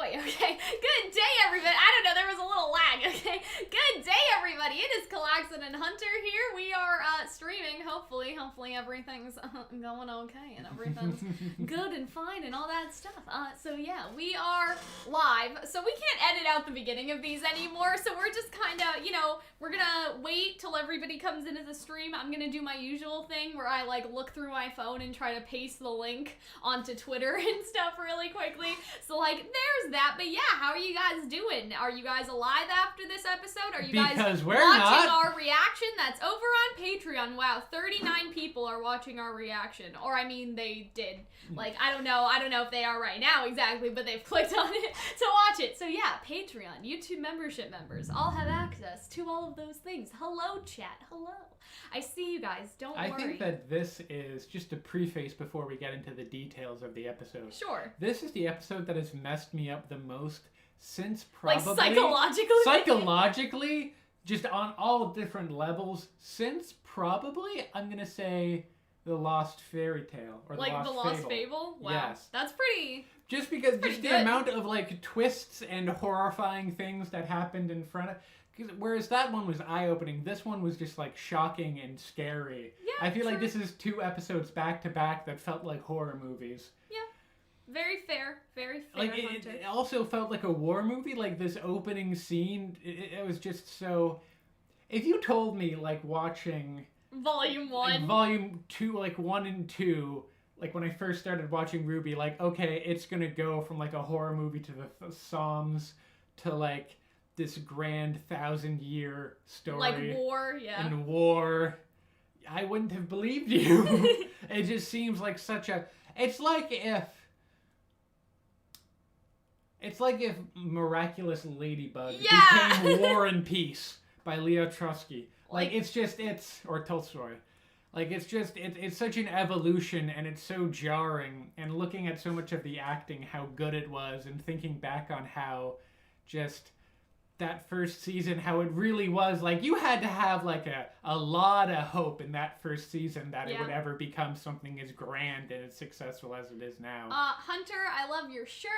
boy. Okay. Good day, everybody. I don't know. There was a little lag. Okay. Good day, everybody. It is Calxiyn and Hunter here. We are streaming. Hopefully everything's going okay and everything's good and fine and all that stuff. So yeah, we are live. So we can't edit out the beginning of these anymore. So we're just kind of, we're gonna wait till everybody comes into the stream. I'm gonna do my usual thing where I like look through my phone and try to paste the link onto Twitter and stuff really quickly. So like, there's that. But yeah, how are you guys doing? Are you guys alive after this episode? Are you guys watching our reaction? That's over on Patreon. Wow, 39 people are watching our reaction. Or I mean, they did. Like, I don't know if they are right now exactly, but they've clicked on it to watch it. So yeah, Patreon, YouTube membership members all have access to all of those things. Hello, chat. Hello. I see you guys. Don't worry. I think that this is just a preface before we get into the details of the episode. Sure. This is the episode that has messed me up the most since probably... Like psychologically? Psychologically, just on all different levels, since probably, I'm going to say, The Lost Fairy Tale. Or like The Lost Fable? Wow. Yes. That's pretty... Just because pretty just good. the amount of like twists and horrifying things that happened in front of... Whereas that one was eye-opening, this one was just like shocking and scary. Yeah, I feel true. like this is 2 episodes back-to-back that felt like horror movies. Yeah. Very fair. Very fair, Like, Hunter. it also felt like a war movie. Like, this opening scene, it was just so... If you told me, like, watching... Volume 1. Like, Volume 2, like, 1 and 2... Like, when I first started watching RWBY, like, okay, it's gonna go from, like, a horror movie to the Psalms to, like, this grand 1,000-year story. Like war, yeah. And war. I wouldn't have believed you. It just seems like such a... It's like if Miraculous Ladybug became War and Peace by Leo Trotsky. Like, or Tolstoy. Like, it's such an evolution, and it's so jarring, and looking at so much of the acting, how good it was, and thinking back on how just that first season, how it really was, like, you had to have, like, a lot of hope in that first season that it would ever become something as grand and as successful as it is now. Hunter, I love your shirt.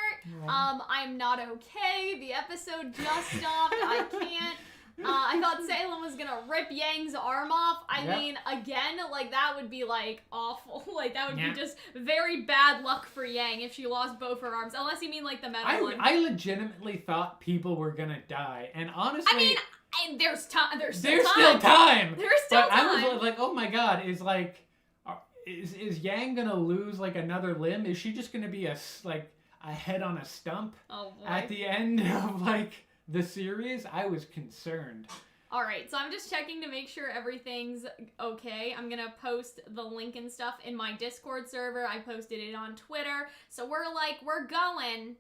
I'm not okay. The episode just stopped. I can't. I thought Salem was gonna rip Yang's arm off. I mean, again, like, that would be, like, awful. Like, that would be just very bad luck for Yang if she lost both her arms. Unless you mean, like, the metal one. I legitimately thought people were gonna die. And honestly... I mean, there's time. There's still time. There's still time. I was like, oh my god, is Yang gonna lose, like, another limb? Is she just gonna be a head on a stump at the end of, like... the series? I was concerned. Alright, so I'm just checking to make sure everything's okay. I'm gonna post the link and stuff in my Discord server. I posted it on Twitter. So we're going.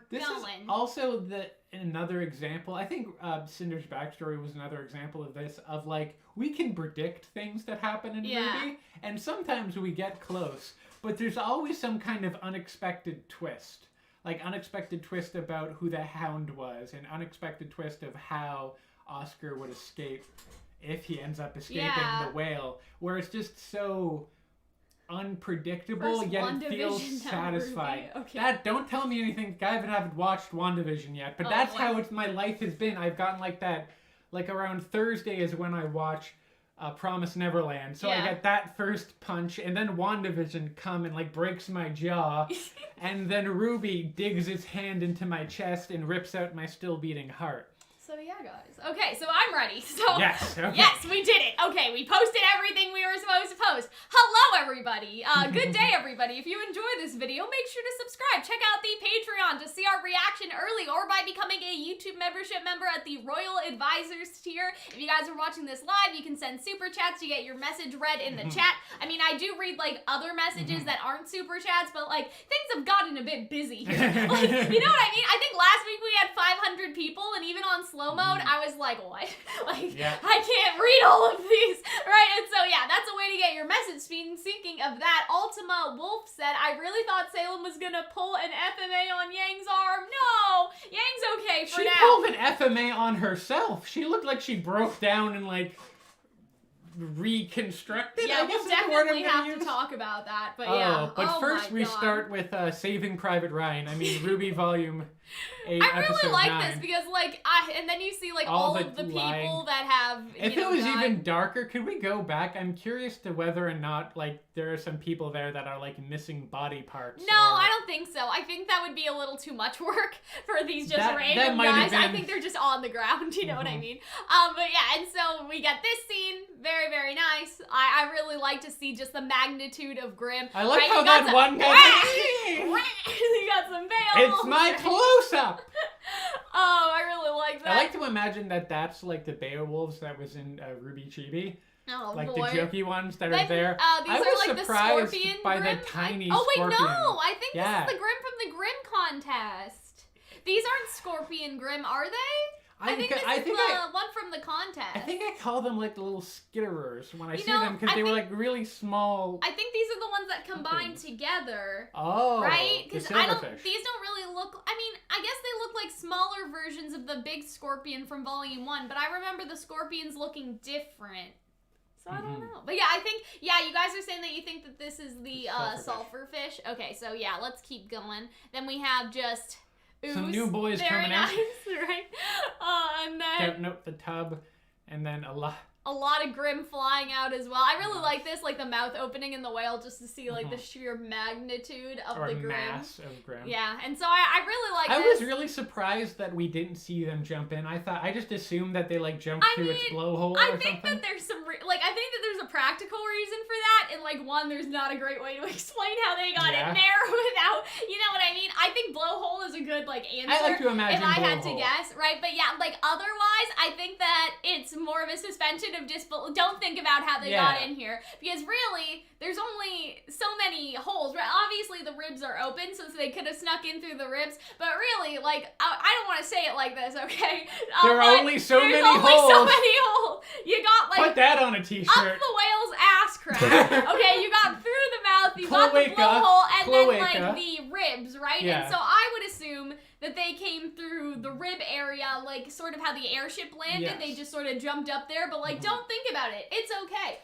This is also another example. I think Cinder's backstory was another example of this, of like, we can predict things that happen in RWBY, and sometimes we get close, but there's always some kind of unexpected twist. Like, unexpected twist about who the Hound was, and unexpected twist of how Oscar would escape if he ends up escaping the whale, where it's just so unpredictable, yet it feels satisfying. Okay. Don't tell me anything. I haven't watched WandaVision yet, but that's how my life has been. I've gotten like that, like around Thursday is when I watch Promise Neverland. So I get that first punch, and then WandaVision come and like breaks my jaw, and then RWBY digs its hand into my chest and rips out my still beating heart. So yeah, guys. Okay, so I'm ready. So yes, we did it. Okay, we posted everything we were supposed to post. Hello, everybody. Good day, everybody. If you enjoy this video, make sure to subscribe. Check out the Patreon to see our reaction early, or by becoming a YouTube membership member at the Royal Advisors tier. If you guys are watching this live, you can send super chats to get your message read in the chat. I mean, I do read like other messages that aren't super chats, but like things have gotten a bit busy here. Like, you know what I mean? I think last week we had 500 people, and even on slow mode, I was like, what? Like, I can't read all of these, right? And so, yeah, that's a way to get your message speed. And speaking of that, Ultima Wolf said, I really thought Salem was gonna pull an FMA on Yang's arm. No! Yang's okay for now. She pulled an FMA on herself. She looked like she broke down and, like, reconstructed. Yeah, we'll definitely have to talk about that. But yeah. But first we start with Saving Private Ryan. I mean, RWBY Volume 8, I really episode like 9. this because, like, and then you see, like, all of the people that have, If it was even darker, could we go back? I'm curious to whether or not, like, there are some people there that are, like, missing body parts. No, I don't think so. I think that would be a little too much work for these just random guys. I think they're just on the ground, you know what I mean? But yeah, and so we got this scene. Very, very nice. I really like to see just the magnitude of Grimm. I like how that one guy... You got some Beowulf. It's my close-up! Oh, I really like that. I like to imagine that that's like the Beowulfs that was in RWBY Chibi. Oh, like boy. the jokey ones that are there. These I are was like surprised the scorpion by Grimm? the tiny Oh, wait, scorpion. no! I think this is the Grimm from the Grimm contest. These aren't Scorpion Grimm, are they? I think this is the one from the contest. I think I call them like the little skitterers when I see them because they were like really small. I think these are the ones that combine together. Oh, right? Because these don't really look. I mean, I guess they look like smaller versions of the big scorpion from Volume 1, but I remember the scorpions looking different. So I don't know. But yeah, I think, you guys are saying that you think that this is the sulfur fish. Okay, so yeah, let's keep going. Then we have just... some new boys very coming nice, out. Right? And then... Note the tub, and then a lot of Grimm flying out as well. I really like this, like the mouth opening in the whale, just to see like the sheer magnitude of the Grimm. Mass of Grimm. Yeah, and so I really like this. I was really surprised that we didn't see them jump in. I just assumed that they like jumped through its blowhole or something. I think that there's I think that there's a practical reason for that, and like one, there's not a great way to explain how they got in there without, you know what I mean? I think blowhole is a good like answer. I like to imagine if I had to guess, right? But yeah, like otherwise, I think that it's more of a suspension of disbelief. Don't think about how they got in here, because really, there's only so many holes. Right? Obviously, the ribs are open, so they could have snuck in through the ribs. But really, like I don't want to say it like this, okay? There are only so many holes. So many holes. You got like put that on a t-shirt. Up the whale's ass crack. Okay, you got through the mouth, you got the blowhole, and then like the ribs, right? Yeah. And so I would assume that they came through the rib area, like sort of how the airship landed. Yes. They just sort of jumped up there, but like don't think about it. It's okay.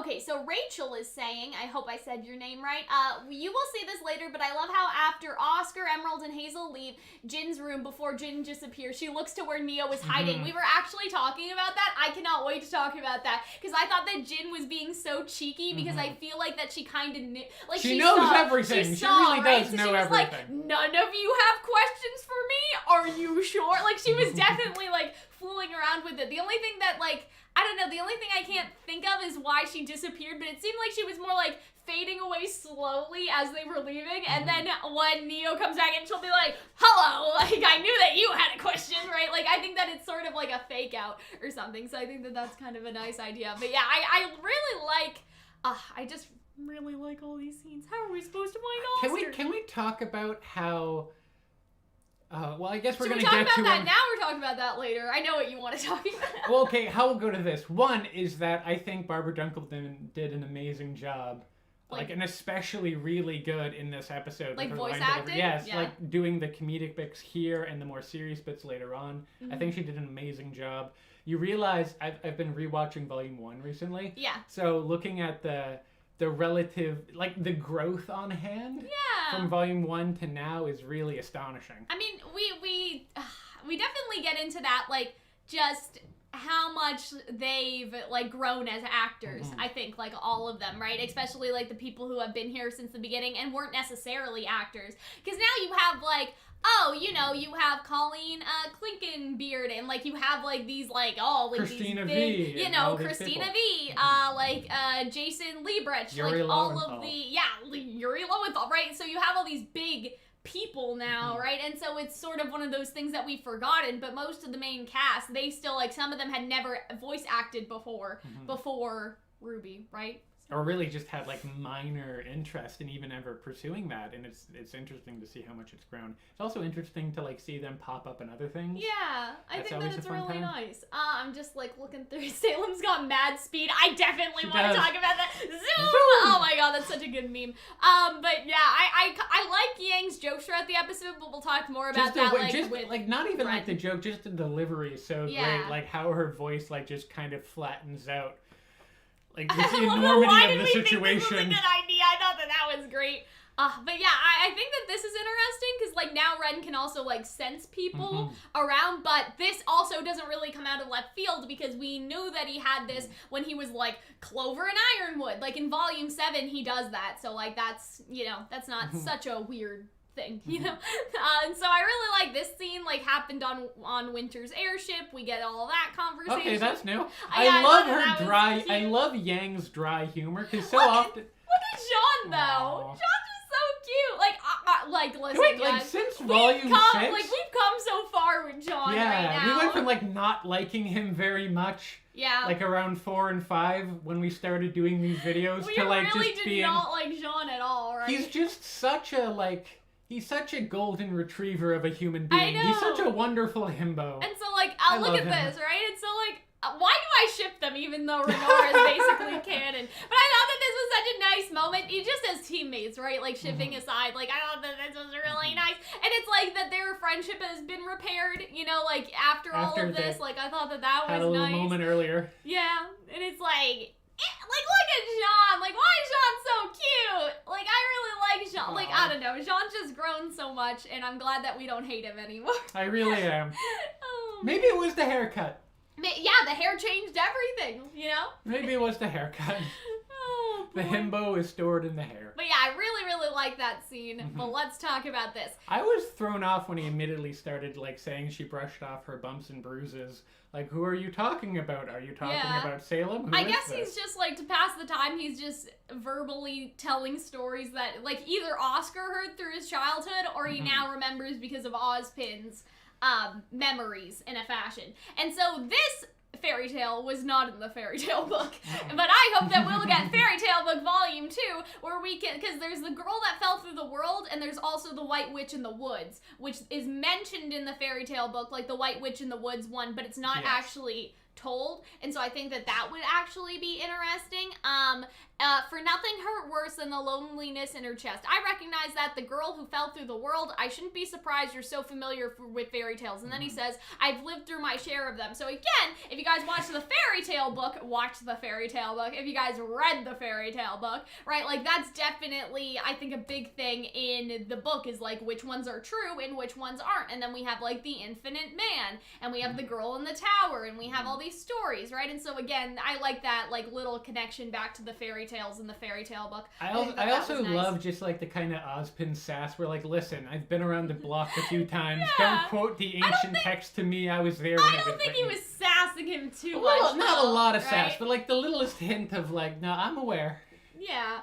Okay, so Rachel is saying, I hope I said your name right, you will see this later, but I love how after Oscar, Emerald, and Hazel leave Jinn's room before Jinn disappears, she looks to where Neo is hiding. We were actually talking about that. I cannot wait to talk about that, because I thought that Jinn was being so cheeky, because I feel like that she kind of knew, like she knows everything. She really does know everything. Like, none of you have questions for me? Are you sure? Like, she was definitely, like, fooling around with it. The only thing that, like, I don't know, the only thing I can't think of is why she disappeared, but it seemed like she was more like fading away slowly as they were leaving, and then when Neo comes back in, she'll be like, hello, like, I knew that you had a question, right? Like, I think that it's sort of like a fake out or something, so I think that that's kind of a nice idea. But yeah, I really like, I just really like all these scenes. How are we supposed to find Oscar? Can we talk about how... well, I guess we're going to get to... talk about that now or talk about that later? I know what you want to talk about. Well, okay, how we'll go to this. One is that I think Barbara Dunkelman did an amazing job. Like and especially really good in this episode. Like voice acting? Yes, like doing the comedic bits here and the more serious bits later on. I think she did an amazing job. You realize I've been rewatching Volume 1 recently. Yeah. So looking at the relative, like the growth on hand from Volume 1 to now is really astonishing. I mean, we definitely get into that, like, just how much they've, like, grown as actors, I think, like, all of them, right? Especially, like, the people who have been here since the beginning and weren't necessarily actors. Because now you have, like, you know, you have Colleen Clinkenbeard, and, like, you have, like, these, like, like, Christina these big, V. You know, Christina V. Like, Jason Liebrecht. Yuri like, all Lowenthal. of the, Yuri Lowenthal, right? So you have all these big people now, right? And so it's sort of one of those things that we've forgotten, but most of the main cast, they still, like, some of them had never voice acted before RWBY, right? Or really just had like minor interest in even ever pursuing that, and it's interesting to see how much it's grown. It's also interesting to like see them pop up in other things. Yeah, I think that it's really time. nice. I'm just like looking through. Salem's got mad speed. I definitely want to talk about that. Zoom! Oh my god, that's such a good meme. But yeah, I like Yang's jokes throughout the episode, but we'll talk more about that. Not even like the joke, just the delivery is so great. Like how her voice like just kind of flattens out. Like, it's the enormity Why of did the we think this was a situation. good idea? I thought that was great. But yeah, I think that this is interesting because, like, now Ren can also, like, sense people around, but this also doesn't really come out of left field because we knew that he had this when he was, like, Clover and Ironwood. Like, in Volume 7, he does that, so, like, that's, you know, that's not such a weird thing, you know? And so I really like this scene, like, happened on Winter's airship. We get all that conversation. Okay, that's new. Yeah, I love thought her that dry, was I cute. love Yang's dry humor, because so Look often... Look at Jean, though. Aww. Jean's just so cute. Like, listen, Wait, like, guys, since we've Volume 6? we've come so far with Jean right now. We went from, like, not liking him very much, like, around 4 and 5, when we started doing these videos, we to, like, really just did being... not like Jean at all, right? He's just such a, like... He's such a golden retriever of a human being. I know. He's such a wonderful himbo. And so, like, I look love at him. this, right? And so, like, why do I ship them even though Renora is basically canon? But I thought that this was such a nice moment, just as teammates, right? Like, shipping aside, like, I thought that this was really nice. And it's like that their friendship has been repaired, you know, like, after all of this. Like, I thought that was had a little nice. moment earlier. Yeah, and it's like, look at Jean. Like, why is Jean so cute? Like, I really like Jean. Like, I don't know. Jean's just grown so much, and I'm glad that we don't hate him anymore. I really am. Oh, Maybe it was the haircut. yeah, the hair changed everything, you know? Maybe it was the haircut. Oh, The boy. himbo is stored in the hair. But yeah, I really, really like that scene. But let's talk about this. I was thrown off when he immediately started, like, saying she brushed off her bumps and bruises. Like, who are you talking about? Are you talking about Salem? Who I is guess this? he's just, like, to pass the time, he's just verbally telling stories that, like, either Oscar heard through his childhood or he now remembers because of Ozpin's memories in a fashion. And so this fairy tale was not in the fairy tale book, but I hope that we'll get fairy tale book volume 2 where we can, because there's the girl that fell through the world and there's also the white witch in the woods, which is mentioned in the fairy tale book, like the white witch in the woods one, but it's not actually told, and so I think that that would actually be interesting. For nothing hurt worse than the loneliness in her chest. I recognize that the girl who fell through the world, I shouldn't be surprised you're so familiar with fairy tales. And then he says, I've lived through my share of them. So again, if you guys watch the fairy tale book, watch the fairy tale book. If you guys read the fairy tale book, right, like that's definitely, I think, a big thing in the book is like which ones are true and which ones aren't. And then we have like the infinite man, and we have the girl in the tower, and we have all these stories, right? And so again, I like that like little connection back to the fairy tales in the fairy tale book. I also love just like the kind of Ozpin sass where like, listen, I've been around the block a few times. Don't quote the ancient text to me. I was there when I don't think he was sassing him too well, much. not a lot of right? sass, but like the littlest hint of like, no, I'm aware. Yeah.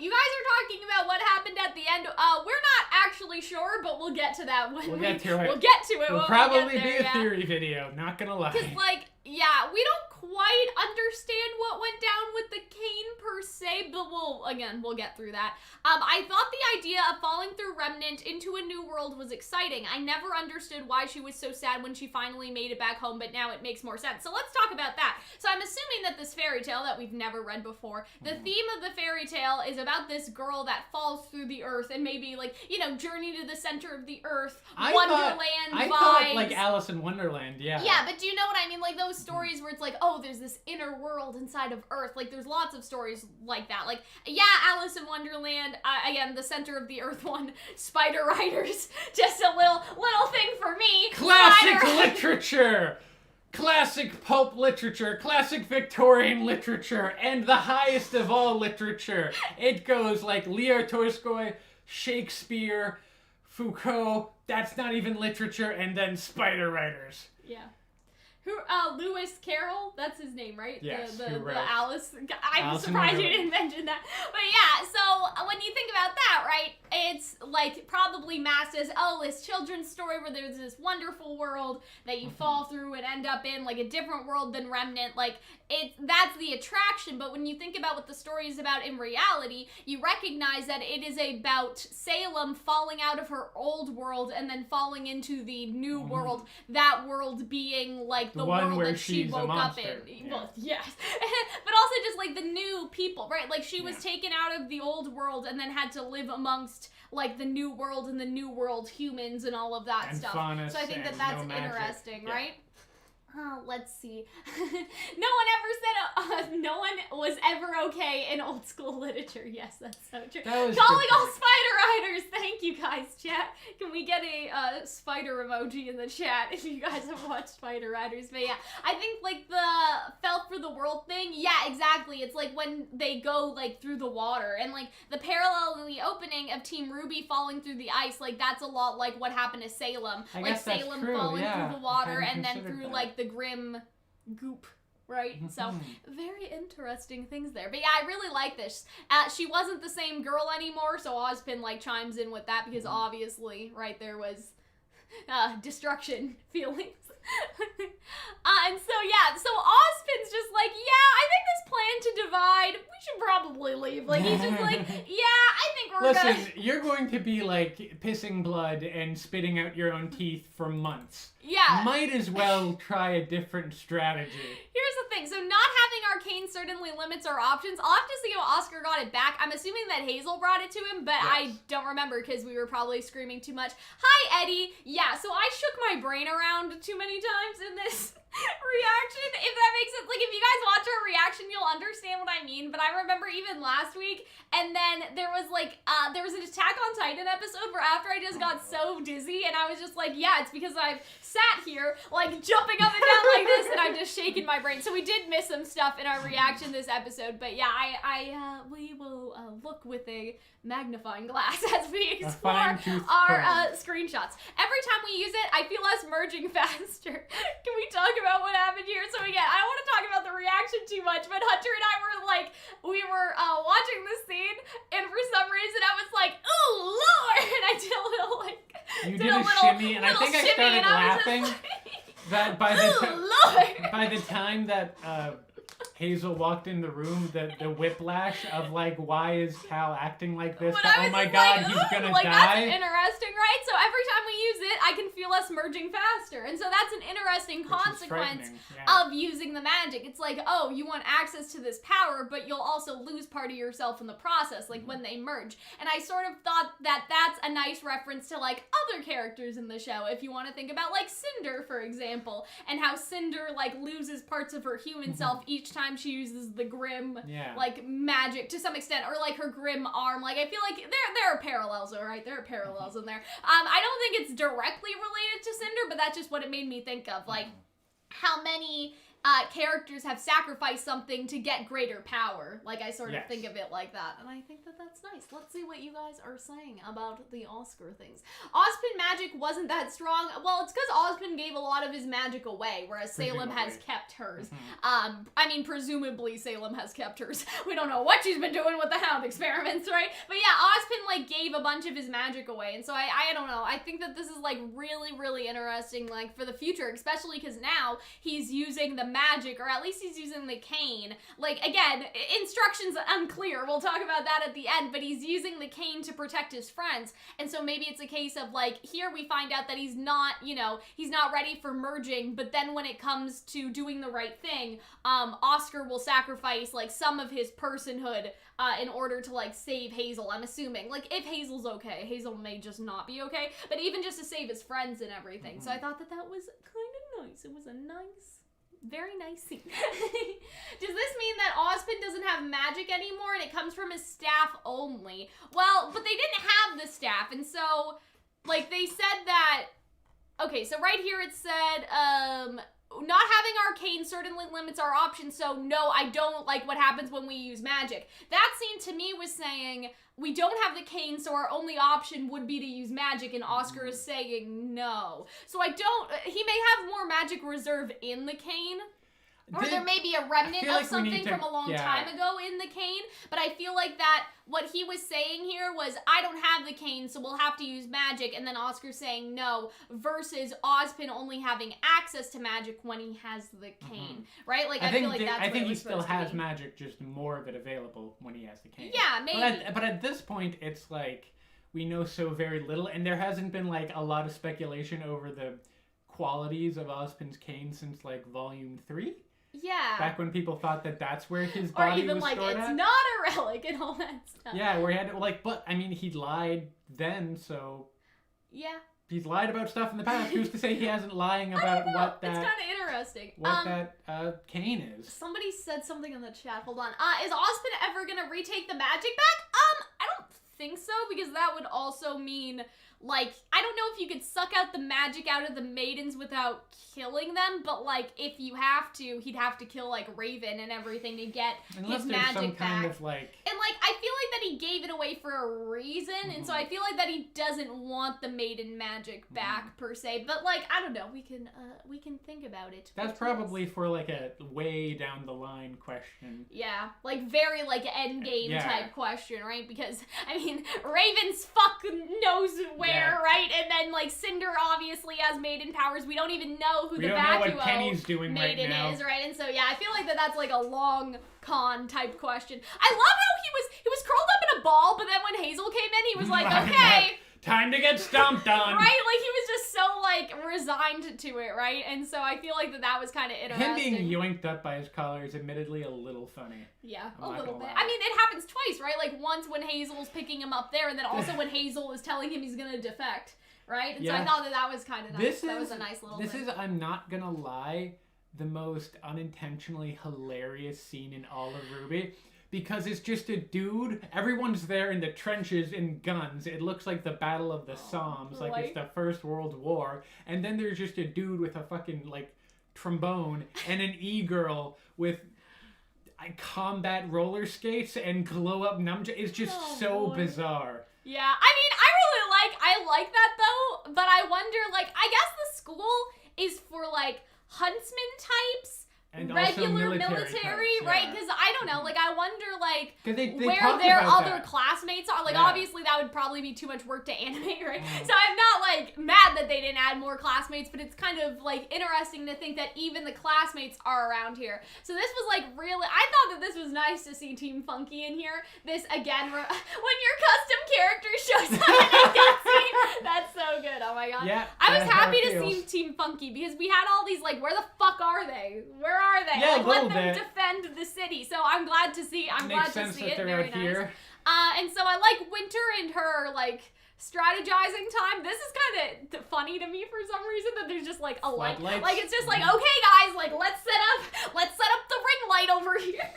You guys are talking about what happened at the end. We're not actually sure, but we'll get to that when We'll get to it. We'll get to it. It'll when probably we get there, be a theory video, not gonna lie. Because, like, yeah, we don't quite understand what went down with the cane per se, but we'll get through that. I thought the idea of falling through Remnant into a new world was exciting. I never understood why she was so sad when she finally made it back home, but now it makes more sense. So let's talk about that. So I'm assuming that this fairy tale that we've never read before, the theme of the fairy tale is about this girl that falls through the earth and maybe, like, you know, journey to the center of the earth, Wonderland I vibes. thought like Alice in Wonderland, yeah. Yeah, but do you know what I mean? Like those stories where it's like, oh, there's this inner world inside of Earth. Like there's lots of stories like that. Like, yeah, Alice in Wonderland. Again, the center of the Earth one. Spider Riders. Just a little thing for me. Classic literature. Classic pulp literature, classic Victorian literature, and the highest of all literature. It goes like Leo Tolstoy, Shakespeare, Foucault, that's not even literature, and then Spider Riders. Yeah. Lewis Carroll, that's his name, right? Yes, the wrote Alice. I'm Alice in surprised you Wonderland. didn't mention that. But yeah, so when you think about that, right, it's like probably masked as, oh, this children's story where there's this wonderful world that you fall through and end up in, like a different world than Remnant. Like, that's the attraction, but when you think about what the story is about in reality, you recognize that it is about Salem falling out of her old world and then falling into the new world, that world being like the one world where that she she's a woke up monster. in. Yeah. Well, yes. But also just like the new people, right? Like she was taken out of the old world and then had to live amongst like the new world and the new world humans and all of that And stuff. faunus So I think that and that's no magic. interesting, Yeah. right? Let's see. No one was ever okay in old school literature. Yes, that's so true. Calling all spider riders. Thank you guys, chat. Can we get a spider emoji in the chat if you guys have watched Spider Riders? But yeah, I think like the felt for the world thing. Yeah, exactly. It's like when they go like through the water, and like the parallel in the opening of Team RWBY falling through the ice. Like that's a lot like what happened to Salem. Like Salem falling through the water and then through like the grim goop, right? So very interesting things there. But yeah, I really like this. She wasn't the same girl anymore, so Ozpin like chimes in with that because obviously, right, there was destruction feelings. And so yeah, so Ozpin's just like, yeah, I think this plan to divide, we should probably leave. Like he's just like, yeah, I think we're Listen, you're going to be like pissing blood and spitting out your own teeth for months. Yeah. Might as well try a different strategy. Here's the thing. So not having Arcane certainly limits our options. I'll have to see how Oscar got it back. I'm assuming that Hazel brought it to him, but I don't remember because we were probably screaming too much. Hi, Eddie. Yeah, so I shook my brain around too many times in this reaction, if that makes sense. Like, if you guys watch our reaction, you'll understand what I mean. But I remember even last week, and then there was like, there was an Attack on Titan episode where after I just got so dizzy, and I was just like, yeah, it's because I've sat here, like, jumping up and down like this, and I'm just shaking my brain. So we did miss some stuff in our reaction this episode, but yeah, we will look with a magnifying glass as we explore our screenshots. Every time we use it, I feel us merging faster. Can we talk about what happened here? So again, I don't want to talk about the reaction too much, but Hunter and I were like, we were watching this scene, and for some reason I was like, ooh, Lord! And I did a little, like, you did a shimmy, and I think I started laughing that by the time that Hazel walked in the room, the whiplash of like, why is Cal acting like this? Oh my god, like, he's gonna die. That's interesting, right? So every time we use it, I can feel us merging faster. And so that's an interesting consequence of using the magic. It's like, oh, you want access to this power, but you'll also lose part of yourself in the process, like when they merge. And I sort of thought that that's a nice reference to like other characters in the show. If you want to think about like Cinder, for example, and how Cinder like loses parts of her human self each time she uses the grim like magic to some extent, or like her grim arm. Like I feel like there are parallels, all right? There are parallels in there. I don't think it's directly related to Cinder, but that's just what it made me think of. Like how many characters have sacrificed something to get greater power. Like, I sort of think of it like that. And I think that that's nice. Let's see what you guys are saying about the Oscar things. Ozpin magic wasn't that strong. Well, it's because Ozpin gave a lot of his magic away, whereas Salem has kept hers. I mean, presumably Salem has kept hers. We don't know what she's been doing with the Hound experiments, right? But yeah, Ozpin, like, gave a bunch of his magic away. And so I don't know. I think that this is, like, really, really interesting, like, for the future, especially because now he's using the magic, or at least he's using the cane. Like, again, instructions unclear. We'll talk about that at the end, but he's using the cane to protect his friends. And so maybe it's a case of, like, here we find out that he's not, you know, he's not ready for merging, but then when it comes to doing the right thing, Oscar will sacrifice, like, some of his personhood in order to, like, save Hazel, I'm assuming. Like, if Hazel's okay. Hazel may just not be okay, but even just to save his friends and everything. So I thought that that was kind of nice. It was a nice, very nice scene. Does this mean that Ozpin doesn't have magic anymore and it comes from his staff only? Well, but they didn't have the staff, and so, like, they said that, okay, so right here it said, not having arcane certainly limits our options, so no, I don't like what happens when we use magic. That scene to me was saying, we don't have the cane, so our only option would be to use magic, and Oscar is saying no. So I don't, he may have more magic reserve in the cane, or there may be a remnant of something from a long time ago in the cane, but I feel like that what he was saying here was, I don't have the cane, so we'll have to use magic, and then Oscar saying no, versus Ozpin only having access to magic when he has the cane, right? Like, I feel like that's I think he still has magic, just more of it available when he has the cane. Yeah, maybe. But at this point, it's like, we know so very little, and there hasn't been, like, a lot of speculation over the qualities of Ozpin's cane since, like, Volume 3? Yeah. Back when people thought that that's where his body was stored at. Or even, like, it's not a relic and all that stuff. Yeah, where he had, like, but, I mean, he lied then, so... Yeah. he's lied about stuff in the past. Who's to say he hasn't lying about what that? It's kind of interesting. What that cane is. Somebody said something in the chat. Hold on. Is Ozpin ever gonna retake the magic back? I don't think so, because that would also mean, like, I don't know if you could suck out the magic out of the maidens without killing them, but, like, if you have to, he'd have to kill, like, Raven and everything to get his magic some back. kind of, like... And, like, I feel like that he gave it away for a reason, and so I feel like that he doesn't want the maiden magic back, per se. But, like, I don't know, we can think about it. That's probably for, like, a way down the line question. Yeah, like, very, like, endgame type question, right? Because, I mean, Raven's fuck knows where, right? And then, like, Cinder obviously has maiden powers. We don't even know who the Vacuo maiden is, right? And so, yeah, I feel like that's, like, a long con type question. I love how he was curled up in a ball, but then when Hazel came in, he was like, okay. Time to get stomped on. Right? Like, he was just so, like, resigned to it, right? And so I feel like that was kind of interesting. Him being yoinked up by his collar is admittedly a little funny. Yeah, a little bit. I mean, it happens twice, right? Like, once when Hazel's picking him up there, and then also when Hazel is telling him he's gonna defect, right? And so I thought that was kind of nice. That was a nice little thing. This is, I'm not gonna lie, the most unintentionally hilarious scene in all of RWBY. Because it's just a dude, everyone's there in the trenches in guns. It looks like the Battle of the Somme, like it's the First World War. And then there's just a dude with a fucking, like, trombone and an e-girl with combat roller skates and glow-up nunchucks. It's just bizarre. Yeah, I like that, though, but I wonder, like, I guess the school is for, like, huntsman types. And regular military types, right? Because I don't know, like, I wonder, like, they where their other classmates are. Like, obviously that would probably be too much work to animate, right? So I'm not, like, mad that they didn't add more classmates, but it's kind of, like, interesting to think that even the classmates are around here. So this was, like, really, I thought that this was nice to see Team Funky in here. This, again, when your custom character shows up in a cutscene, that's so good. Oh my god. Yeah, I was happy to see Team Funky, because we had all these, like, where the fuck are they? Where are they? Yeah, like, let them defend the city. So I'm glad to see. Makes sense that they're out here. And so I like Winter and her, like, strategizing time. This is kind of funny to me for some reason, that there's just, like, a light. Like, it's just like, okay, guys, like, let's set up the ring light over here.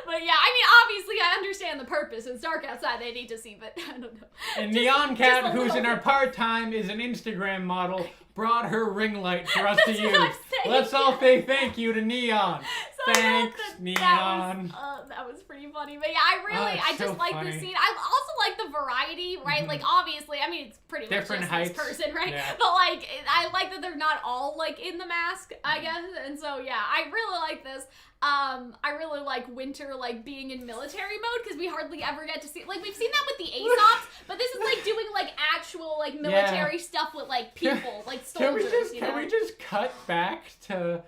But yeah, I mean, obviously I understand the purpose. It's dark outside, they need to see, but I don't know. And Neon Cat, who's in our part-time, is an Instagram model, brought her ring light for us to use. Let's all say thank you to Neon. So Thanks, Neon. That was pretty funny. But yeah, I just like this scene. I also like the variety, right? Like, obviously, I mean, it's pretty different much heights. This person, right? Yeah. But, like, I like that they're not all, like, in the mask, I guess. And so, yeah, I really like this. I really like Winter, like, being in military mode, because we hardly ever get to see, like, we've seen that with the Aesops, but this is, like, doing, like, actual, like, military stuff with, like, people, like, soldiers, Can we just cut back to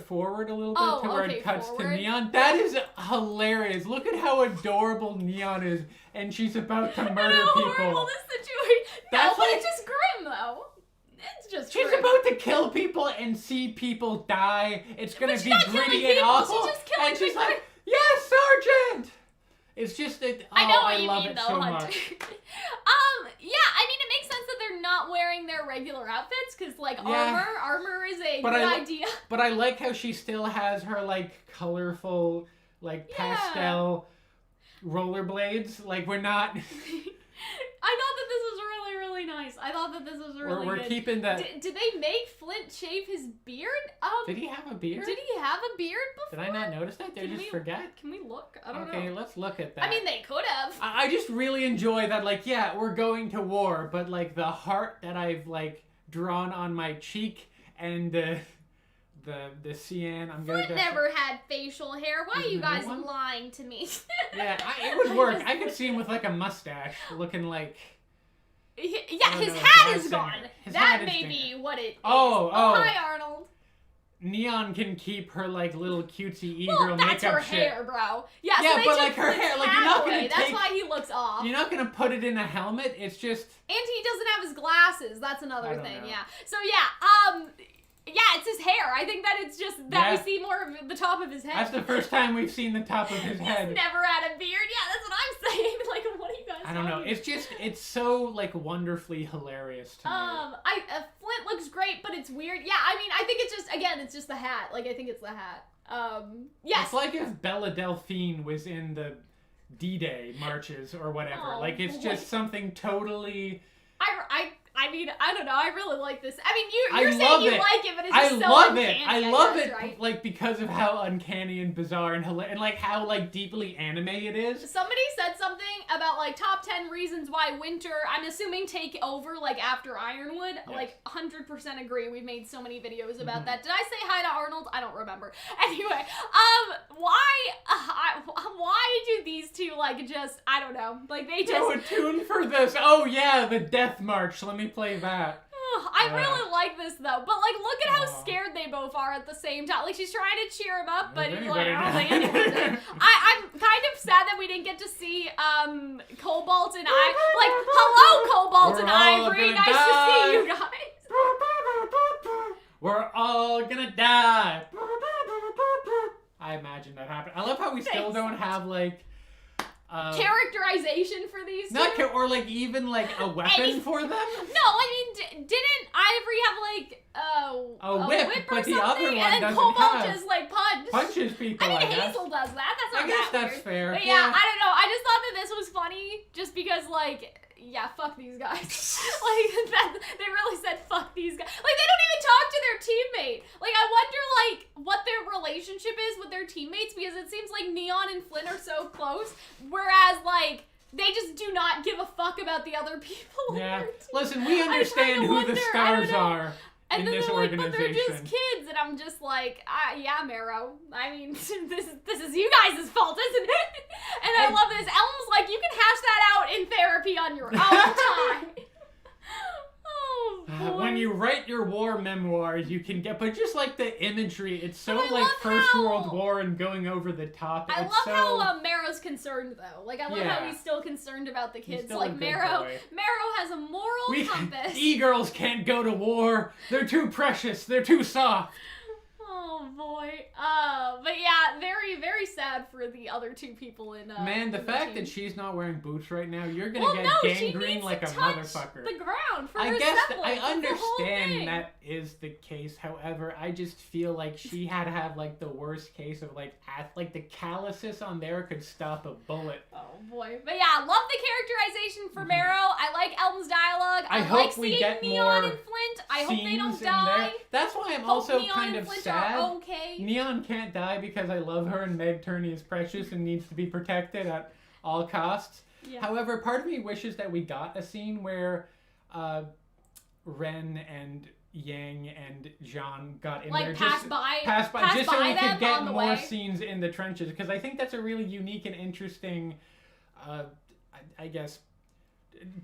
forward a little bit to where it cuts to Neon? That is hilarious. Look at how adorable Neon is, and she's about to murder people. Horrible this situation. That's but it's just grim, though. It's just She's grim. about to kill people and see people die. It's gonna be gritty and awful. She's just killing and she's people. like, yes, Sergeant! It's just that, I know what I you love mean, it though, so Hunter. much. Yeah, I mean, it makes sense that they're not wearing their regular outfits, because, like, armor is a good idea. But I like how she still has her, like, colorful, like, pastel rollerblades. Like, we're not... I thought that this was really, really nice. I thought that this was really We're good. keeping that... Did they make Flint shave his beard? Did he have a beard? Did he have a beard before? Did I not notice that? Did I just forget? Can we look? I don't know. Okay, let's look at that. I mean, they could have. I just really enjoy that, like, yeah, we're going to war, but, like, the heart that I've, like, drawn on my cheek and the cyan, I'm gonna Flint never had facial hair. Why are you guys lying to me? Yeah, it would work. I could see him with, like, a mustache, looking like... Yeah, his hat is gone. That may be what it is. Oh, hi, Arnold. Neon can keep her, like, little cutesy e-girl makeup shit. That's her hair, bro. Yeah, yeah, so they but, took like, her hair, like, you're not gonna take... That's why he looks off. You're not gonna put it in a helmet, it's just... And he doesn't have his glasses. That's another thing, know. yeah. So, yeah, Yeah, it's his hair. I think that it's just that we see more of the top of his head. That's the first time we've seen the top of his head. He's never had a beard. Yeah, that's what I'm saying. Like, what are you guys I don't know. It's so, like, wonderfully hilarious to me. Flint looks great, but it's weird. Yeah, I mean, I think it's just, again, it's just the hat. Like, I think it's the hat. Yes. It's like if Bella Delphine was in the D-Day marches or whatever. Oh, like, it's just something totally... I mean, I don't know. I really like this. I mean, you're saying you like it, but it's just so uncanny. I love it, right? like, because of how uncanny and bizarre and like, how, like, deeply anime it is. Somebody said something about, like, top 10 reasons why winter, I'm assuming, take over, like, after Ironwood. Yes. Like, 100% agree. We've made so many videos about that. Did I say hi to Arnold? I don't remember. Anyway, why do these two, like, just, I don't know, like, they just... So a tune for this. Oh, yeah, the Death March. Let me play that. I really like this, though. But, like, look at how scared they both are at the same time. Like, she's trying to cheer him up, but he's like, I don't think anything. I'm kind of sad that we didn't get to see, Cobalt and like, hello, Cobalt and Ivory. Nice to see you guys. We're all gonna die. I imagine that happened. I love how we still don't have, like... characterization for these two? Or, like, even, like, a weapon for them? No, I mean, didn't Ivory have, like, a whip or but something? the other one and then doesn't Cobalt have. just, like, Punches people, I mean, guess. Hazel does that. That's not I guess that that's weird. fair. But yeah, I don't know. I just thought that this was funny just because, like... Yeah, fuck these guys. They really said fuck these guys. Like, they don't even talk to their teammate. Like, I wonder, like, what their relationship is with their teammates, because it seems like Neon and Flint are so close, whereas, like, they just do not give a fuck about the other people. Yeah. Listen, we understand who the stars are. And then this they're like, organization. but they're just kids, and I'm just like, yeah, Marrow. I mean, this is you guys' fault, isn't it? And I love this. Elm's like, you can hash that out in therapy on your own time. Oh, boy. When you write your war memoirs, you can get, but just like the imagery, it's so like First World War and going over the top. I love how Marrow's concerned though. Like I love how he's still concerned about the kids. Like Marrow has a moral compass. E-girls can't go to war. They're too precious. They're too soft. Oh boy. But yeah, very, very sad for the other two people in Man, the fact that she's not wearing boots right now, you're gonna get gangrene like a motherfucker. The ground for I her guess sepals. I understand that is the case. However, I just feel like she had to have like the worst case of like the calluses on there could stop a bullet. Oh boy. But yeah, love the characterization for Marrow. I like Elm's dialogue. I like hope we seeing get Neon more and Flint. I hope they don't die. There. That's why I'm also Neon kind and of Flint sad. Are okay. Neon can't die because I love her and Meg Turney is precious and needs to be protected at all costs. Yeah. However, part of me wishes that we got a scene where Ren and Yang and Jean got in there. Pass by just so we could get more way. Scenes in the trenches, because I think that's a really unique and interesting, I guess,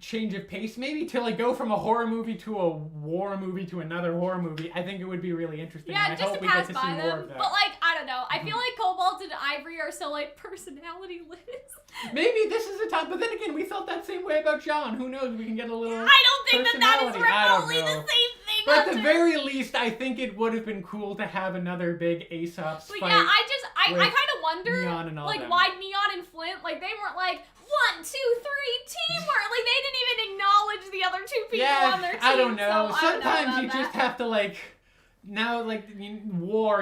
change of pace, maybe to like go from a horror movie to a war movie to another horror movie. I think it would be really interesting. Yeah, and just I hope to pass we get to by see them. more of that. But like, I don't know. I feel like Cobalt and Ivory are so like personality-less. Maybe this is the time, but then again, we felt that same way about John. Who knows? We can get a little. I don't think that is remotely the same thing. But at the very least, I think it would have been cool to have another big Aesop's fight. But yeah, I kind of wonder, like, why Neon and Flint, like, they weren't like 1, 2, 3, teamwork. Like, they didn't even acknowledge the other two people on their team. I don't know. So sometimes you just have to like. Now, like,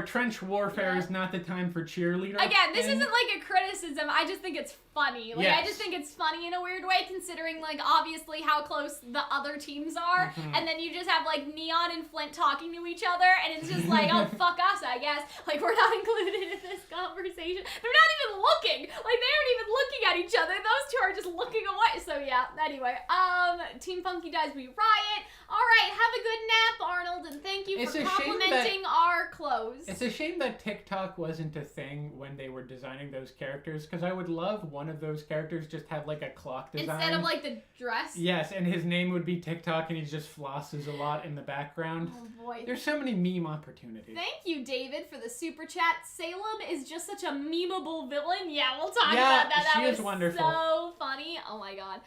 trench warfare is not the time for cheerleaders. Again, this isn't like a criticism. I just think it's funny. Like, I just think it's funny in a weird way, considering, like, obviously how close the other teams are. And then you just have, like, Neon and Flint talking to each other, and it's just like, oh, fuck us, I guess. Like, we're not included in this conversation. They're not even looking. Like, they aren't even looking at each other. Those two are just looking away. So, yeah, anyway. Team Funky Dies, we riot. All right, have a good nap, Arnold, and thank you for complimenting our clothes. It's a shame that TikTok wasn't a thing when they were designing those characters, because I would love one of those characters just have like a clock design. Instead of like the dress? Yes, and his name would be TikTok and he just flosses a lot in the background. Oh boy. There's so many meme opportunities. Thank you, David, for the super chat. Salem is just such a memeable villain. Yeah, we'll talk about that. That was wonderful. So funny. Oh my god.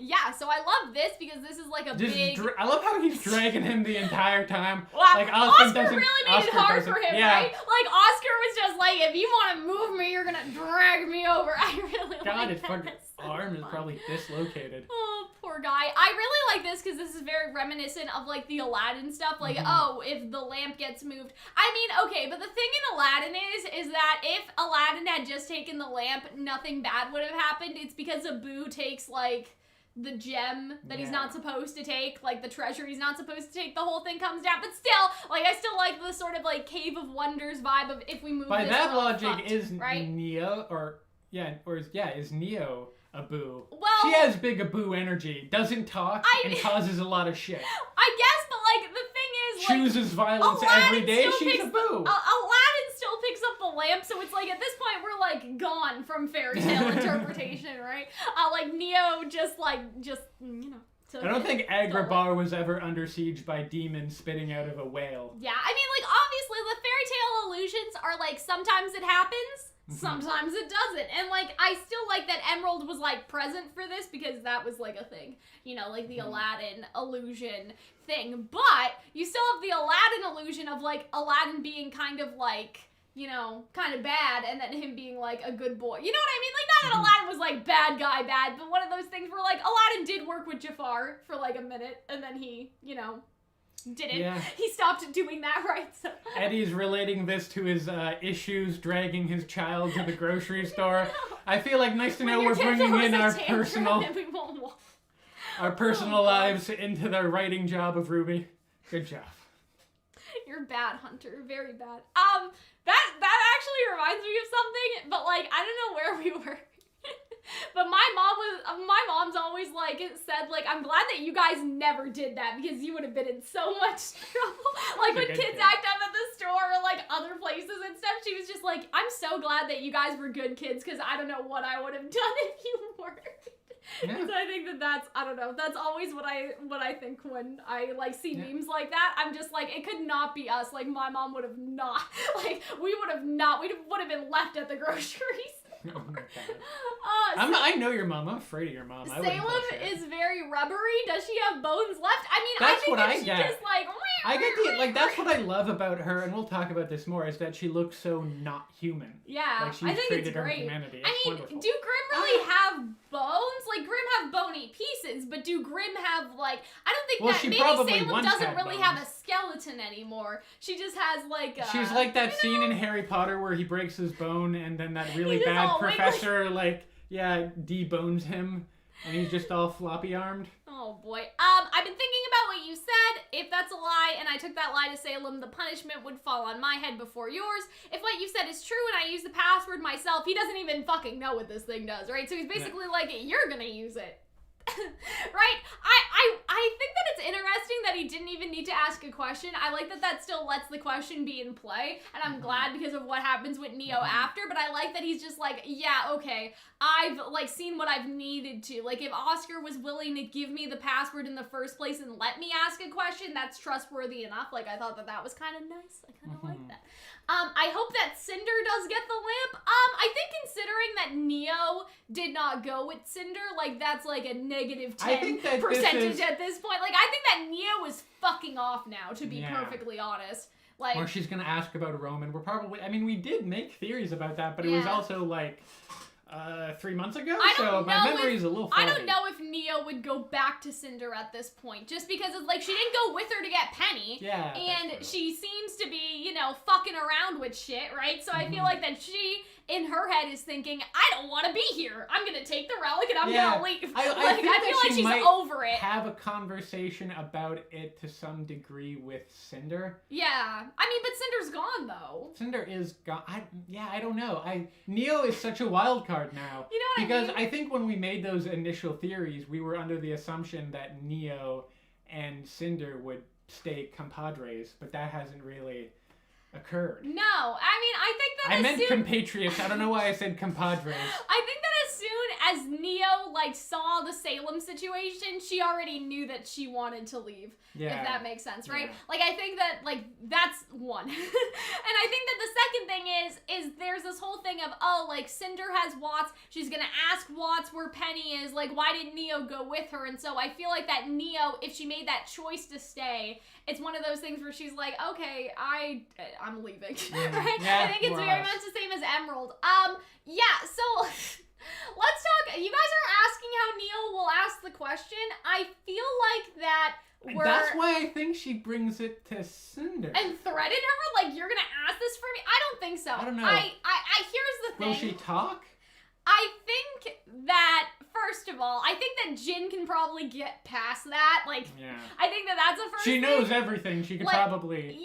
Yeah, so I love this because this is like a big... I love how he's dragging him the entire time. Wow. Like, Oscar really made it hard for him, yeah. right? Like, Oscar was just like, if you want to move me, you're gonna drag me over. I really God, like his that. fucking That's so arm is fun. probably dislocated. Oh, poor guy. I really like this because this is very reminiscent of, like, the Aladdin stuff. Like, oh, if the lamp gets moved. I mean, okay, but the thing in Aladdin is that if Aladdin had just taken the lamp, nothing bad would have happened. It's because Abu takes, like... the gem that he's not supposed to take, like the treasure he's not supposed to take, the whole thing comes down. But still, like, I still like the sort of like Cave of Wonders vibe of if we move by this that logic fucked, is right? Neo is Neo Abu? Well, she has big Abu energy, doesn't talk, and causes a lot of shit. I guess, but like the thing is, like, chooses violence Aladdin every day. still She's Abu. Aladdin still picks up the lamp, so it's like at this point we're like gone from fairy tale interpretation, right? Like Neo just you know. I don't think Agrabah was ever under siege by demons spitting out of a whale. Yeah, I mean, like, obviously the fairy tale illusions are like sometimes it happens, sometimes it doesn't. And like, I still like that Emerald was like present for this because that was like a thing, you know, like the Aladdin illusion thing. But you still have the Aladdin illusion of like Aladdin being kind of like, you know, kind of bad, and then him being, like, a good boy. You know what I mean? Like, not that Aladdin was, like, bad guy bad, but one of those things where, like, Aladdin did work with Jafar for, like, a minute, and then he, you know, didn't. Yeah. He stopped doing that, right? So. Eddie's relating this to his issues dragging his child to the grocery store. I feel like nice to know we're bringing in our personal lives into the writing job of RWBY. Good job. You're bad, Hunter. Very bad. That actually reminds me of something, but like I don't know where we were. But my mom's always like said like I'm glad that you guys never did that because you would have been in so much trouble. Like when kids act up at the store or like other places and stuff, she was just like, I'm so glad that you guys were good kids because I don't know what I would have done if you weren't. Yeah. So I think that's I don't know, that's always what I think when I like see memes like that. I'm just like, it could not be us. Like my mom would have not, like we would have been left at the groceries. Oh my God. I know your mom. I'm afraid of your mom. Salem is very rubbery. Does she have bones left? I mean, that's I think what that she just like. I get the like. That's what I love about her, and we'll talk about this more. Is that she looks so not human. Yeah, like she's I think treated it's her great. humanity. I mean, wonderful. do Grimm really have bones? Like Grimm have bony pieces, but do Grimm have like? I don't think that maybe Salem doesn't really have a skeleton anymore. She just has like. She's like that scene in Harry Potter where he breaks his bone, and then that really bad professor debones him, and he's just all floppy armed. Oh boy. I've been thinking about what you said. If that's a lie and I took that lie to Salem, the punishment would fall on my head before yours. If what you said is true and I use the password myself, he doesn't even fucking know what this thing does, right? So he's basically like, you're gonna use it. Right? I think that it's interesting that he didn't even need to ask a question. I like that still lets the question be in play, and I'm glad because of what happens with Neo after, but I like that he's just like, yeah, okay, I've like seen what I've needed to. Like if Oscar was willing to give me the password in the first place and let me ask a question, that's trustworthy enough. Like I thought that was kind of nice. I kind of like that. I hope that Cinder does get the lamp. I think considering that Neo did not go with Cinder, like that's like a negative 10% at this point. Like I think that Neo is fucking off now, to be perfectly honest. Like, or she's gonna ask about Roman. We did make theories about that, but it was also like 3 months ago, so my memory's a little foggy. I don't know if Neo would go back to Cinder at this point, just because it's like she didn't go with her to get Penny, and she seems to be, you know, fucking around with shit, right? So I feel like that she, in her head, is thinking, I don't want to be here. I'm gonna take the relic and I'm gonna leave. I feel like she's over it. Have a conversation about it to some degree with Cinder. Yeah, I mean, but Cinder's gone though. Cinder is gone. I don't know. Neo is such a wild card now. You know what I mean? Because I think when we made those initial theories, we were under the assumption that Neo and Cinder would stay compadres, but that hasn't really occurred. No, I mean, I think that I meant compatriots. I don't know why I said compadres. I think that as soon as Neo, like, saw the Salem situation, she already knew that she wanted to leave. Yeah. If that makes sense, right? Yeah. Like, I think that, like, that's one. And I think that the second thing is there's this whole thing of, oh, like, Cinder has Watts, she's gonna ask Watts where Penny is, like, why didn't Neo go with her? And so I feel like that Neo, if she made that choice to stay, it's one of those things where she's like, okay, I'm leaving, right? Yeah, I think it's very much the same as Emerald. Yeah, so let's talk. You guys are asking how Neo will ask the question. I feel like that that's why I think she brings it to Cinder. And threaten her? Like, you're gonna ask this for me? I don't think so. I don't know. Here's the thing. Will she talk? I think that, first of all, I think that Jinn can probably get past that. Like, yeah. I think that that's a first She thing. knows everything. She could probably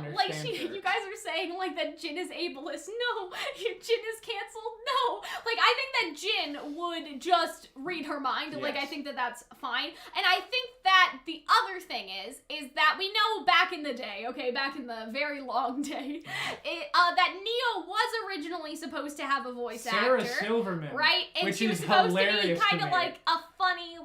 like, understand her. you guys are saying, like, that Jinn is ableist. No. Jinn is canceled. No. Like, I think that Jinn would just read her mind. Yes. Like, I think that that's fine. And I think that the other thing is that we know back in the day, okay, back in the very long day, that Neo was originally supposed to have a voice actor. Silverman. Right? And which she was is supposed to be hilarious kind to of me. like a funny,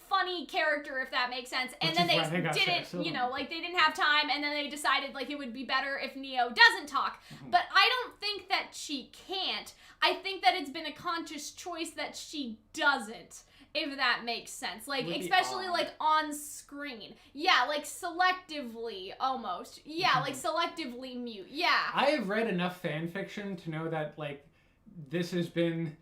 funny character, if that makes sense. And Which then is they why they got didn't, you know, like, they didn't have time, and then they decided, like, it would be better if Neo doesn't talk. But I don't think that she can't. I think that it's been a conscious choice that she doesn't. If that makes sense. Like, especially, like, on screen. Yeah, like, selectively, almost. Yeah, like, selectively mute. Yeah. I have read enough fan fiction to know that, like, this has been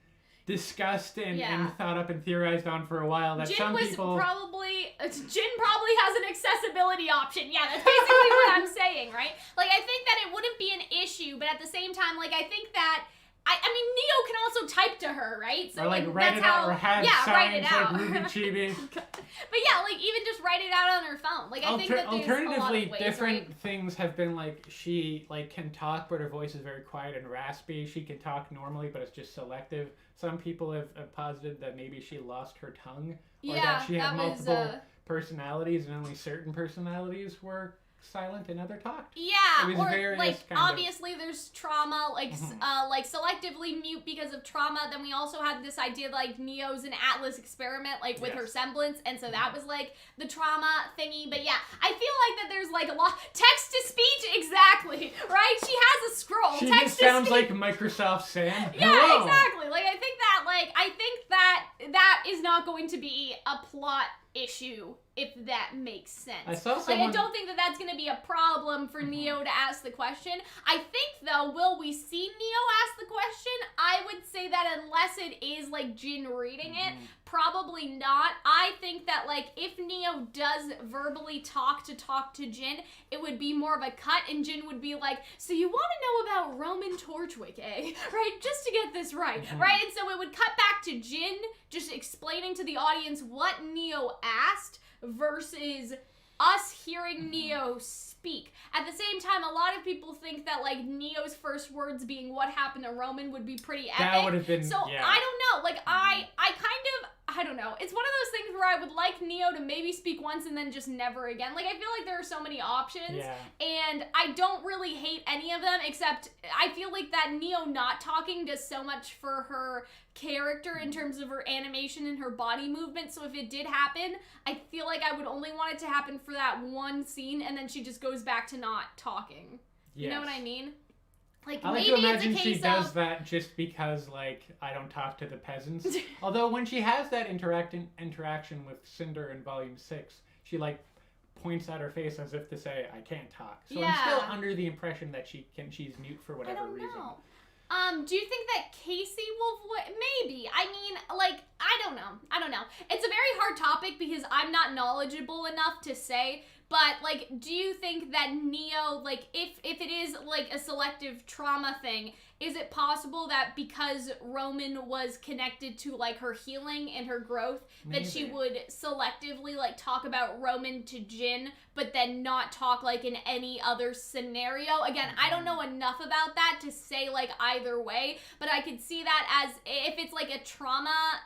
discussed and thought up and theorized on for a while. That Jinn Jinn probably has an accessibility option. Yeah, that's basically what I'm saying, right? Like, I think that it wouldn't be an issue, but at the same time, like, I think that I mean, Neo can also type to her, right? So, or, like, write it out, or have signs like Ruby Chibi. But yeah, like, even just write it out on her phone. Like, I think that there's alternatively, a lot of ways, different things have been, like, she, like, can talk, but her voice is very quiet and raspy. She can talk normally, but it's just selective. Some people have posited that maybe she lost her tongue, or that she had multiple personalities, and only certain personalities were silent and other talked. Yeah, or like obviously there's trauma, like like selectively mute because of trauma. Then we also had this idea like Neo's an Atlas experiment, like with her semblance, and so that was like the trauma thingy. But yeah, I feel like that there's like a lot text to speech, exactly, right? She has a scroll. She text just sounds like Microsoft Sam. Yeah, Hello. exactly. Like I think that is not going to be a plot issue, if that makes sense. I saw like, I don't think that that's going to be a problem for Neo to ask the question. I think, though, will we see Neo ask the question? I would say that unless it is, like, Jinn reading it, probably not. I think that, like, if Neo does verbally talk to Jinn, it would be more of a cut, and Jinn would be like, so you want to know about Roman Torchwick, eh? Right? Just to get this right. Right? And so it would cut back to Jinn just explaining to the audience what Neo asked versus us hearing Neo speak. At the same time, a lot of people think that, like, Neo's first words being what happened to Roman would be pretty epic. That would have been, so, I don't know. Like, I don't know. It's one of those things where I would like Neo to maybe speak once and then just never again. Like, I feel like there are so many options, and I don't really hate any of them, except I feel like that Neo not talking does so much for her character in terms of her animation and her body movement. So if it did happen, I feel like I would only want it to happen for that one scene, and then she just goes back to not talking. You know what I mean? Like, I like maybe to imagine it's a she case does of that just because, like, I don't talk to the peasants. Although when she has that interaction with Cinder in Volume 6, she, like, points at her face as if to say, I can't talk. So I'm still under the impression that she's mute for whatever reason. Do you think that Casey will maybe. I mean, like, I don't know. It's a very hard topic because I'm not knowledgeable enough to say, but, like, do you think that Neo, like, if it is, like, a selective trauma thing, is it possible that because Roman was connected to, like, her healing and her growth, that she would selectively, like, talk about Roman to Jinn, but then not talk, like, in any other scenario? Again, I don't know enough about that to say, like, either way, but I could see that as if it's, like, a trauma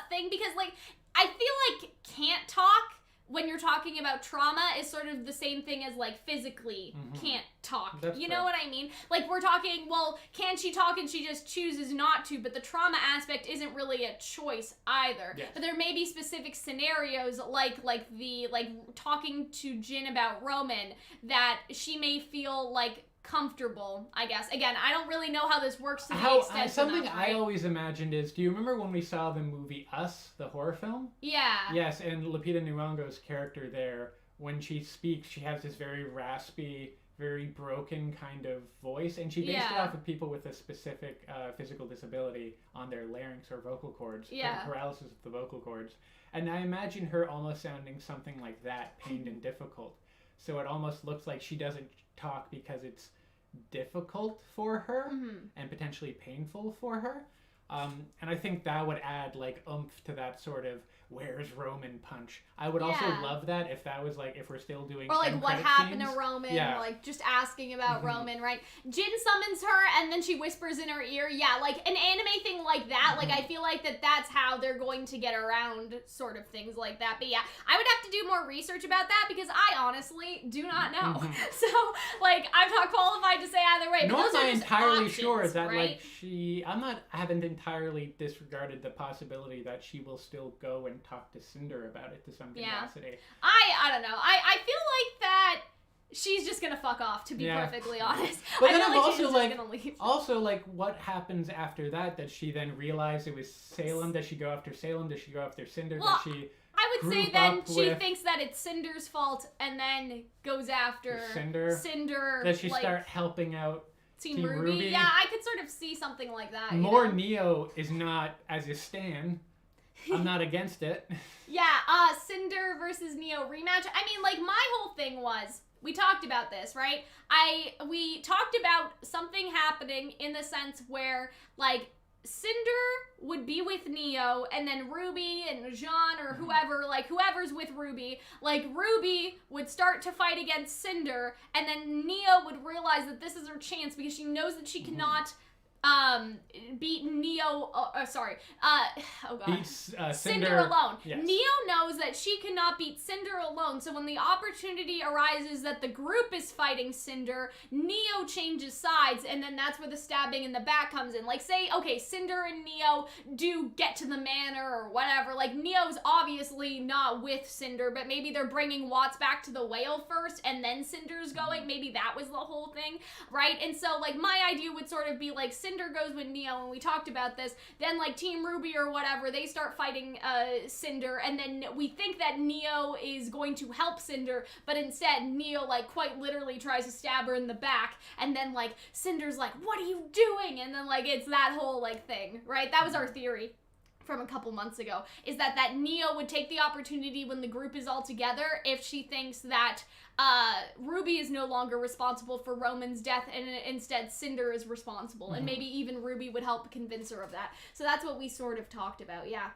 thing, because, like, I feel like can't talk when you're talking about trauma is sort of the same thing as like physically can't talk. That's you true. know what I mean? Like we're talking, well, can she talk and she just chooses not to, but the trauma aspect isn't really a choice either. Yes. But there may be specific scenarios like talking to Jinn about Roman that she may feel like comfortable, I guess. Again, I don't really know how this works to the extent something enough, I right? always imagined is, do you remember when we saw the movie Us, the horror film? Yeah. Yes, and Lupita Nyong'o's character there, when she speaks, she has this very raspy, very broken kind of voice, and she based it off of people with a specific physical disability on their larynx or vocal cords, paralysis of the vocal cords. And I imagine her almost sounding something like that, pained and difficult. So it almost looks like she doesn't talk because it's difficult for her and potentially painful for her. And I think that would add like oomph to that sort of where's Roman punch. I would also love that if that was like, if we're still doing or like end what credit happened scenes. to Roman, like just asking about Mm-hmm. Roman, right? Jinn summons her and then she whispers in her ear. Yeah, like an anime thing like that. Like I feel like that's how they're going to get around sort of things like that. But yeah, I would have to do more research about that because I honestly do not know. So like I'm not qualified to say either way. Nor But those am are I just entirely options, sure that right? like I haven't entirely disregarded the possibility that she will still go and talk to Cinder about it to some capacity. I don't know. I feel like that she's just gonna fuck off, to be perfectly honest. But I then feel I'm like also she's like, just gonna leave. also like, what happens after that? Does she then realize it was Salem? Does she go after Salem? Does she go after Cinder? Well, Does she I would say group then up she with thinks that it's Cinder's fault and then goes after Cinder? Does she like, start helping out Team Team Ruby? Ruby? Yeah, I could sort of see something like that. More Neo is not as is Stan. I'm not against it. Yeah, Cinder versus Neo rematch. I mean, like, my whole thing was, we talked about this, right? We talked about something happening in the sense where, like, Cinder would be with Neo, and then Ruby and Jean or whoever, like, whoever's with Ruby, like, Ruby would start to fight against Cinder, and then Neo would realize that this is her chance because she knows that she cannot beat Neo, Beat Cinder alone. Yes. Neo knows that she cannot beat Cinder alone, so when the opportunity arises that the group is fighting Cinder, Neo changes sides, and then that's where the stabbing in the back comes in. Like, say, okay, Cinder and Neo do get to the manor or whatever, like, Neo's obviously not with Cinder, but maybe they're bringing Watts back to the whale first, and then Cinder's going, maybe that was the whole thing, right? And so, like, my idea would sort of be, like, Cinder goes with Neo, and we talked about this, then, like, Team Ruby or whatever, they start fighting Cinder, and then we think that Neo is going to help Cinder, but instead Neo, like, quite literally tries to stab her in the back, and then, like, Cinder's like, what are you doing? And then, like, it's that whole, like, thing, right? That was our theory from a couple months ago, is that Neo would take the opportunity when the group is all together if she thinks that Ruby is no longer responsible for Roman's death and instead Cinder is responsible, and maybe even Ruby would help convince her of that. So that's what we sort of talked about, yeah.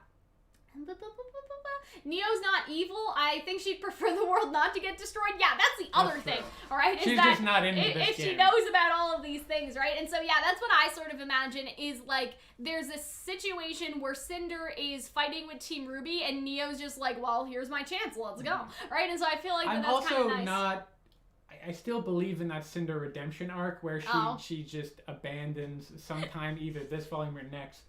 Neo's not evil. I think she'd prefer the world not to get destroyed. Yeah, that's the other thing, all right? She's just not into this if she game. knows about all of these things, right? And so, yeah, that's what I sort of imagine is, like, there's this situation where Cinder is fighting with Team Ruby, and Neo's just like, well, here's my chance, let's go, right? And so I feel like that's kind of nice. I'm also not... I still believe in that Cinder redemption arc where she just abandons sometime either this volume or next,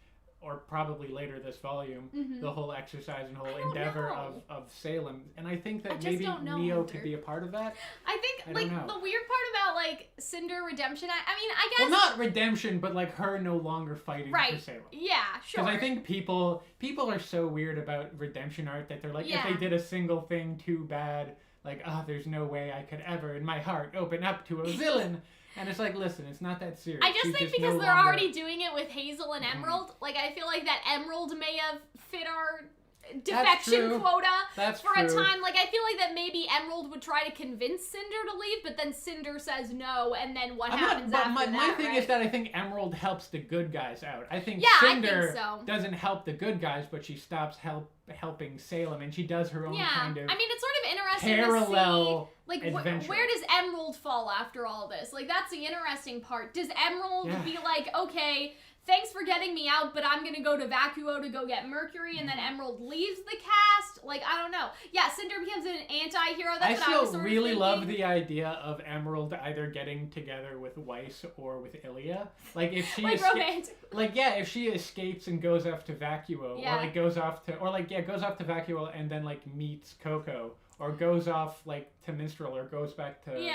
or probably later this volume, the whole exercise and whole endeavor of Salem. And I think that maybe Neo could be a part of that. I think, like, the weird part about, like, Cinder redemption, I mean, I guess... Well, not redemption, but, like, her no longer fighting for Salem. Yeah, sure. Because I think people are so weird about redemption art that they're like, if they did a single thing too bad, like, oh, there's no way I could ever, in my heart, open up to a villain. And it's like, listen, it's not that serious. I just think because they're already doing it with Hazel and Emerald, like, I feel like that Emerald may have fit our defection quota for a time. Like, I feel like that maybe Emerald would try to convince Cinder to leave, but then Cinder says no, and then what happens after that, my thing is that I think Emerald helps the good guys out. I think Cinder doesn't help the good guys, but she stops helping Salem, and she does her own kind of I mean, it's sort of interesting parallel to see, like, adventure. where does Emerald fall after all this? Like, that's the interesting part. Does Emerald be like, okay, thanks for getting me out, but I'm gonna go to Vacuo to go get Mercury, and then Emerald leaves the cast. Like, I don't know. Yeah, Cinder becomes an anti-hero. That's what I was sort of really thinking. love the idea of Emerald either getting together with Weiss or with Ilya. Like, if she romantic. Like, yeah, if she escapes and goes off to Vacuo, Yeah. or like goes off to Vacuo and then like meets Coco, or goes off like to Minstrel, or goes back to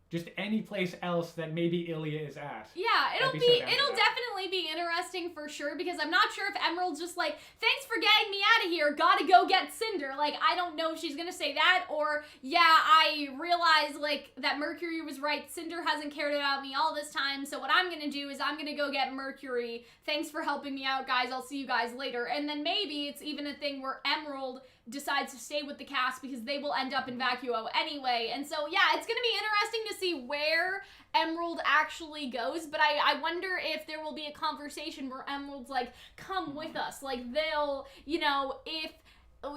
just any place else that maybe Ilya is at. Yeah, it'll definitely be interesting for sure, because I'm not sure if Emerald's just like, thanks for getting me out of here, gotta go get Cinder. Like, I don't know if she's gonna say that, or, yeah, I realize, like, that Mercury was right, Cinder hasn't cared about me all this time, so what I'm gonna do is I'm gonna go get Mercury. Thanks for helping me out, guys, I'll see you guys later. And then maybe it's even a thing where Emerald decides to stay with the cast because they will end up in Vacuo anyway. And so, yeah, it's gonna be interesting to see where Emerald actually goes, but I wonder if there will be a conversation where Emerald's like, come with us. Like, they'll, you know, if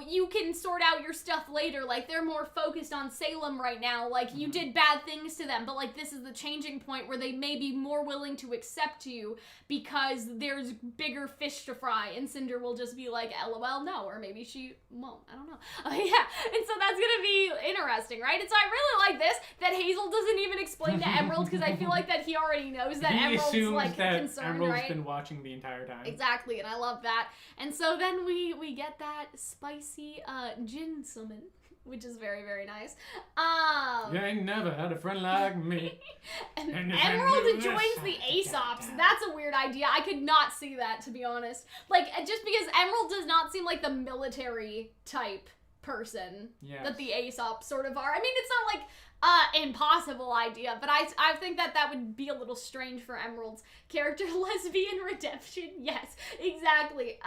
you can sort out your stuff later, like, they're more focused on Salem right now, like, you did bad things to them, but, like, this is the changing point where they may be more willing to accept you because there's bigger fish to fry, and Cinder will just be like, LOL, no, or maybe she won't, I don't know. Yeah, and so that's gonna be interesting, right? And so I really like this, that Hazel doesn't even explain to Emerald, because I feel like that he already knows that Emerald's, like, concerned, Emerald's right? been watching the entire time. Exactly, and I love that. And so then we get that spicy Jinn summon, which is very, very nice. You ain't never had a friend like me. And Emerald joins the Aesops. That's a weird idea. I could not see that, to be honest. Like, just because Emerald does not seem like the military type person that the Aesops sort of are. I mean, it's not like impossible idea, but I think that would be a little strange for Emerald's character. Lesbian redemption, yes, exactly.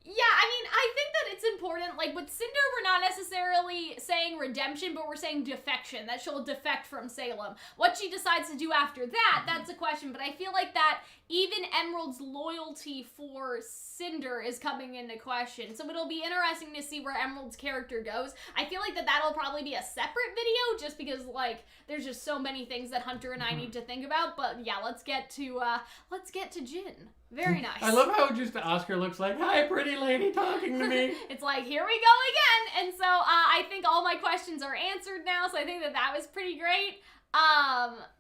Yeah, I mean, I think that it's important, like, with Cinder, we're not necessarily saying redemption, but we're saying defection, that she'll defect from Salem. What she decides to do after that, that's a question, but I feel like that even Emerald's loyalty for Cinder is coming into question, so it'll be interesting to see where Emerald's character goes. I feel like that'll probably be a separate video, just because, like, there's just so many things that Hunter and I need to think about, but yeah, let's get to Jinn. Very nice. I love how just Oscar looks like, hi, pretty lady talking to me. It's like, here we go again. And so I think all my questions are answered now, so I think that was pretty great.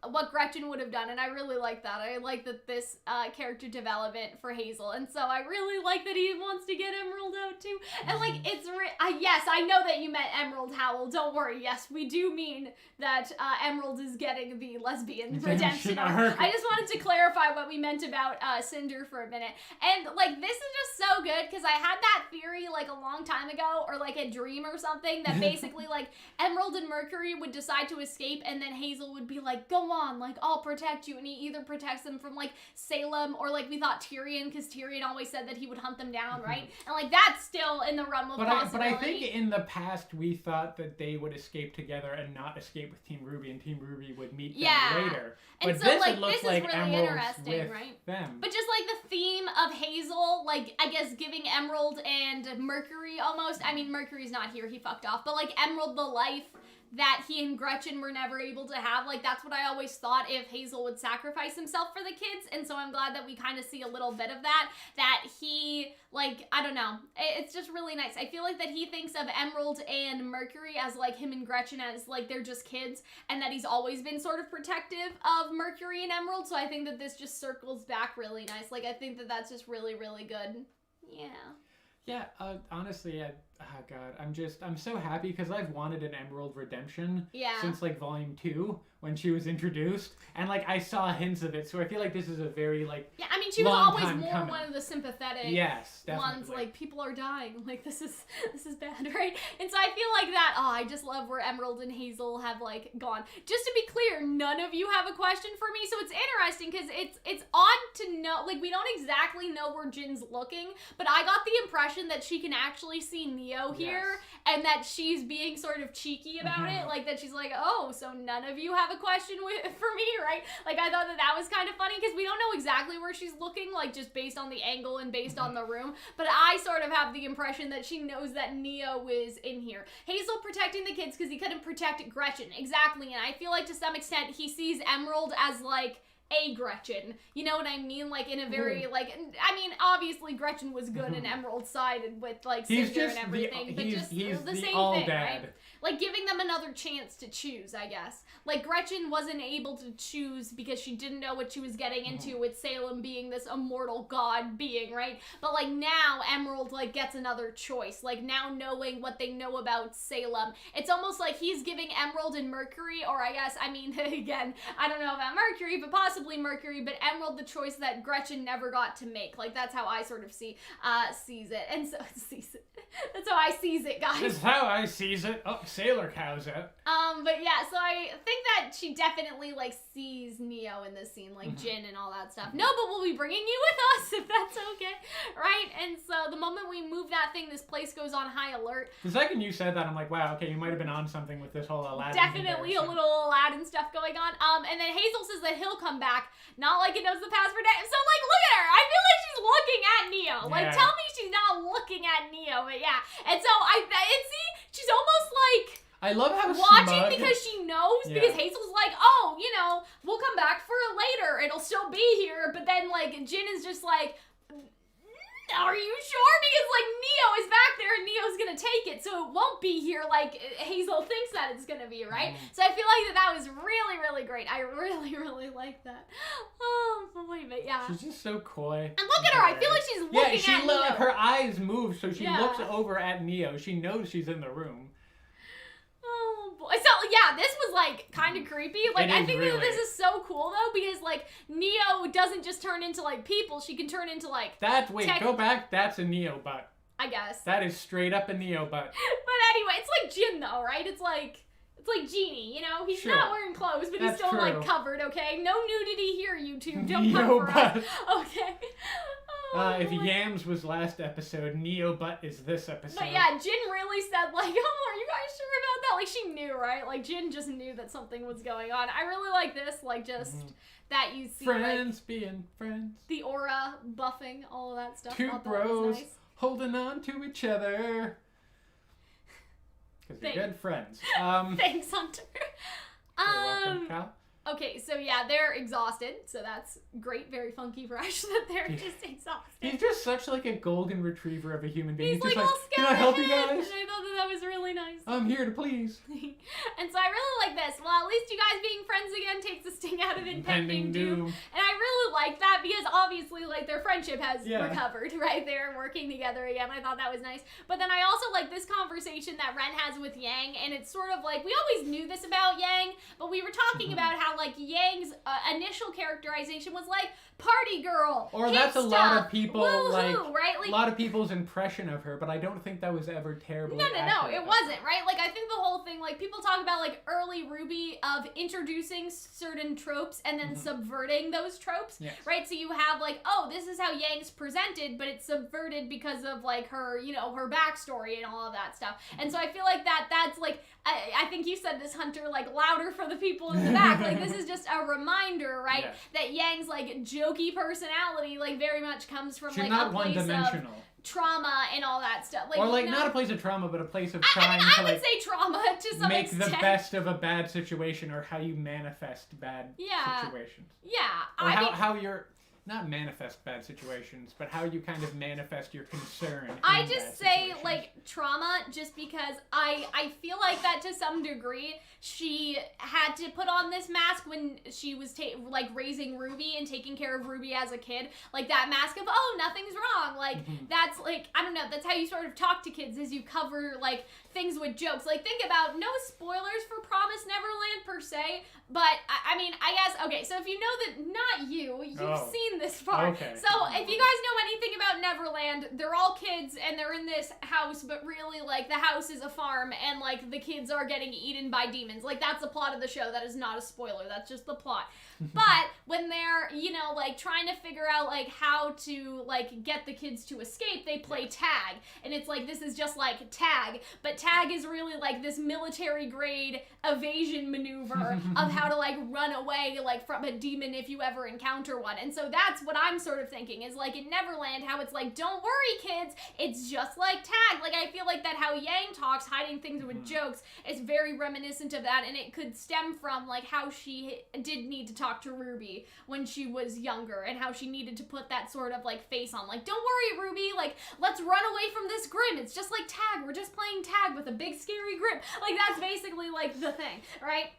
What Gretchen would have done, and I really like that. I like that this character development for Hazel, and so I really like that he wants to get Emerald out too. And like, it's yes, I know that you meant Emerald, Howl. Don't worry. Yes, we do mean that Emerald is getting the lesbian redemption arc. I just wanted to clarify what we meant about Cinder for a minute. And like, this is just so good because I had that theory like a long time ago, or like a dream or something, that basically like Emerald and Mercury would decide to escape, and then Hazel would be like, go on, like, I'll protect you, and he either protects them from like Salem, or like we thought Tyrion, because Tyrion always said that he would hunt them down, right? And like, that's still in the realm of possibility. But I think in the past we thought that they would escape together and not escape with Team RWBY, and Team RWBY would meet them later. And but so this, like, it looks this like is really Emerald's interesting, with right? them. But just like the theme of Hazel, like, I guess giving Emerald and Mercury almost, I mean, Mercury's not here, he fucked off, but like Emerald the life that he and Gretchen were never able to have. Like, that's what I always thought, if Hazel would sacrifice himself for the kids. And so I'm glad that we kind of see a little bit of that he, like, I don't know. It's just really nice. I feel like that he thinks of Emerald and Mercury as, like, him and Gretchen as, like, they're just kids, and that he's always been sort of protective of Mercury and Emerald. So I think that this just circles back really nice. Like, I think that that's just really, really good. Yeah. Yeah, honestly, oh god, I'm so happy because I've wanted an Emerald redemption since like Volume 2 when she was introduced, and like I saw hints of it, so I feel like this is a very like I mean, she was always more one of the sympathetic ones, like, people are dying, like, this is bad, right? And so I feel like that, I just love where Emerald and Hazel have like gone. Just to be clear, none of you have a question for me, so it's interesting because it's odd to know, like, we don't exactly know where Jinn's looking, but I got the impression that she can actually see Neo here, and that she's being sort of cheeky about it, like that she's like, oh, so none of you have a question for me, right? Like, I thought that was kind of funny because we don't know exactly where she's looking, like, just based on the angle and based on the room, but I sort of have the impression that she knows that Neo is in here. Hazel protecting the kids because he couldn't protect Gretchen, exactly, and I feel like to some extent he sees Emerald as like a Gretchen. You know what I mean? Like, in a very, like, I mean, obviously Gretchen was good and Emerald sided with, like, Cinder and everything, but just the same thing, right? Like, giving them another chance to choose, I guess. Like, Gretchen wasn't able to choose because she didn't know what she was getting into with Salem being this immortal god being, right? But, like, now Emerald, like, gets another choice. Like, now knowing what they know about Salem, it's almost like he's giving Emerald and Mercury, or I guess, I mean, again, I don't know about Mercury, but possibly Mercury, but Emerald the choice that Gretchen never got to make. Like, that's how I sort of sees it. And so, that's how I sees it, guys. That's how I sees it. Oh, Sailor Cow's out. But yeah, so I think that she definitely, like, sees Neo in this scene, like Jinn and all that stuff. No, but we'll be bringing you with us, if that's okay, right? And so the moment we move that thing, this place goes on high alert. The second you said that, I'm like, wow, okay, you might have been on something with this whole Aladdin. Definitely a little Aladdin stuff going on. And then Hazel says that he'll come back, not like it knows the password. So, like, look at her. I feel like she's looking at Neo. Like, tell me she's not looking at Neo, but yeah. And so she's almost like, I love how watching smug. Because she knows, because Hazel's like, oh, you know, we'll come back for it later. It'll still be here. But then, like, Jinn is just like, are you sure? Because, like, Neo is back there and Neo's gonna take it, so it won't be here like Hazel thinks that it's gonna be, right? So I feel like that was really, really great. I really, really like that. Oh, boy, but yeah. She's just so coy. And look at her. I feel like she's looking at Neo. Her eyes move, so she looks over at Neo. She knows she's in the room. Oh boy. So yeah, this was like kind of creepy. Like, I think that this is so cool though, because like Neo doesn't just turn into like people, she can turn into like go back, that's a Neo butt. I guess. That is straight up a Neo butt. But anyway, it's like Jinn though, right? It's like Genie, you know? He's not wearing clothes, but he's still like covered, okay? No nudity here, YouTube. Don't cover us. Okay. If Yams was last episode, Neo butt is this episode. But yeah, Jinn really said, like, oh, are you guys sure about that? Like, she knew, right? Like, Jinn just knew that something was going on. I really like this, like, just that you see, friends like, being friends. The aura buffing, all of that stuff. Two bros holding on to each other. Because you're good friends. Thanks, Hunter. You're welcome, Cal. Okay, so yeah, they're exhausted, so that's great, very funky for Ash that they're just exhausted. He's just such like a golden retriever of a human being. He's just like, can I help you guys? And I thought that was really nice. I'm here to please. And so I really like this. Well, at least you guys being friends again takes the sting out of impending doom. And I really like that because obviously, like, their friendship has recovered, right? They're working together again. I thought that was nice. But then I also like this conversation that Ren has with Yang, and it's sort of like, we always knew this about Yang, but we were talking about how, like, Yang's initial characterization was like, party girl. Or that's a lot of people, right? Like, a lot of people's impression of her, but I don't think that was ever terribly No, it wasn't, right? Like, I think the whole thing, like, people talk about, like, early RWBY of introducing certain tropes and then subverting those tropes, right? So you have, like, oh, this is how Yang's presented, but it's subverted because of, like, her, you know, her backstory and all of that stuff. And so I feel like that's, like, I think you said this, Hunter, like, louder for the people in the back. Like, this is just a reminder, right? That Yang's, like, jokey personality, like, very much comes from, like, a place of trauma and all that stuff. Like, or, like, not a place of trauma, but a place of trying to, I would say trauma to some make extent. the best of a bad situation, or how you manifest bad situations. Yeah. Or how you're... Not manifest bad situations, but how you kind of manifest your concern. I just say, like, trauma just because I feel like that to some degree she had to put on this mask when she was, like, raising RWBY and taking care of RWBY as a kid. Like, that mask of, oh, nothing's wrong. Like, that's, like, I don't know, that's how you sort of talk to kids, is you cover, like, things with jokes. Like, think about, no spoilers for Promised Neverland per se, but, I mean, I guess, okay, so if you know that, not you've seen this far. Okay. So, if you guys know anything about Neverland, they're all kids, and they're in this house, but really, like, the house is a farm, and, like, the kids are getting eaten by demons. Like, that's the plot of the show. That is not a spoiler. That's just the plot. But when they're, you know, like, trying to figure out, like, how to, like, get the kids to escape, they play tag. And it's like, this is just like tag. But tag is really, like, this military-grade evasion maneuver ever of how to like run away like from a demon if you ever encounter one. And so that's what I'm sort of thinking is like in Neverland how it's like, don't worry kids, it's just like tag. Like I feel like that how Yang talks, hiding things with jokes, is very reminiscent of that, and it could stem from like how she did need to talk to RWBY when she was younger and how she needed to put that sort of like face on, like, don't worry RWBY, like let's run away from this Grimm, it's just like tag, we're just playing tag with a big scary Grimm. Like that's basically like the thing, right?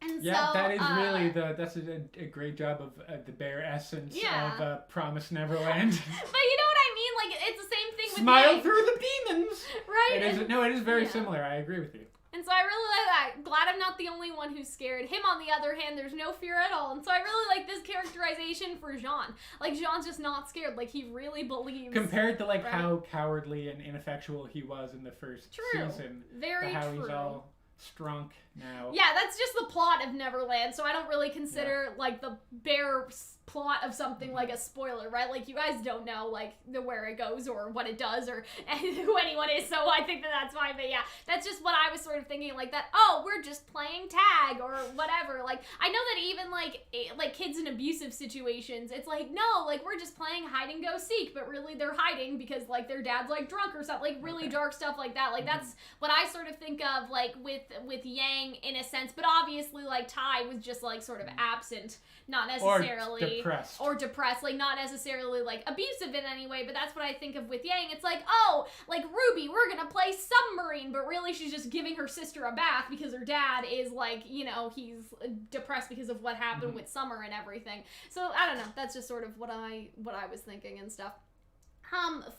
And yeah, so, that is really that's a great job of the bare essence of Promise Neverland. But you know what I mean? Like it's the same thing with Smile Yang. through the demons. Right? It is very similar. I agree with you. And so I really like that. Glad I'm not the only one who's scared. Him, on the other hand, there's no fear at all. And so I really like this characterization for Jean. Like, Jean's just not scared. Like, he really believes. Compared to, like, how cowardly and ineffectual he was in the first season. Very how true. He's all strunk now. Yeah, that's just the plot of Neverland. So I don't really consider, like, the bare plot of something like a spoiler, right? Like, you guys don't know, like, where it goes or what it does or who anyone is, so I think that's fine. But yeah, that's just what I was sort of thinking, like that, oh, we're just playing tag or whatever. Like, I know that even, like kids in abusive situations, it's like, no, like, we're just playing hide and go seek, but really they're hiding because, like, their dad's, like, drunk or something, like, really dark stuff like that. Like, that's what I sort of think of, like, with Yang in a sense, but obviously, like, Tai was just, like, sort of absent, not necessarily... Or depressed, like not necessarily like abusive in any way, but that's what I think of with Yang. It's like, oh, like RWBY, we're gonna play submarine, but really she's just giving her sister a bath because her dad is like, you know, he's depressed because of what happened with Summer and everything. So I don't know, that's just sort of what I was thinking and stuff.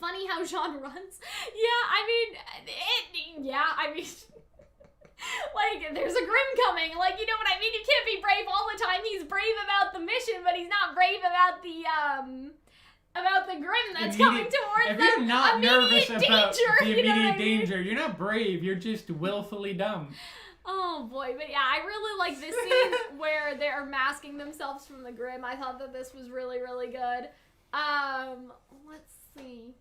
Funny how Jean runs. Like, there's a Grimm coming. Like, you know what I mean? You can't be brave all the time. He's brave about the mission, but he's not brave about the Grimm that's coming towards them. If you're not nervous about the you know immediate danger, you're not brave. You're just willfully dumb. Oh boy, but yeah, I really like this scene where they're masking themselves from the Grimm. I thought that this was really, really good. Let's see.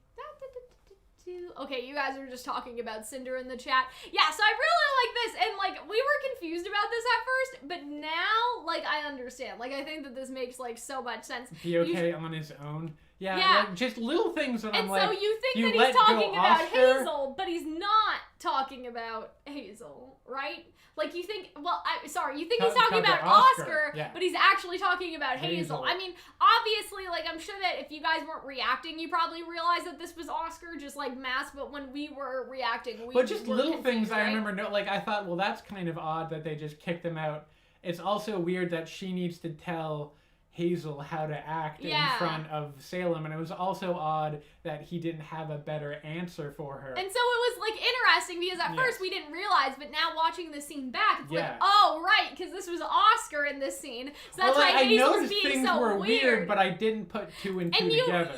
Okay, you guys are just talking about Cinder in the chat. Yeah, so I really like this, and, like, we were confused about this at first, but now, like, I understand. Like, I think that this makes, like, so much sense. Be okay on his own. Yeah. Like, just little things that I'm like... And so you think that he's talking about Hazel, but he's not talking about Hazel, right? Like, you think, you think he's talking about Oscar, but he's actually talking about Hazel. I mean, obviously, like, I'm sure that if you guys weren't reacting, you probably realized that this was Oscar, just, like, masked, but when we were reacting, we But just little things right? I remember, like, I thought, well, that's kind of odd that they just kicked them out. It's also weird that she needs to tell Hazel how to act in front of Salem, and it was also odd that he didn't have a better answer for her. And so it was like interesting because at first we didn't realize, but now watching the scene back, it's like, oh right, because this was Oscar in this scene, so that's why Hazel's being things so were weird. But I didn't put two and two together.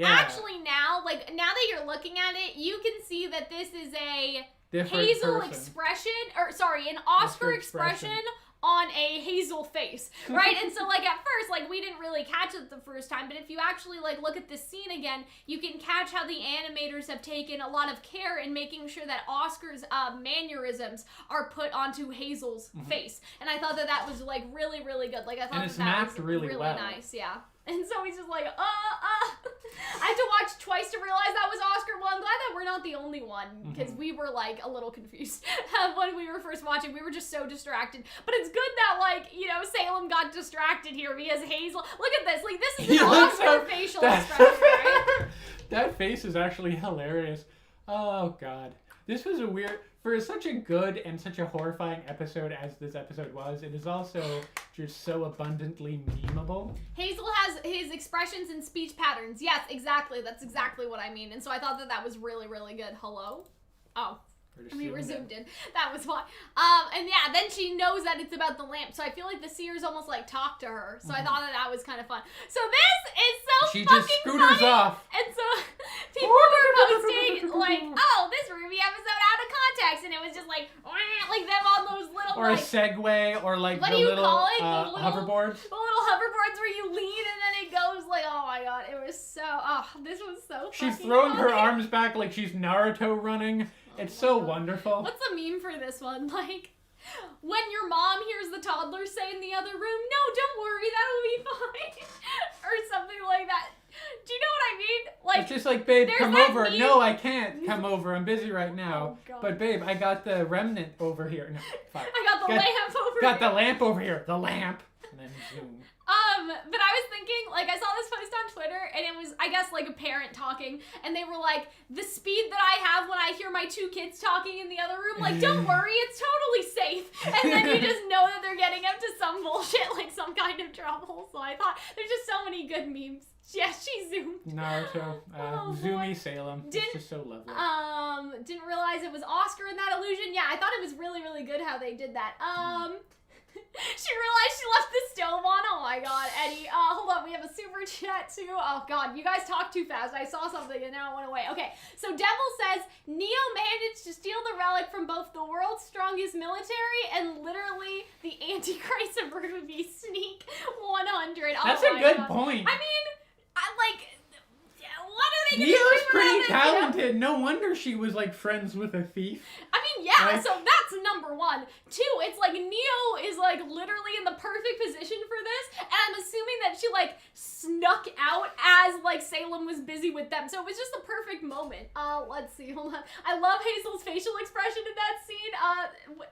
Actually now that you're looking at it, you can see that this is a different Hazel person. expression, or sorry, an Oscar expression on a Hazel face, right? And so, like, at first, like, we didn't really catch it the first time, but if you actually, like, look at this scene again, you can catch how the animators have taken a lot of care in making sure that Oscar's mannerisms are put onto Hazel's face. And I thought that that was, like, really, really good. Like, I thought that was really well. nice, yeah. And so he's just like, I had to watch twice to realize that was Oscar. Well, I'm glad that we're not the only one, because we were, like, a little confused when we were first watching. We were just so distracted. But it's good that, like, you know, Salem got distracted here because Hazel... Look at this. Like, this is an Oscar facial expression, right? That face is actually hilarious. Oh, God. This was a weird... For such a good and such a horrifying episode as this episode was, it is also just so abundantly memeable. Hazel has his expressions and speech patterns. Yes, exactly. That's exactly what I mean. And so I thought that that was really, really good. Hello? Oh. We were zoomed in. That was why. And yeah, then she knows that it's about the lamp. So I feel like the seers almost like talk to her. So I thought that that was kind of fun. So this is so she fucking just scooters funny. off. And so people were posting like, oh, this RWBY episode out of context. And it was just like them on those little or a Segway or like what the do you little call it? hoverboards. The little hoverboards where you lean and then it goes like, oh my god, it was so, this was so She's fucking throwing funny. her arms back like she's Naruto running. It's so wonderful. What's the meme for this one? Like, When your mom hears the toddler say in the other room, no, don't worry, that'll be fine. Or something like that. Do you know what I mean? Like, it's just like, babe, come over. meme. No, I can't come over. I'm busy right now. Oh, God. But babe, I got the remnant over here. No, fuck. I got the lamp over Got here. the lamp over here. The lamp. And then zoom. But I was thinking, like, I saw this post on Twitter, and it was, I guess, like, a parent talking, and they were like, the speed that I have when I hear my 2 kids talking in the other room, like, don't worry, it's totally safe. And then you just know that they're getting up to some bullshit, like some kind of trouble. So I thought, there's just so many good memes. Yeah, she zoomed. Naruto. Zoomy Salem. It's just so lovely. Didn't realize it was Oscar in that illusion. Yeah, I thought it was really, really good how they did that. She realized she left the stove on. Oh my god, Eddie. Hold on, we have a super chat too. Oh god, you guys talk too fast. I saw something and now it went away. Okay, so Devil says, Neo managed to steal the relic from both the world's strongest military and literally the Antichrist of RWBY Sneak 100. That's a good point. I mean, what are they doing? Neo's pretty talented. No wonder she was like friends with a thief. I mean, yeah, Like, so that's number 1. 2, it's like Neo is like literally in the perfect position for this, and I'm assuming that she like snuck out as like Salem was busy with them, so it was just the perfect moment. Let's see, hold on. I love Hazel's facial expression in that scene.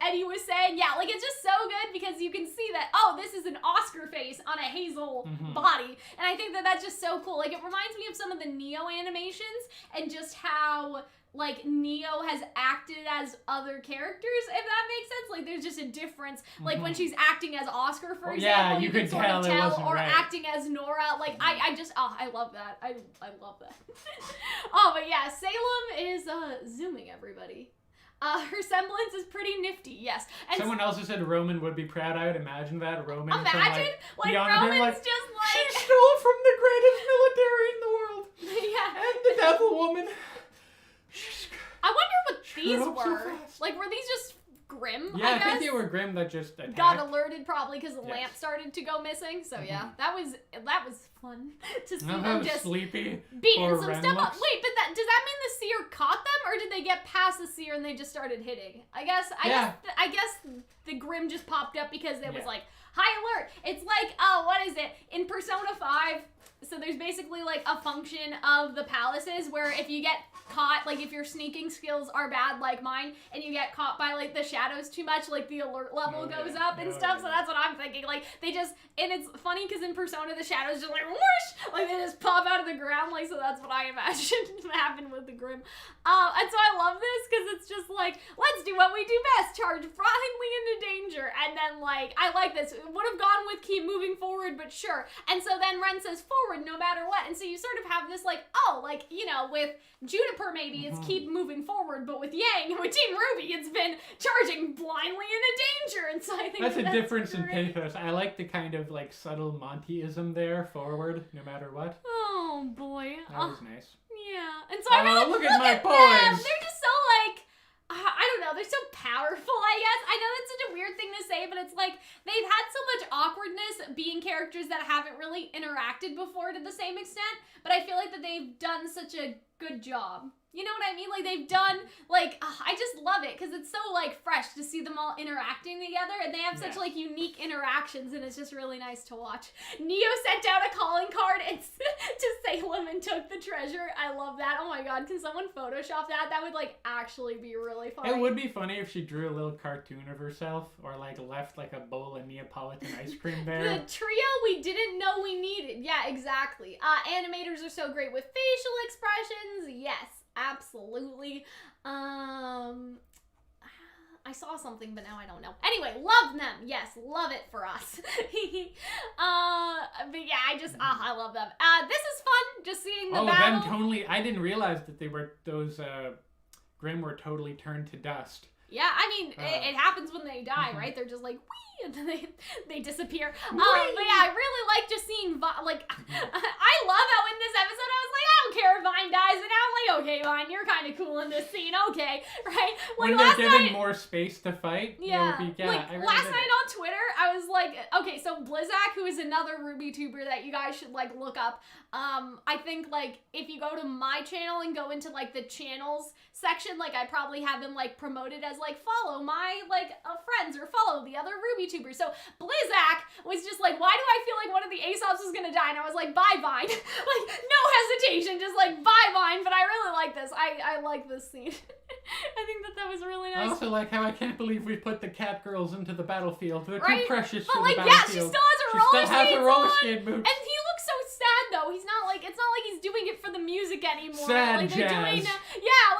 Eddie was saying, yeah, like it's just so good because you can see that, oh, this is an Oscar face on a Hazel body, and I think that that's just so cool. Like it reminds me of some of the Neo animations and just how like Neo has acted as other characters, if that makes sense. Like there's just a difference. Like when she's acting as Oscar, for example, yeah, you can could sort of tell it wasn't or right. acting as Nora. Like I just I love that. I love that. Oh, but yeah, Salem is zooming everybody. Her semblance is pretty nifty, yes. And someone else said Roman would be proud. I would imagine that. Roman. Imagine, like Roman's just like she stole from the greatest military in the world. Yeah. And the devil woman. I wonder what these up so were. fast. Like, were these just Grimm? Yeah, I think they were Grimm that just attacked. Got alerted probably because the lamp started to go missing. So yeah, that was fun to see them just sleepy beating some stuff up. looks. Wait, but does that mean the seer caught them, or did they get past the seer and they just started hitting? I guess the Grimm just popped up because it was like high alert. It's like what is it in Persona 5? So there's basically like a function of the palaces where if you get caught, like if your sneaking skills are bad like mine, and you get caught by like the shadows too much, like the alert level goes up and stuff. So that's what I'm thinking. Like they just, and it's funny because in Persona the shadows just like whoosh, like they just pop out of the ground. Like so that's what I imagined happened with the Grimm. And so I love this because it's just like, let's do what we do best, charge blindly into danger. And then like I like this. It would have gone with keep moving forward, but sure. And so then Ren says forward no matter what. And so you sort of have this like, oh, like, you know, with Juniper maybe it's keep moving forward, but with Yang, with Team RWBY, it's been charging blindly into danger. And so I think that's a difference in pathos. I like the kind of like subtle Montyism there, forward no matter what. Oh boy. That was nice. Yeah. And so I really look at my them. boys. They're just so like, I don't know, they're so powerful, I guess. I know that's such a weird thing to say, but it's like they've had so much awkwardness being characters that haven't really interacted before to the same extent, but I feel like that they've done such a good job. You know what I mean? Like they've done, like, I just love it because it's so like fresh to see them all interacting together, and they have such like unique interactions, and it's just really nice to watch. Neo sent out a calling card and to Salem and took the treasure. I love that. Oh my god, can someone Photoshop that? That would like actually be really funny. It would be funny if she drew a little cartoon of herself, or like left like a bowl of Neapolitan ice cream there. The trio we didn't know we needed. Yeah, exactly. Animators are so great with facial expressions. Yes. Absolutely. I saw something, but now I don't know. Anyway, love them. Yes, love it for us. But yeah, I love them. This is fun, just seeing the battle. Them totally, I didn't realize that they were, those Grimm were totally turned to dust. Yeah, I mean, it happens when they die, right? They're just like, whee, and then they disappear. But yeah, I really like just seeing, like, I love how in this episode I was like, I don't care if Vine dies, and now I'm like, okay, Vine, you're kind of cool in this scene, okay, right? Like, when they're given more space to fight, like, really last night on Twitter, I was like, okay, so Blizzak, who is another RWBY tuber that you guys should, like, look up, I think, like, if you go to my channel and go into, like, the channels section, like I probably have them like promoted as like follow my like friends or follow the other RWBY tubers. So Blizzak was just like, why do I feel like one of the Aesops is gonna die? And I was like, bye Vine. Like no hesitation, just like bye Vine. But I really like this. I like this scene. I think that was really nice. I also like how I can't believe we put the cat girls into the battlefield. They're right? too precious but for like, the battlefield. Yeah, she still has her roller skates boots. And he looks so sad though. He's not like, it's not like he's doing it for the music anymore. Sad like they're jazz. doing,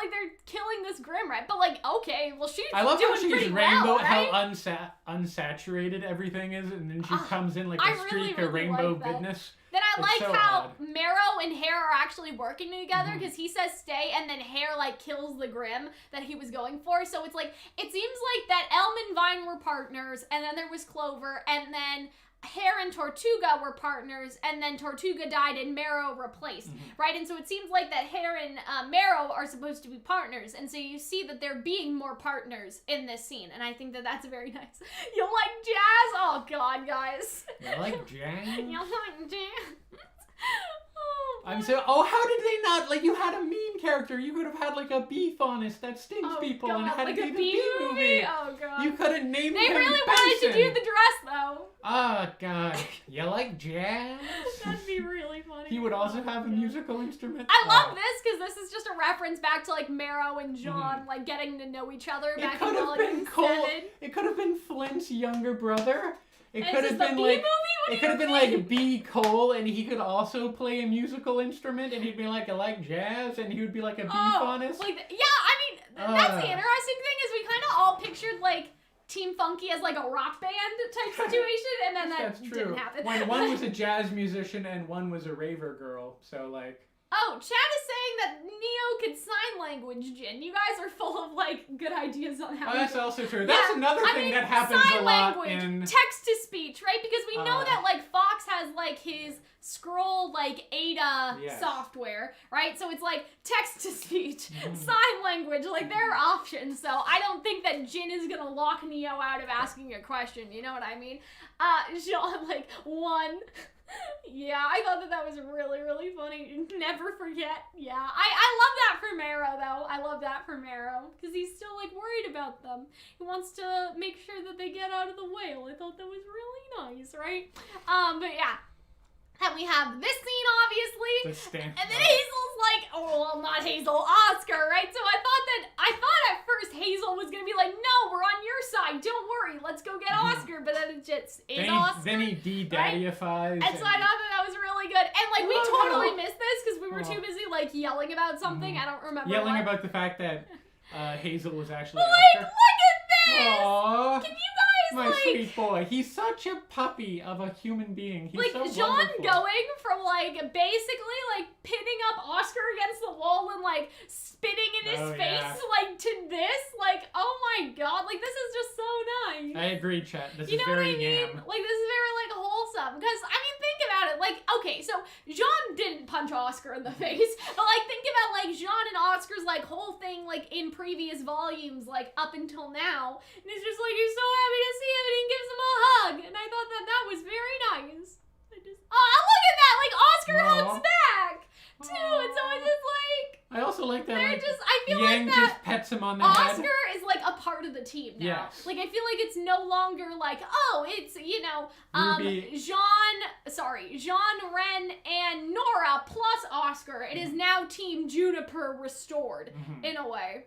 like they're killing this Grim, right? But like, okay, well she's I love doing how she's pretty rainbow, well, right? how unsaturated everything is, and then she comes in like a streak of really rainbow like that. goodness. Then I It's like so how odd. Marrow and Hare are actually working together because he says stay and then Hare like kills the Grim that he was going for. So it's like, it seems like that Elm and Vine were partners and then there was Clover and then Hare and Tortuga were partners and then Tortuga died and Marrow replaced, right? And so it seems like that Hare and Marrow are supposed to be partners. And so you see that they're being more partners in this scene. And I think that that's very nice. You like jazz? Oh God, guys. You like jazz? You like jazz? I'm so. Oh, how did they not? Like, you had a mean character. You could have had like a bee faunus that stings people and had like it a be the bee bee movie. Oh God. You could have named They him really wanted to do Benson. the dress though. Oh God, you like jazz? That'd be really funny. He would also have a musical instrument. I love this because this is just a reference back to like Marrow and John like getting to know each other It back could in have Volume been Cole. 7. It could have been Flint's younger brother. It Is could this have the been bee like. movie? What It do could have you been mean? like B. Cole, and he could also play a musical instrument, and he'd be like, I like jazz, and he would be like a bee faunus. Like I mean that's the interesting thing is we kind of all pictured like Team Funky as like a rock band type situation, and then that That's true. didn't happen. When one was a jazz musician and one was a raver girl, so like. Oh, Chad is saying that Neo could sign language, Jinn. You guys are full of like good ideas on how. Oh, that's also true. That's another thing that happens sign a lot language, in. text to speech, right? Because we know that like Fox has like his scroll like Ada software, right? So it's like text to speech, sign language, like there are options. So I don't think that Jinn is gonna lock Neo out of asking a question. You know what I mean? Sean like one. Yeah, I thought that was really, really funny. Never forget. Yeah, I love that for Marrow, though. I love that for Marrow, because he's still, like, worried about them. He wants to make sure that they get out of the whale. I thought that was really nice, right? But yeah. And we have this scene, obviously. And then Hazel's like, oh, well, not Hazel, Oscar, right? So I thought at first Hazel was going to be like, no, we're on your side. Don't worry. Let's go get Oscar. But then it just is Oscar. Then he de-daddyifies. And so I thought that was really good. And, like, we totally missed this because we were too busy, like, yelling about something. I don't remember Yelling what. about the fact that Hazel was actually Like, Oscar. look at this! Aww. Can you guys, My like... sweet boy. He's such a puppy of a human being. He's like, so John wonderful. going from, like, basically, like, pinning up Oscar against the wall and, like, spitting in his face, like, to this. Like, oh my God. Like, this is just so nice. I agree, Chet. This You is know very what I mean? yam. Like, this is very, like, wholesome. Because, I mean, think about it. Like, okay, so John didn't punch Oscar in the face. But, like, think about, like, John and Oscar's, like, whole thing, like, in previous volumes, like, up until now. And it's just, like, you're so happy to see him and he gives him a hug. And I thought that was very nice. Oh, look at that! Like, Oscar hugs back, too. And so it's just, like... I also like that, like, I feel Yang like that just pets him on the head. Oscar is, like, a part of the team now. Yes. Like, I feel like it's no longer, like, oh, it's, you know, RWBY. Jean, Ren, and Nora plus Oscar. It is now Team Juniper restored, in a way.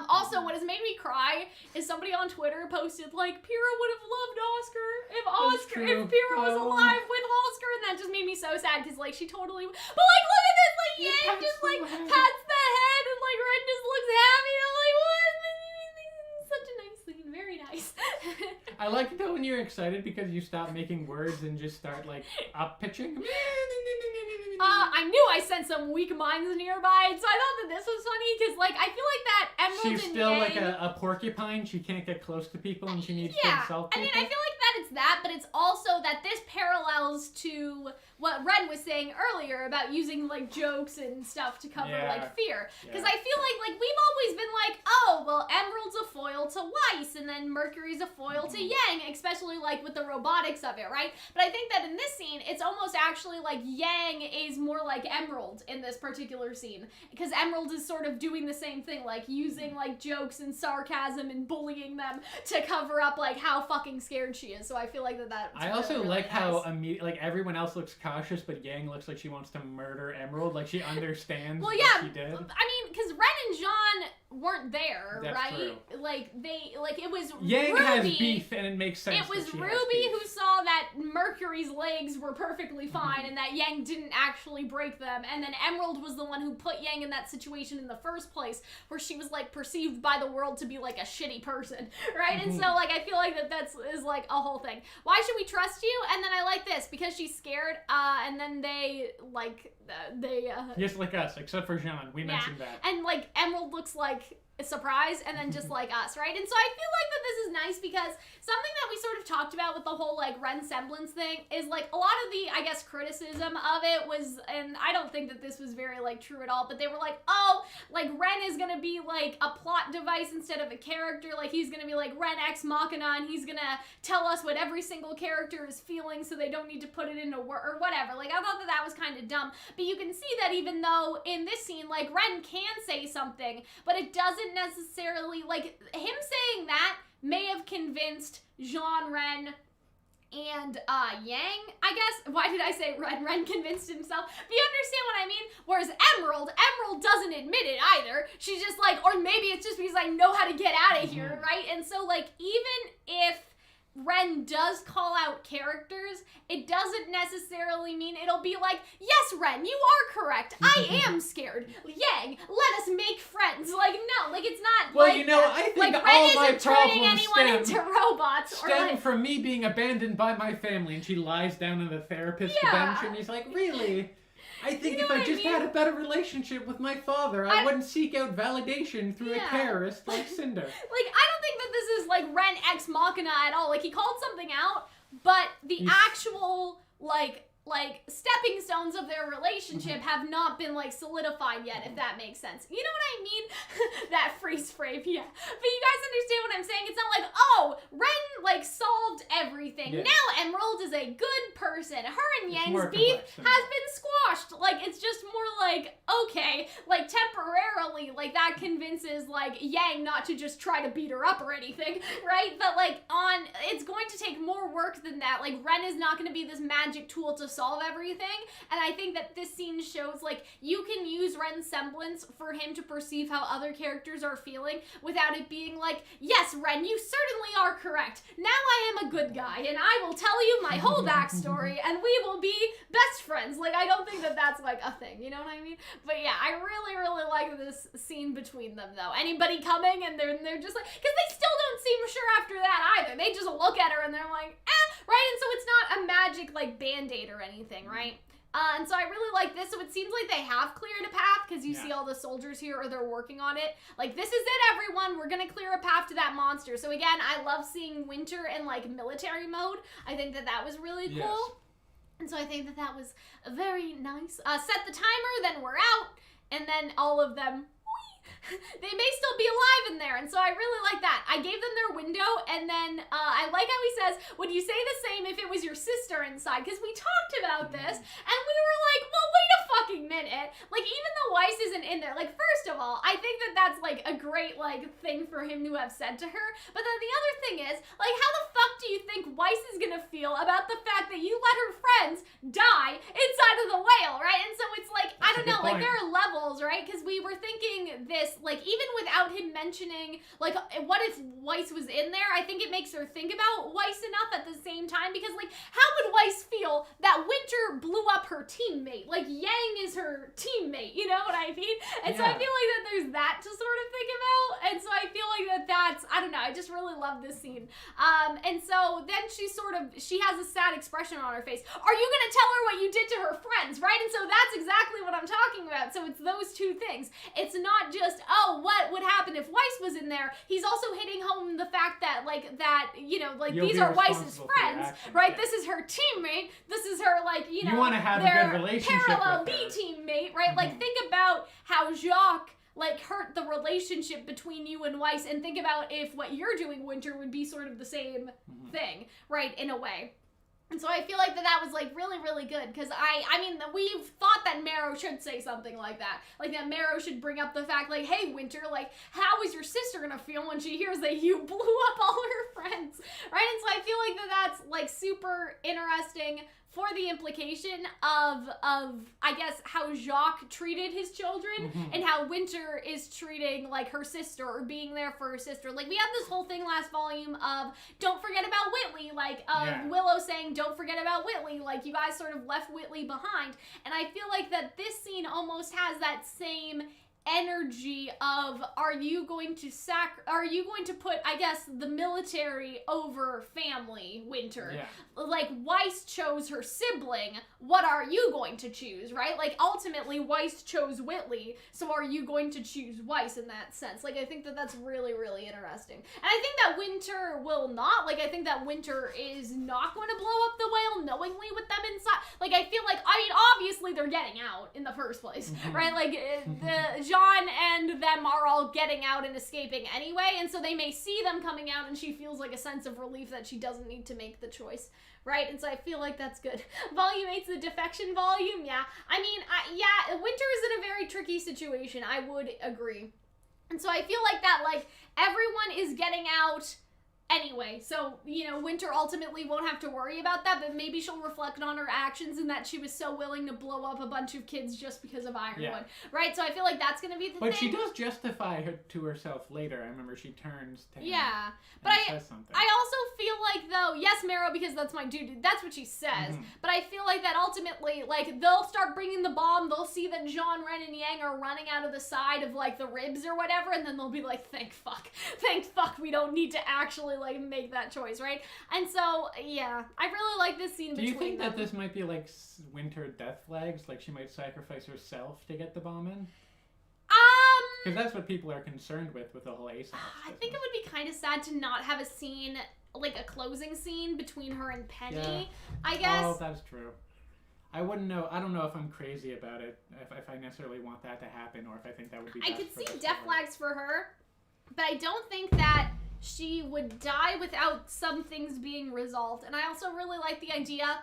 Also, what has made me cry is somebody on Twitter posted, like, Pyrrha would have loved Oscar if Pyrrha was alive with Oscar, and that just made me so sad, because, like, she totally, but, like, look at this, like, Yang just, like, pats the head, and, like, Ren just looks happy, and I'm like, what? Such a nice scene, very nice. I like it, though, when you're excited, because you stop making words and just start, like, up-pitching. I knew I sent some weak minds nearby, so I thought that this was funny, because, like, I feel like that Emerald She's and still Yang, like a porcupine. She can't get close to people, and she needs to insult people. I mean, I feel like that it's that, but it's also that this parallels to what Ren was saying earlier about using, like, jokes and stuff to cover, like, fear. Because I feel like we've always been like, oh, well, Emerald's a foil to Weiss, and then Mercury's a foil to Yang, especially, like, with the robotics of it, right? But I think that in this scene, it's almost actually, like, Yang is more like Emerald in this particular scene. Because Emerald is sort of doing the same thing, like, using, like, jokes and sarcasm and bullying them to cover up, like, how fucking scared she is. So I feel like that's I also really, like how like everyone else looks cautious, but Yang looks like she wants to murder Emerald. Like she understands what she did. I mean, because Ren and Jean weren't there, That's right? True. Like it was Yang Ruby, has beef, and it makes sense. It was that she Ruby who saw that Mercury's legs were perfectly fine, and that Yang didn't actually break them, and then Emerald was the one who put Yang in that situation in the first place, where she was like perceived by the world to be like a shitty person, right? And so like I feel like that's like a whole thing. Why should we trust you? And then I like this because she's scared, and then they just like us, except for Jean. We mentioned that. And like Emerald looks like surprised, and then just like us, right? And so I feel like that this is nice because something that we sort of talked about with the whole like Ren semblance thing is like a lot of the, I guess, criticism of it was, and I don't think that this was very like true at all, but they were like, oh, like Ren is gonna be like a plot device instead of a character, like he's gonna be like Ren Ex Machina, and he's gonna tell us what every single character is feeling so they don't need to put it into word or whatever. Like I thought that that was kind of dumb, but you can see that even though in this scene like Ren can say something, but it doesn't necessarily, like, him saying that may have convinced Jean, Ren, and Yang, I guess. Why did I say Ren? Ren convinced himself. But you understand what I mean? Whereas Emerald doesn't admit it either. She's just like, or maybe it's just because I know how to get out of here, right? And so, like, even if Ren does call out characters, it doesn't necessarily mean it'll be like, yes, Ren, you are correct. I am scared. Yang, let us make friends. Like, no, like, it's not well, like you know, that. I think like, all Ren my isn't turning problems anyone into robots. stem from me being abandoned by my family. And she lies down on the therapist's bench, and he's like, really? I think if I just had a better relationship with my father, I wouldn't seek out validation through a terrorist like Cinder. Like, I don't think that this is, like, Ren Ex Machina at all. Like, he called something out, but the actual, like stepping stones of their relationship have not been like solidified yet, if that makes sense. You know what I mean? That freeze frame, yeah. But you guys understand what I'm saying? It's not like, oh, Ren like solved everything. Yeah. Now Emerald is a good person. Her and Yang's beef has been squashed. Like, it's just more like, okay, like temporarily, like that convinces like Yang not to just try to beat her up or anything, right? But like it's going to take more work than that. Like, Ren is not going to be this magic tool to solve everything, and I think that this scene shows like you can use Ren's semblance for him to perceive how other characters are feeling without it being like, yes, Ren, you certainly are correct. Now I am a good guy, and I will tell you my whole backstory, and we will be best friends. Like, I don't think that that's like a thing, you know what I mean? But yeah, I really, really like this scene between them, though. Anybody coming, and they're just like, because they still don't seem sure after that either. They just look at her, and they're like, right? And so it's not a magic, like, Band-Aid or anything, right? And so I really like this. So it seems like they have cleared a path because you see all the soldiers here, or they're working on it. Like, this is it, everyone. We're going to clear a path to that monster. So again, I love seeing Winter in, like, military mode. I think that that was really cool. Yes. And so I think that that was very nice. Set the timer, then we're out. And then all of them, they may still be alive in there, and so I really like that. I gave them their window, and then I like how he says, would you say the same if it was your sister inside? Because we talked about this, and we were like, well, wait a fucking minute. Like, even though Weiss isn't in there, like, first of all, I think that that's, like, a great, like, thing for him to have said to her, but then the other thing is, like, how the fuck do you think Weiss is gonna feel about the fact that you let her friends die inside of the whale, right? And so it's like, I don't know, like, there are levels, right? Because we were thinking this, like, even without him mentioning, like, what if Weiss was in there? I think it makes her think about Weiss enough at the same time, because, like, how would Weiss feel that Winter blew up her teammate? Like, Yang is her teammate, you know what I mean? And so I feel like that there's that to sort of think about, and so I feel like that's, I don't know, I just really love this scene. And so then she has a sad expression on her face. Are you gonna tell her what you did to her friends, right? And so that's exactly what I'm talking about. So it's those two things. It's not not just, oh, what would happen if Weiss was in there. He's also hitting home the fact that, like, You'll these be are Weiss's responsible for your friends, actions, right? yeah. This is her teammate. This is her, like, you want to have a good relationship parallel with her. B teammate, right? Like, think about how Jacques, like, hurt the relationship between you and Weiss, and think about if what you're doing, Winter, would be sort of the same thing, right? In a way. And so I feel like that was, like, really, really good, because I mean, we've thought that Marrow should say something like that. Like, that Marrow should bring up the fact, like, hey, Winter, like, how is your sister gonna feel when she hears that you blew up all her friends, right? And so I feel like that's, like, super interesting for the implication of I guess, how Jacques treated his children, and how Winter is treating, like, her sister, or being there for her sister. Like, we had this whole thing last volume of, don't forget about Whitley, like, Willow saying, don't forget about Whitley, like, you guys sort of left Whitley behind, and I feel like that this scene almost has that same energy of, are you going to put, I guess, the military over family, Winter? Yeah. Like, Weiss chose her sibling, what are you going to choose, right? Like, ultimately, Weiss chose Whitley, so are you going to choose Weiss in that sense? Like, I think that that's really, really interesting. And I think that Winter will not, like, I think that Winter is not going to blow up the whale knowingly with them inside. Like, I feel like, I mean, obviously they're getting out in the first place, right? Like, John and them are all getting out and escaping anyway, and so they may see them coming out, and she feels like a sense of relief that she doesn't need to make the choice, right? And so I feel like that's good. Volume 8's the defection volume, yeah. I mean, Winter is in a very tricky situation, I would agree. And so I feel like that, like, everyone is getting out anyway, so, Winter ultimately won't have to worry about that, but maybe she'll reflect on her actions and that she was so willing to blow up a bunch of kids just because of Ironwood, right? So I feel like that's gonna be the thing. But she does justify her to herself later. I remember she turns to him but and says something. I also feel like, though, yes, Marrow, because that's my dude, that's what she says, but I feel like that ultimately, like, they'll start bringing the bomb, they'll see that Jean, Ren, and Yang are running out of the side of, like, the ribs or whatever, and then they'll be like, thank fuck, we don't need to actually, like, make that choice, right? And so, yeah, I really like this scene between them. Do you think that this might be, like, Winter death flags? Like, she might sacrifice herself to get the bomb in? Because that's what people are concerned with the whole ASAP. I think it would be kind of sad to not have a scene, like a closing scene between her and Penny, I guess. Oh, that's true. I wouldn't know. I don't know if I'm crazy about it, if I necessarily want that to happen, or if I think that would be best. I could see death flags for her, but I don't think that she would die without some things being resolved. And I also really like the idea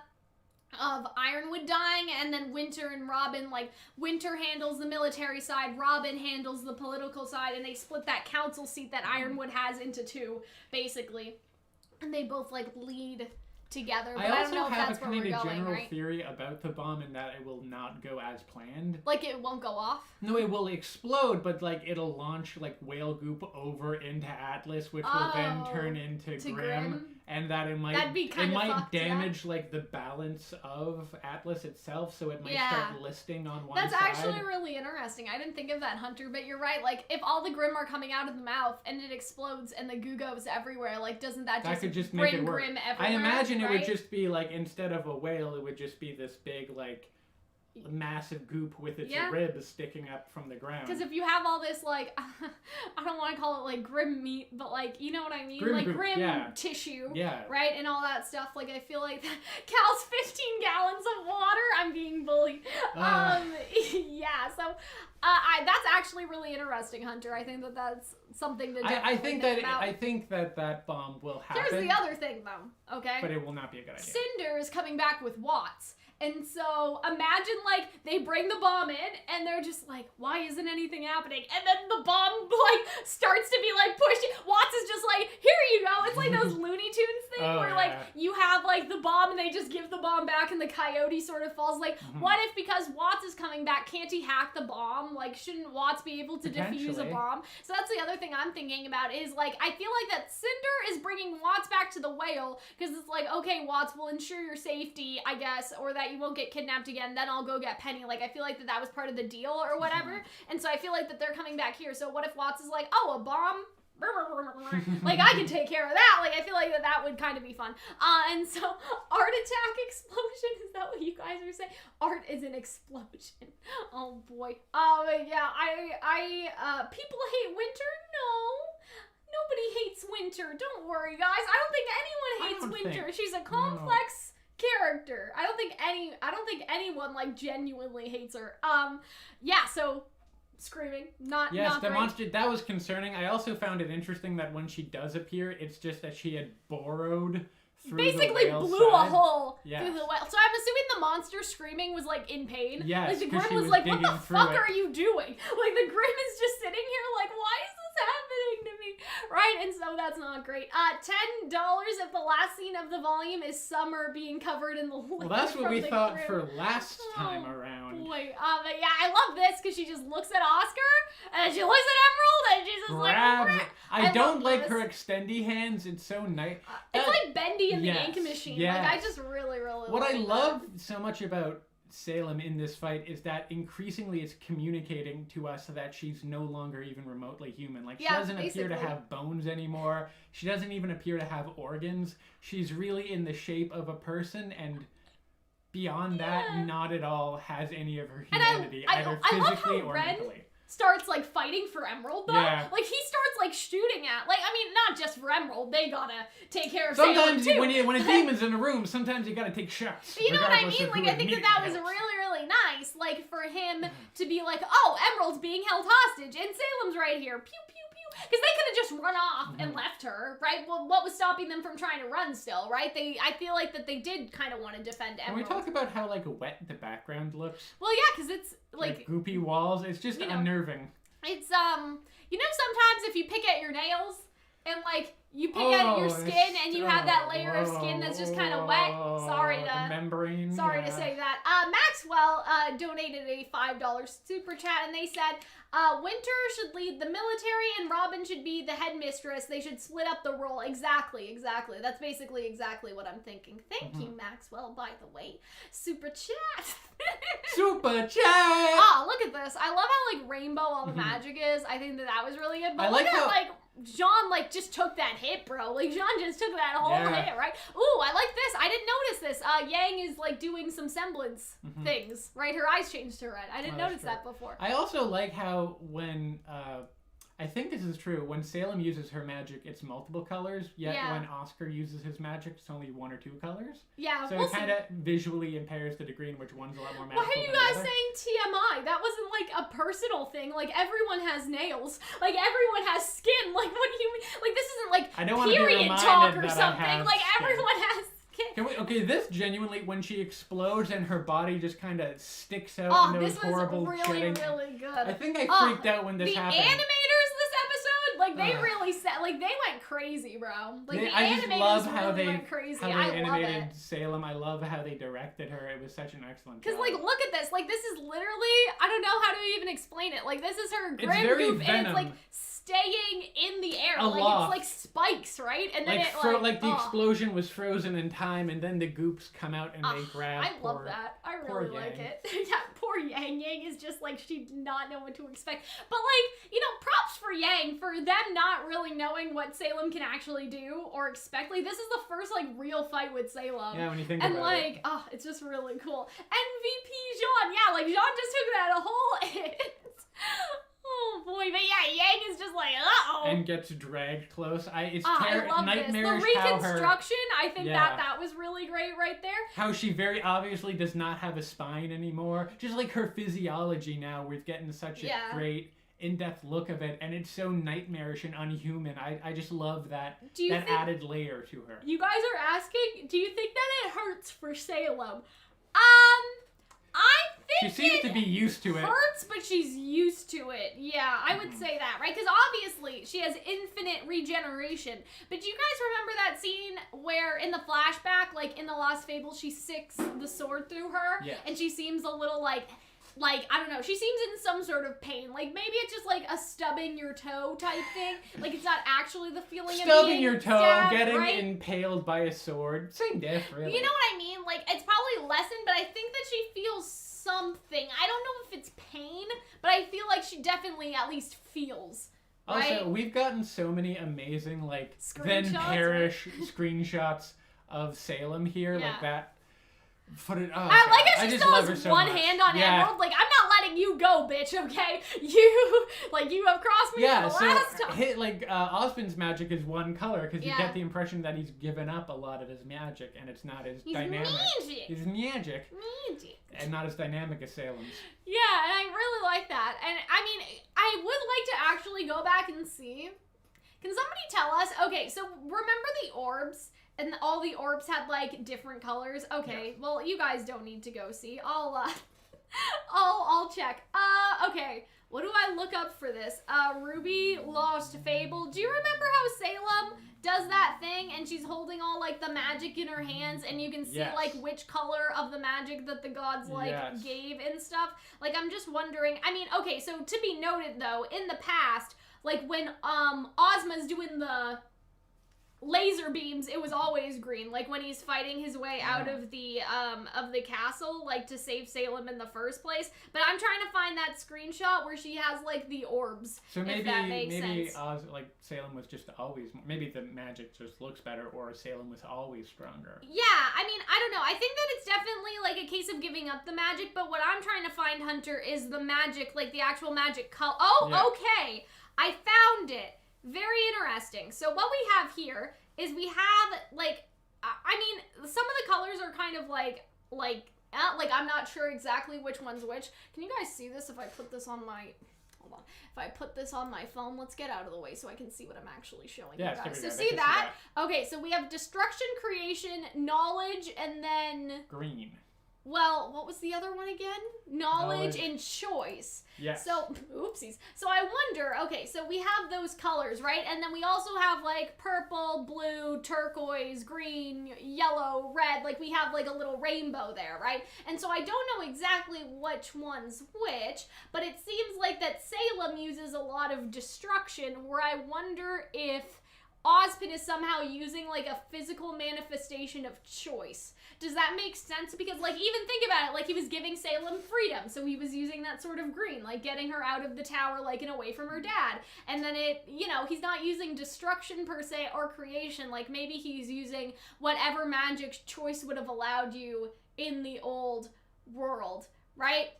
of Ironwood dying, and then Winter and Robin, like, Winter handles the military side, Robin handles the political side, and they split that council seat that Ironwood has into two, basically. And they both, like, lead together, but I don't know if that's where we're going, right? I also have a kind of general theory about the bomb in that it will not go as planned. Like, it won't go off? No, it will explode, but, like, it'll launch, like, whale goop over into Atlas, which will then turn into Grimm. And that it might damage, like, the balance of Atlas itself, so it might start listing on one side. That's actually really interesting. I didn't think of that, Hunter, but you're right. Like, if all the Grimm are coming out of the mouth and it explodes and the goo goes everywhere, like, doesn't that could just bring make it work. Grimm everywhere? I imagine it would just be, like, instead of a whale, it would just be this big, like, massive goop with its ribs sticking up from the ground. Because if you have all this, like, I don't want to call it, like, Grimm meat, but, like, you know what I mean? Grimm like, goop, Grimm tissue, yeah, right? And all that stuff. Like, I feel like Cal's 15 gallons of water. I'm being bullied. Yeah, so that's actually really interesting, Hunter. I think that that's something to definitely think about. I think that bomb will happen. Here's the other thing, though, okay? But it will not be a good idea. Cinder is coming back with Watts. And so, imagine, like, they bring the bomb in, and they're just like, why isn't anything happening? And then the bomb, like, starts to be, like, pushed. Watts is just like, here you go. It's like those Looney Tunes thing where, like, you have, like, the bomb, and they just give the bomb back, and the coyote sort of falls. Like, what if, because Watts is coming back, can't he hack the bomb? Like, shouldn't Watts be able to defuse a bomb? So that's the other thing I'm thinking about is, like, I feel like that Cinder is bringing Watts back to the whale, because it's like, okay, Watts will ensure your safety, I guess, or that you won't get kidnapped again, then I'll go get Penny. Like, I feel like that was part of the deal or whatever. And so I feel like that they're coming back here. So what if Watts is like, oh, a bomb? like, I can take care of that. Like, I feel like that would kind of be fun. And so, art attack explosion, is that what you guys are saying? Art is an explosion. Oh, boy. Yeah, people hate winter? No. Nobody hates winter. Don't worry, guys. I don't think anyone hates winter. She's a complex character. I don't think anyone, like, genuinely hates her. Yeah, so... Screaming, not the great. monster, that was concerning. I also found it interesting that when she does appear, it's just that she had burrowed through basically the whale's blew side. a hole Yes. through the whale. So I'm assuming the monster screaming was like in pain. Yes, like the 'cause Grim she was was like, what the digging through fuck it. are you doing? Like the Grim is just sitting here like, why is this happening to me? Right? And so that's not great. $10 if the last scene of the volume is Summer being covered in the Well, that's what we thought Grim. for last time around. Boy, but yeah, I love this because she just looks at Oscar and she looks at Emerald and she's just Grabs like, it. I don't like this. her extendy hands. It's so nice. It's like Bendy in the yes, ink machine. yes. Like, I just really, really What like I that. love so much about Salem in this fight is that increasingly it's communicating to us that she's no longer even remotely human. Like, she doesn't appear to have bones anymore. She doesn't even appear to have organs. She's really in the shape of a person, and beyond that, not at all has any of her humanity, either physically or mentally. Starts like fighting for Emerald though. Yeah. Like he starts like shooting at, like, I mean, not just for Emerald, they gotta take care of Sometimes Salem too. when a demon's in a room, sometimes you gotta take shots. But you know what I regardless mean? of Like, who I think it that was helps. really, really nice. Like, for him to be like, oh, Emerald's being held hostage and Salem's right here. Pew, pew, pew. Because they could have just run off and left her, right? Well, what was stopping them from trying to run still, right? I feel like that they did kind of want to defend Emerald. Can we talk about how, like, wet the background looks? Well, yeah, because it's, like goopy walls. It's just unnerving. It's, you know, sometimes if you pick at your nails and, like, you pick at your skin and you have that layer of skin that's just kind of wet. Sorry the membrane. to say that. Maxwell donated a $5 super chat and they said, Winter should lead the military and Robin should be the headmistress. They should split up the role. Exactly. That's basically exactly what I'm thinking. Thank you, Maxwell, by the way. Super chat. Super chat! Oh, look at this. I love how, like, rainbow all the magic is. I think that was really good. But I look like at, how... like, Jean, like, just took that hit, bro. Like, Jean just took that whole hit, right? Ooh, I like this. I didn't notice this. Yang is, like, doing some semblance things, right? Her eyes changed to red. I didn't notice that before. I also like how when, I think this is true, when Salem uses her magic, it's multiple colors, yet when Oscar uses his magic, it's only 1 or 2 colors. Yeah, So it kind of visually impairs the degree in which one's a lot more magical. Why are you guys saying TMI? That wasn't, like, a personal thing. Like, everyone has nails. Like, everyone has skin. Like, what do you mean? Like, this isn't, like, I don't want to be period reminded talk or that something. I have Like, skin. everyone has skin. Okay, this genuinely, when she explodes and her body just kind of sticks out in those this was horrible really, shedding. really good. I think I freaked out when this happened. The animators this episode, like, they really said, like, they went crazy, bro. Like, the animators really went crazy. I love it. Salem. I love how they directed her. It was such an excellent job. Because, like, look at this. Like, this is literally, I don't know how to even explain it. Like, this is her It's grim very goof, and Venom. it's, like, staying in the air. Aloft. Like, it's like spikes, right? And then the explosion was frozen in time, and then the goops come out and they grab. I love that. I really like it. Yeah, poor Yang. Yang is just like, she did not know what to expect. But, like, you know, props for Yang for them not really knowing what Salem can actually do or expect. Like, this is the first, like, real fight with Salem. Yeah, when you think and, about like, it. oh, it's just really cool. MVP Jean. Yeah, like, Jean just took that whole hit. Oh boy, but yeah, Yang is just like, uh-oh. And gets dragged close. I love nightmarish this. The how reconstruction, I think that was really great right there. How she very obviously does not have a spine anymore. Just like her physiology now, we're getting such a great in-depth look of it, and it's so nightmarish and unhuman. I just love that added layer to her. You guys are asking, do you think that it hurts for Salem? I think she seems to be used to it. Hurts, but she's used to it. Yeah, I would say that, right? Because obviously she has infinite regeneration. But do you guys remember that scene where in the flashback, like in the Lost Fable, she sticks the sword through her? Yes. And she seems a little like, I don't know, she seems in some sort of pain. Like, maybe it's just like a stubbing your toe type thing. Like, it's not actually the feeling of stubbing your toe, stabbed, getting right? impaled by a sword. Same diff, really. You know what I mean? Like, it's probably lessened, but I think that she feels something. I don't know if it's pain, but I feel like she definitely at least feels Right? Also, we've gotten so many amazing, like, then Screenshots, perish screenshots of Salem here, Yeah. like that. Put it. Oh, I like how I she just still love has her so one much. hand on Yeah. Emerald. Like, I'm not letting you go, bitch, okay? You have crossed me Yeah, for the last time. Osmond's magic is one color because you Yeah. get the impression that he's given up a lot of his magic and it's not as dynamic. Magic. He's magic. Magic. And not as dynamic as Salem's. Yeah, and I really like that. And I mean, I would like to actually go back and see. Can somebody tell us? Okay, so remember the orbs? And all the orbs had like different colors. Okay, well you guys don't need to go see. I'll check. Okay. What do I look up for this? RWBY Lost Fable. Do you remember how Salem does that thing and she's holding all like the magic in her hands and you can see like which color of the magic that the gods like gave and stuff? Like I'm just wondering. I mean, okay, so to be noted though, in the past, like when Ozma's doing the laser beams, it was always green, like when he's fighting his way out of the castle, like to save Salem in the first place. But I'm trying to find that screenshot where she has like the orbs. So maybe if that makes sense. Salem was just always, maybe the magic just looks better, or Salem was always stronger. Yeah, I mean, I don't know. I think that it's definitely like a case of giving up the magic, but what I'm trying to find, Hunter, is the magic, like the actual magic color. Okay, I found it. Very interesting. So what we have here is we have like, I mean, some of the colors are kind of like I'm not sure exactly which one's which. Can you guys see this if I put this on my, hold on. If I put this on my phone, let's get out of the way so I can see what I'm actually showing you guys. So see that? Okay, so we have destruction, creation, knowledge, and then green. Well, what was the other one again? Knowledge and choice. Yes. So, oopsies. So I wonder, okay, so we have those colors, right? And then we also have like purple, blue, turquoise, green, yellow, red. Like we have like a little rainbow there, right? And so I don't know exactly which one's which, but it seems like that Salem uses a lot of destruction, where I wonder if Ozpin is somehow using like a physical manifestation of choice. Does that make sense? Because like even think about it, like he was giving Salem freedom, so he was using that sort of green, like getting her out of the tower like and away from her dad. And then it, he's not using destruction per se or creation, like maybe he's using whatever magic choice would have allowed you in the old world, right?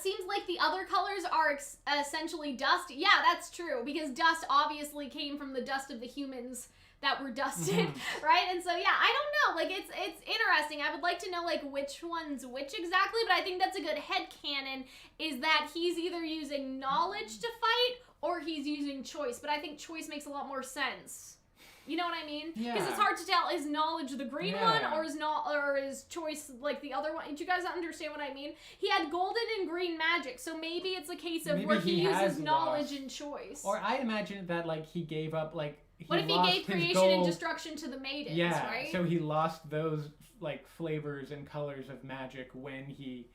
Seems like the other colors are essentially dust. Yeah, that's true, because dust obviously came from the dust of the humans that were dusted, right? And so, yeah, I don't know. Like, it's interesting. I would like to know, like, which one's which exactly, but I think that's a good headcanon, is that he's either using knowledge to fight or he's using choice. But I think choice makes a lot more sense. You know what I mean? Yeah. Because it's hard to tell, is knowledge the green one or is choice like the other one? Do you guys understand what I mean? He had golden and green magic, so maybe it's a case of where he uses knowledge and choice. Or I imagine that like he gave up like what if he gave creation and destruction to the maidens, right? So he lost those like flavors and colors of magic when he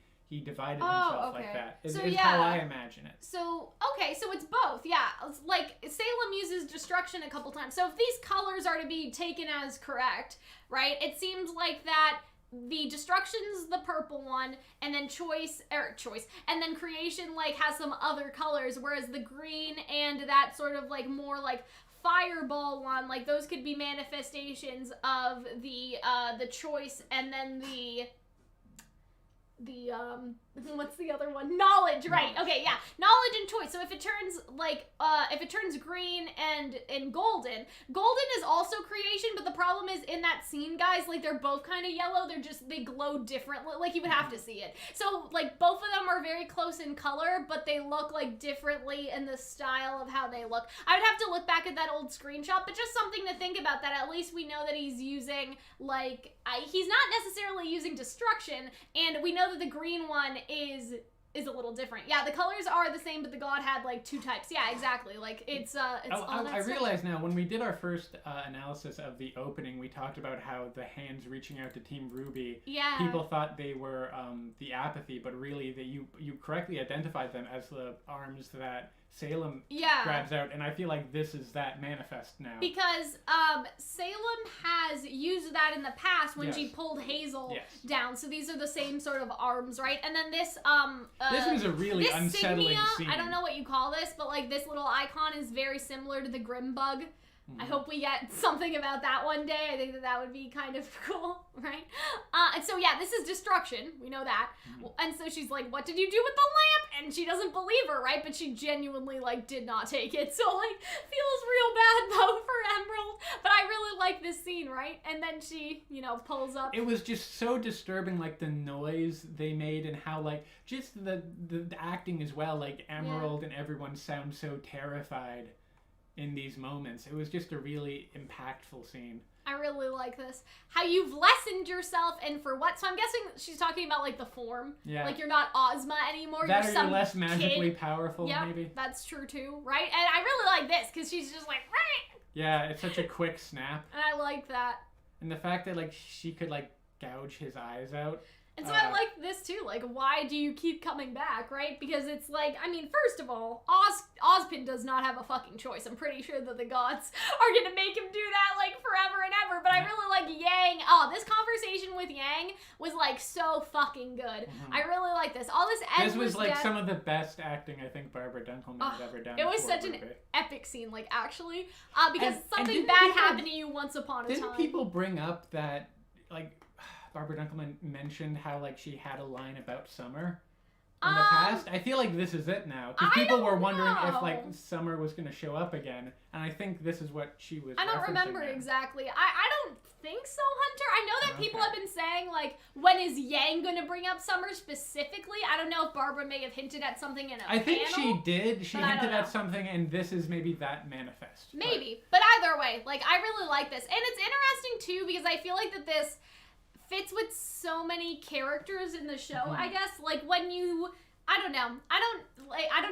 divided himself like that. Is how I imagine it. So, okay, so it's both, yeah. It's like, Salem uses destruction a couple times. So if these colors are to be taken as correct, right, it seems like that the destruction's the purple one, and then choice, and then creation, like, has some other colors, whereas the green and that sort of, like, more, like, fireball one, like, those could be manifestations of the choice, and then the what's the other one? Knowledge, right? Okay, yeah, knowledge and choice. So if it turns like if it turns green and golden is also creation, but the problem is in that scene, guys, like they're both kind of yellow. They glow differently. Like you would have to see it. So like both of them are very close in color, but they look like differently in the style of how they look. I would have to look back at that old screenshot, but just something to think about, that at least we know that he's using like he's not necessarily using destruction, and we know that the green one is a little different. Yeah, the colors are the same, but the god had like two types. Yeah, exactly. Like it's I realize now, when we did our first analysis of the opening, we talked about how the hands reaching out to Team RWBY, people thought they were the apathy, but really you correctly identified them as the arms that Salem grabs out, and I feel like this is that manifest now. Because Salem has used that in the past when she pulled Hazel down. So these are the same sort of arms, right? And then this this was a really unsettling scene. I don't know what you call this, but like this little icon is very similar to the Grim Bug. I hope we get something about that one day. I think that would be kind of cool, right? And so, yeah, this is destruction. We know that. And so she's like, what did you do with the lamp? And she doesn't believe her, right? But she genuinely, like, did not take it. So, like, feels real bad, though, for Emerald. But I really like this scene, right? And then she, you know, pulls up. It was just so disturbing, like, the noise they made and how, like, just the acting as well. Like, Emerald and everyone sound so terrified in these moments. It was just a really impactful scene. I really like this. How you've lessened yourself and for what? So I'm guessing she's talking about like the form. Yeah. Like you're not Ozma anymore. That you're you're less magically powerful, maybe. That's true too, right? And I really like this because she's just like, right. Yeah, it's such a quick snap. And I like that. And the fact that like she could like gouge his eyes out. And so I like this too, like, why do you keep coming back, right? Because it's like, I mean, first of all, Ozpin does not have a fucking choice. I'm pretty sure that the gods are gonna make him do that, like, forever and ever. But I really like Yang. Oh, this conversation with Yang was, like, so fucking good. I really like this. All this endless This was, like, some of the best acting I think Barbara Dunkelman has ever done. It was such an epic scene, like, actually. Because something bad happened to you once upon a time. Didn't people bring up that, like, Barbara Dunkelman mentioned how like she had a line about Summer in the past? I feel like this is it now, because people were wondering if like Summer was going to show up again, and I think this is what she was. I don't remember exactly. I don't think so, Hunter. I know that people have been saying like, when is Yang going to bring up Summer specifically? I don't know if Barbara may have hinted at something in a I think she did. She hinted at something, and this is maybe that manifest. Maybe, but either way, like I really like this, and it's interesting too because I feel like that this fits with so many characters in the show, I guess. Like when you, I don't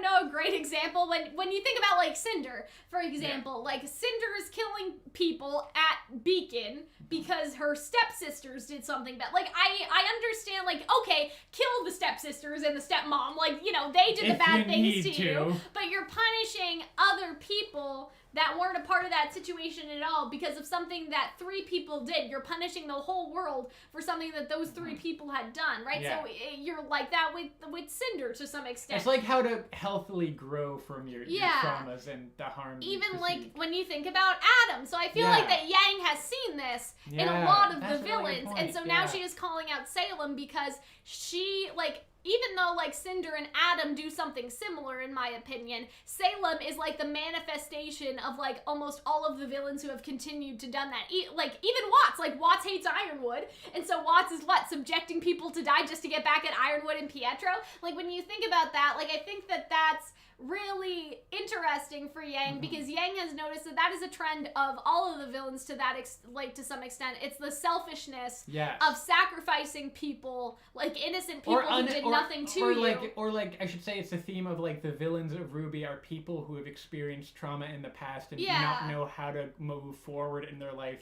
know a great example when you think about like Cinder, for example. Like Cinder is killing people at Beacon because her stepsisters did something bad. Like I understand, like, okay, kill the stepsisters and the stepmom, like, you know, they did the bad things to you, but you're punishing other people that weren't a part of that situation at all because of something that 3 people did. You're punishing the whole world for something that those 3 people had done, right? So you're like that with Cinder to some extent. It's like how to healthily grow from your traumas and the harm. Even like when you think about Adam. So I feel like that Yang has seen this in a lot of the villains. And so now she is calling out Salem because she, like, even though, like, Cinder and Adam do something similar, in my opinion, Salem is, like, the manifestation of, like, almost all of the villains who have continued to done that. Like, even Watts. Like, Watts hates Ironwood, and so Watts is, what, subjecting people to die just to get back at Ironwood and Pietro? Like, when you think about that, like, I think that that's really interesting for Yang because Yang has noticed that is a trend of all of the villains to that like to some extent. It's the selfishness of sacrificing people, like innocent people who did nothing to you. Or like I should say it's a theme of like the villains of RWBY are people who have experienced trauma in the past and do not know how to move forward in their life.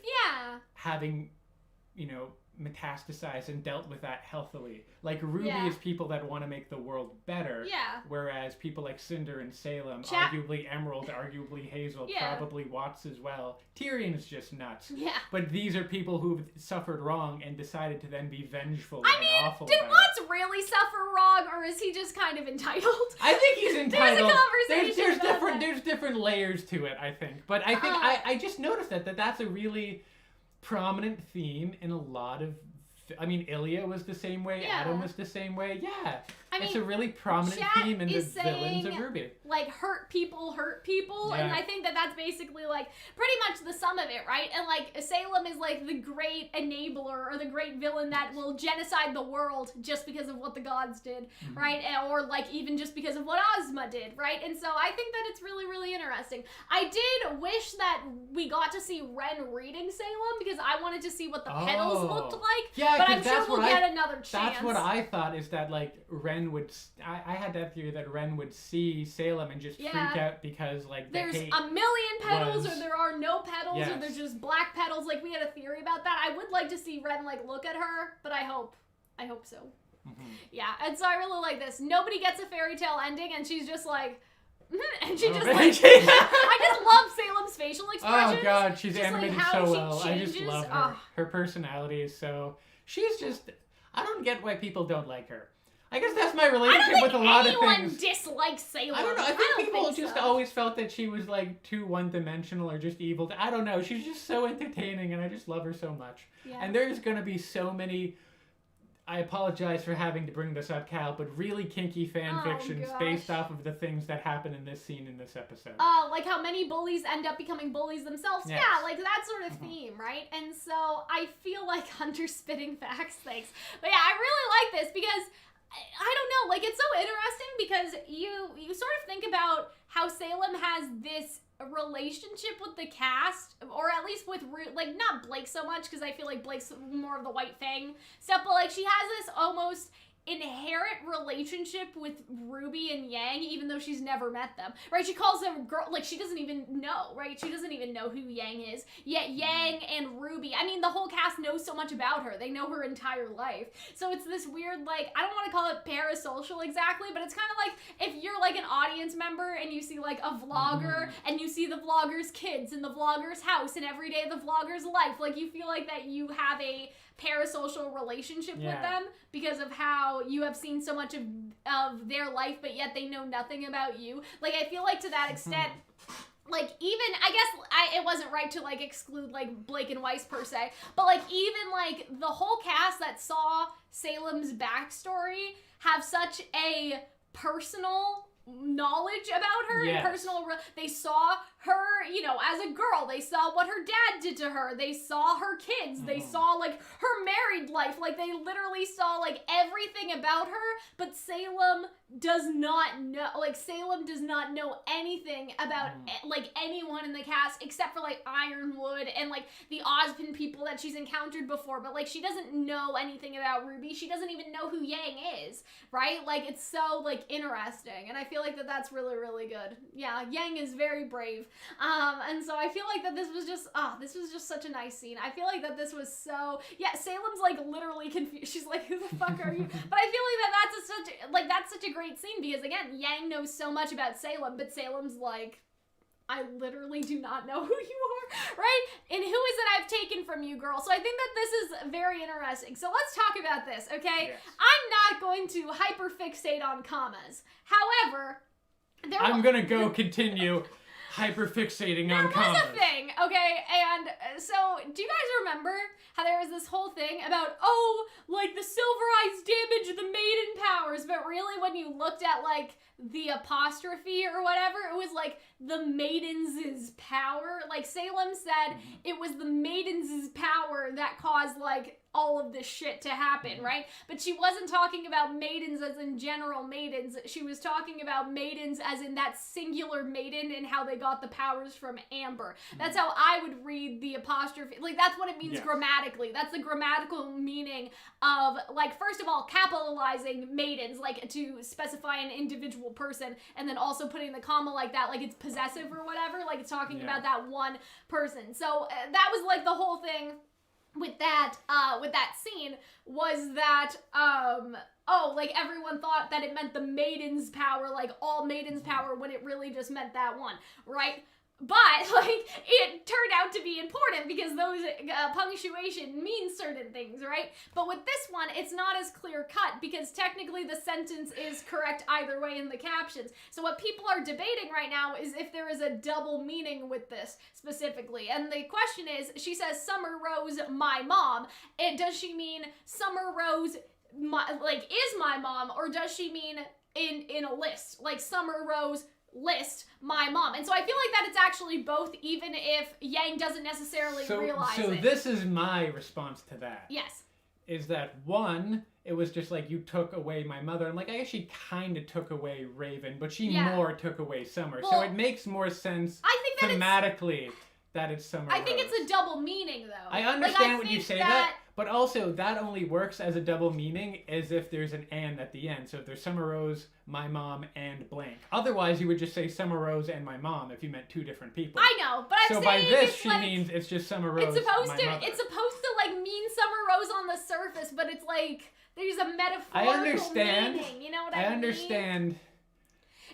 Having, you know, metastasized and dealt with that healthily. Like RWBY is people that want to make the world better. Whereas people like Cinder and Salem, arguably Emerald, arguably Hazel, probably Watts as well. Tyrion's just nuts. But these are people who've suffered wrong and decided to then be vengeful and awful. Did Watts really suffer wrong, or is he just kind of entitled? I think he's entitled. There's a conversation. There's different layers to it, I think. But I think I just noticed that's a really prominent theme in a lot of, I mean, Ilya was the same way, Adam was the same way, it's a really prominent theme in the villains of RWBY. Like, hurt people, and I think that's basically, like, pretty much the sum of it, right? And, like, Salem is, like, the great enabler, or the great villain that will genocide the world just because of what the gods did, right? Or, like, even just because of what Ozma did, right? And so I think that it's really, really interesting. I did wish that we got to see Ren reading Salem, because I wanted to see what the petals looked like, but I'm sure we'll get another chance. That's what I thought, is that, like, Ren would, I had that theory that Ren would see Salem and just freak out because, like, there's a million petals, or there are no petals, or there's just black petals. Like, we had a theory about that. I would like to see Ren, like, look at her, but I hope so. Yeah, and so I really like this. Nobody gets a fairy tale ending, and she's just like, and she just like, I just love Salem's facial expressions. Oh god, she's just animated like how so she well. I just changes. love her. Her personality is so... She's just... I don't get why people don't like her. I guess that's my relationship with a lot of things. I don't think anyone dislikes Salem. I don't know. I think people just always felt that she was like too one-dimensional or just evil. I don't know. She's just so entertaining, and I just love her so much. Yeah. And there's gonna be so many. I apologize for having to bring this up, Cal, but really kinky fan fictions based off of the things that happen in this scene in this episode. Like how many bullies end up becoming bullies themselves. Yes. Yeah, like that sort of theme, right? And so I feel like Hunter's spitting facts things. But yeah, I really like this because I don't know, like it's so interesting because you sort of think about how Salem has this relationship with the cast, or at least with like not Blake so much because I feel like Blake's more of the White Fang stuff, but like she has this almost inherent relationship with Ruby and Yang, even though she's never met them, right? She calls them girl, like she doesn't even know, right? She doesn't even know who Yang is, yet Yang and Ruby, I mean the whole cast knows so much about her. They know her entire life. So it's this weird, like, I don't want to call it parasocial exactly, but it's kind of like if you're like an audience member and you see like a vlogger and you see the vlogger's kids and the vlogger's house and every day of the vlogger's life, like you feel like that you have a parasocial relationship with them because of how you have seen so much of their life, but yet they know nothing about you. Like, I feel like to that extent, like, even, I guess it wasn't right to, like, exclude, like, Blake and Weiss per se, but, like, even, like, the whole cast that saw Salem's backstory have such a personal knowledge about her and personal they saw her, you know, as a girl. They saw what her dad did to her. They saw her kids. They saw like her married life. Like they literally saw like everything about her, but Salem does not know, like Salem does not know anything about like anyone in the cast except for like Ironwood and like the Ozpin people that she's encountered before, but like she doesn't know anything about Ruby. She doesn't even know who Yang is, right? Like it's so like interesting, and I feel like that's really, really good. Yeah, Yang is very brave. And so I feel like that this was just such a nice scene. I feel like that this was so, Salem's like literally confused. She's like, who the fuck are you? But I feel like that's such a great scene because again, Yang knows so much about Salem, but Salem's like, I literally do not know who you are, right? And who is it I've taken from you, girl? So I think that this is very interesting. So let's talk about this, okay? Yes. I'm not going to hyperfixate on commas. However, I'm gonna go continue hyperfixating on commas. There was a thing, okay? And so, do you guys remember how there was this whole thing about, like the Silver Eyes damage the maiden powers, but really when you looked at like the apostrophe or whatever, it was like the maiden's power. Like Salem said it was the maiden's power that caused like all of this shit to happen, right? But she wasn't talking about maidens as in general maidens. She was talking about maidens as in that singular maiden and how they got the powers from Amber. That's how I would read the apostrophe. Like, that's what it means grammatically. That's the grammatical meaning of, like, first of all, capitalizing maidens, like, to specify an individual person, and then also putting the comma like that, like it's possessive or whatever, like it's talking about that one person. So that was, like, the whole thing with that scene was that, like everyone thought that it meant the maiden's power, like all maiden's power, when it really just meant that one, right? But, like, it turned out to be important because those punctuation means certain things, right? But with this one, it's not as clear-cut because technically the sentence is correct either way in the captions. So what people are debating right now is if there is a double meaning with this specifically. And the question is, she says, Summer Rose, my mom. Does she mean Summer Rose, is my mom? Or does she mean in a list? Like, Summer Rose list my mom. And so I feel like that it's actually both, even if Yang doesn't necessarily realize it. So this is my response to that. Yes. Is that one, it was just like you took away my mother. And like I guess she kind of took away Raven, but she more took away Summer. Well, so it makes more sense thematically that it's Summer I think it's a double meaning though. I understand when you say that, but also that only works as a double meaning as if there's an and at the end. So if there's Summer Rose, my mom, and blank. Otherwise, you would just say Summer Rose and my mom if you meant two different people. I know, but I'm saying by this, she means it's just Summer Rose, it's supposed my to mother. It's supposed to like mean Summer Rose on the surface, but it's like there's a metaphorical meaning. You know what I mean? I understand.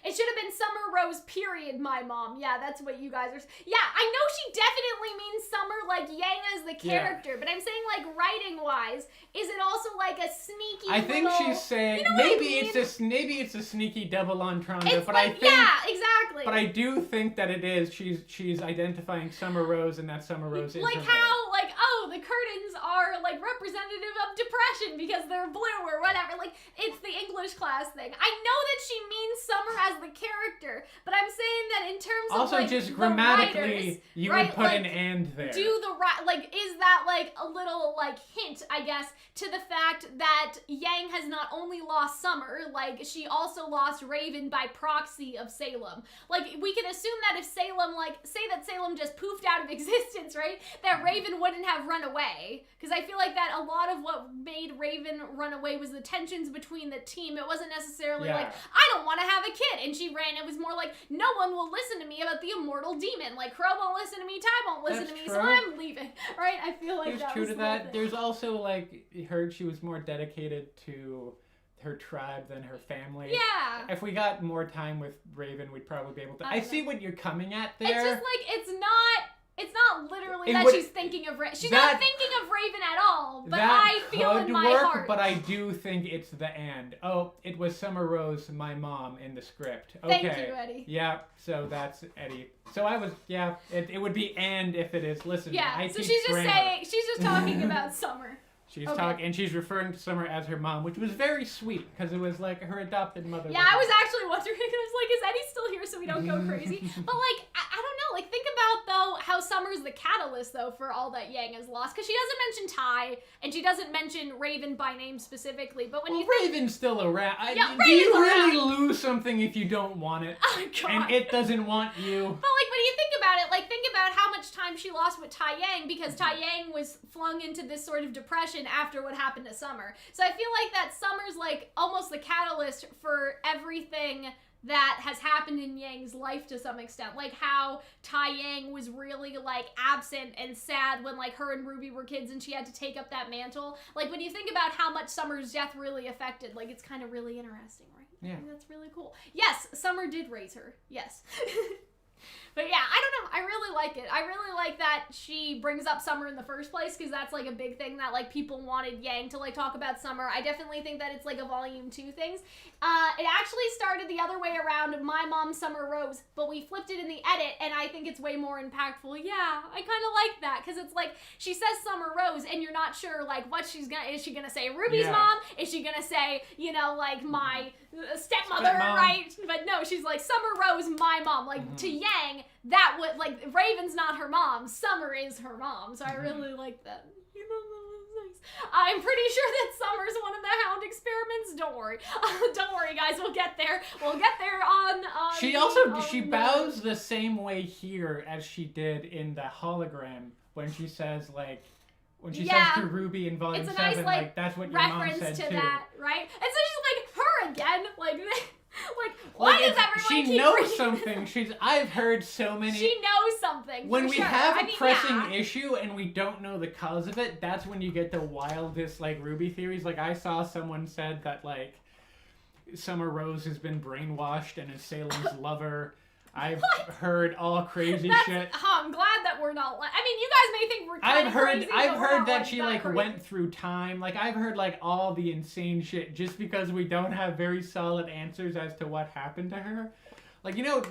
It should have been Summer Rose, period, my mom. Yeah, that's what you guys are... Yeah, I know she definitely means Summer, like, Yang as the character, but I'm saying, like, writing-wise, is it also, like, a sneaky I think little... she's saying, You know maybe what I mean? maybe it's a sneaky double entendre, It's but like, I think... yeah, exactly. But I do think that it is. She's identifying Summer Rose, and that Summer Rose is like her how, like, oh, the curtains are, like, representative of depression because they're blue or whatever. Like, it's the English class thing. I know that she means Summer as the character, but I'm saying that in terms of, also, like, just the grammatically, writers, you right, would put like, an and there. do the right, like, is that, like, a little, like, hint, I guess, to the fact that Yang has not only lost Summer, like, she also lost Raven by proxy of Salem. Like, we can assume that if Salem, like, say that Salem just poofed out of existence, right, that Raven wouldn't have run away. Because I feel like that a lot of what made Raven run away was the tensions between the team. It wasn't necessarily like, I don't want to have a kid, and she ran. It was more like, no one will listen to me about the immortal demon. Like, Crow won't listen to me, Ty won't listen to me, so I'm leaving. Right? I feel like There's true to that. There's also, like, heard she was more dedicated to her tribe than her family. Yeah. If we got more time with Raven, we'd probably be able to. I see what you're coming at there. It's just like, it's not literally that she's thinking of Raven. She's not thinking of Raven at all, but I feel in my heart. But I do think it's the and. Oh, it was Summer Rose, my mom, in the script. Okay. Thank you, Eddie. Yeah, so that's Eddie. So I was, it would be and if it is. Listen, yeah, so she's just talking about Summer. She's talking, and she's referring to Summer as her mom, which was very sweet, because it was like her adopted mother. Yeah, I was actually wondering, I was like, is Eddie still here so we don't go crazy? But, like, I don't know, like, think about, though, how Summer's the catalyst, though, for all that Yang has lost, because she doesn't mention Ty, and she doesn't mention Raven by name specifically, but when you think... Raven's still around. Raven's do you around. really lose something if you don't want it? Oh, God. And it doesn't want you? But, like, when you think about it, like, think about how much time she lost with Tai Yang, because Tai Yang was flung into this sort of depression after what happened to Summer. So I feel like that Summer's, like, almost the catalyst for everything that has happened in Yang's life to some extent. Like how Tai Yang was really, like, absent and sad when, like, her and RWBY were kids and she had to take up that mantle. Like, when you think about how much Summer's death really affected, like, it's kind of really interesting, right? Yeah. I think that's really cool. Yes, Summer did raise her. Yes. But yeah, I don't know. I really like it. I really like that she brings up Summer in the first place, because that's, like, a big thing that, like, people wanted Yang to, like, talk about Summer. I definitely think that it's, like, a volume 2 thing. It actually started the other way around, My Mom, Summer Rose, but we flipped it in the edit, and I think it's way more impactful. Yeah, I kind of like that, because it's like, she says Summer Rose, and you're not sure, like, what she's gonna, is she gonna say RWBY's mom? Is she gonna say, you know, like, my stepmother, right? But no, she's like, Summer Rose, my mom. Like, to Yang, that would, like, Raven's not her mom, Summer is her mom, so I really like that. I'm pretty sure that Summer's one of the Hound experiments. Don't worry. Don't worry, guys. We'll get there. We'll get there on she bows the same way here as she did in the hologram when she says, like, when she says to RWBY in Volume 7, nice, like, that's what your mom said to too. That, right? And so she's like, her again? Like, why does everyone she knows something. I've heard so many. She knows something. When we have a pressing issue and we don't know the cause of it, that's when you get the wildest, like, RWBY theories. Like, I saw someone said that, like, Summer Rose has been brainwashed and is Salem's lover. I've heard all crazy shit. I'm glad that we're not. I mean, you guys may think we're kind of crazy. I've heard that she, like, went through time. Like, I've heard, like, all the insane shit just because we don't have very solid answers as to what happened to her. Like, you know,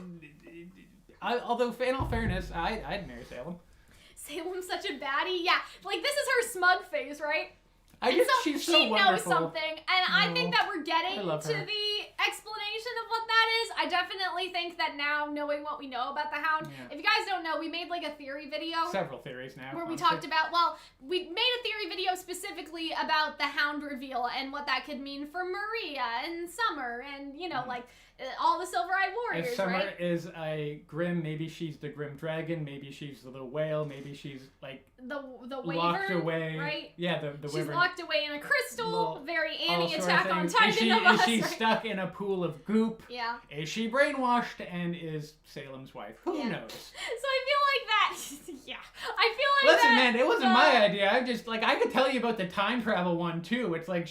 although in all fairness, I'd marry Salem. Salem's such a baddie. Yeah, like, this is her smug face, right? She's so she wonderful. knows something, and I think that we're getting to the explanation of what that is. I definitely think that now, knowing what we know about the Hound, if you guys don't know, we made, like, a theory video. Several theories now. Where we talked about, we made a theory video specifically about the Hound reveal and what that could mean for Maria and Summer and, you know, like, all the Silver-Eyed Warriors, If Summer is a Grim, maybe she's the Grim Dragon, maybe she's the whale, maybe she's, like, the locked Wyvern, away. right? Yeah, the She's Wyvern. locked locked away in a crystal. Very Annie all Attack on sorts of Titan things. of us. Is she right? stuck in a pool of goop? Yeah. Is she brainwashed and is Salem's wife? Who knows? So I feel like that. Yeah. I feel like Listen, that. man, it wasn't my idea. I just like I could tell you about the time travel one too. It's like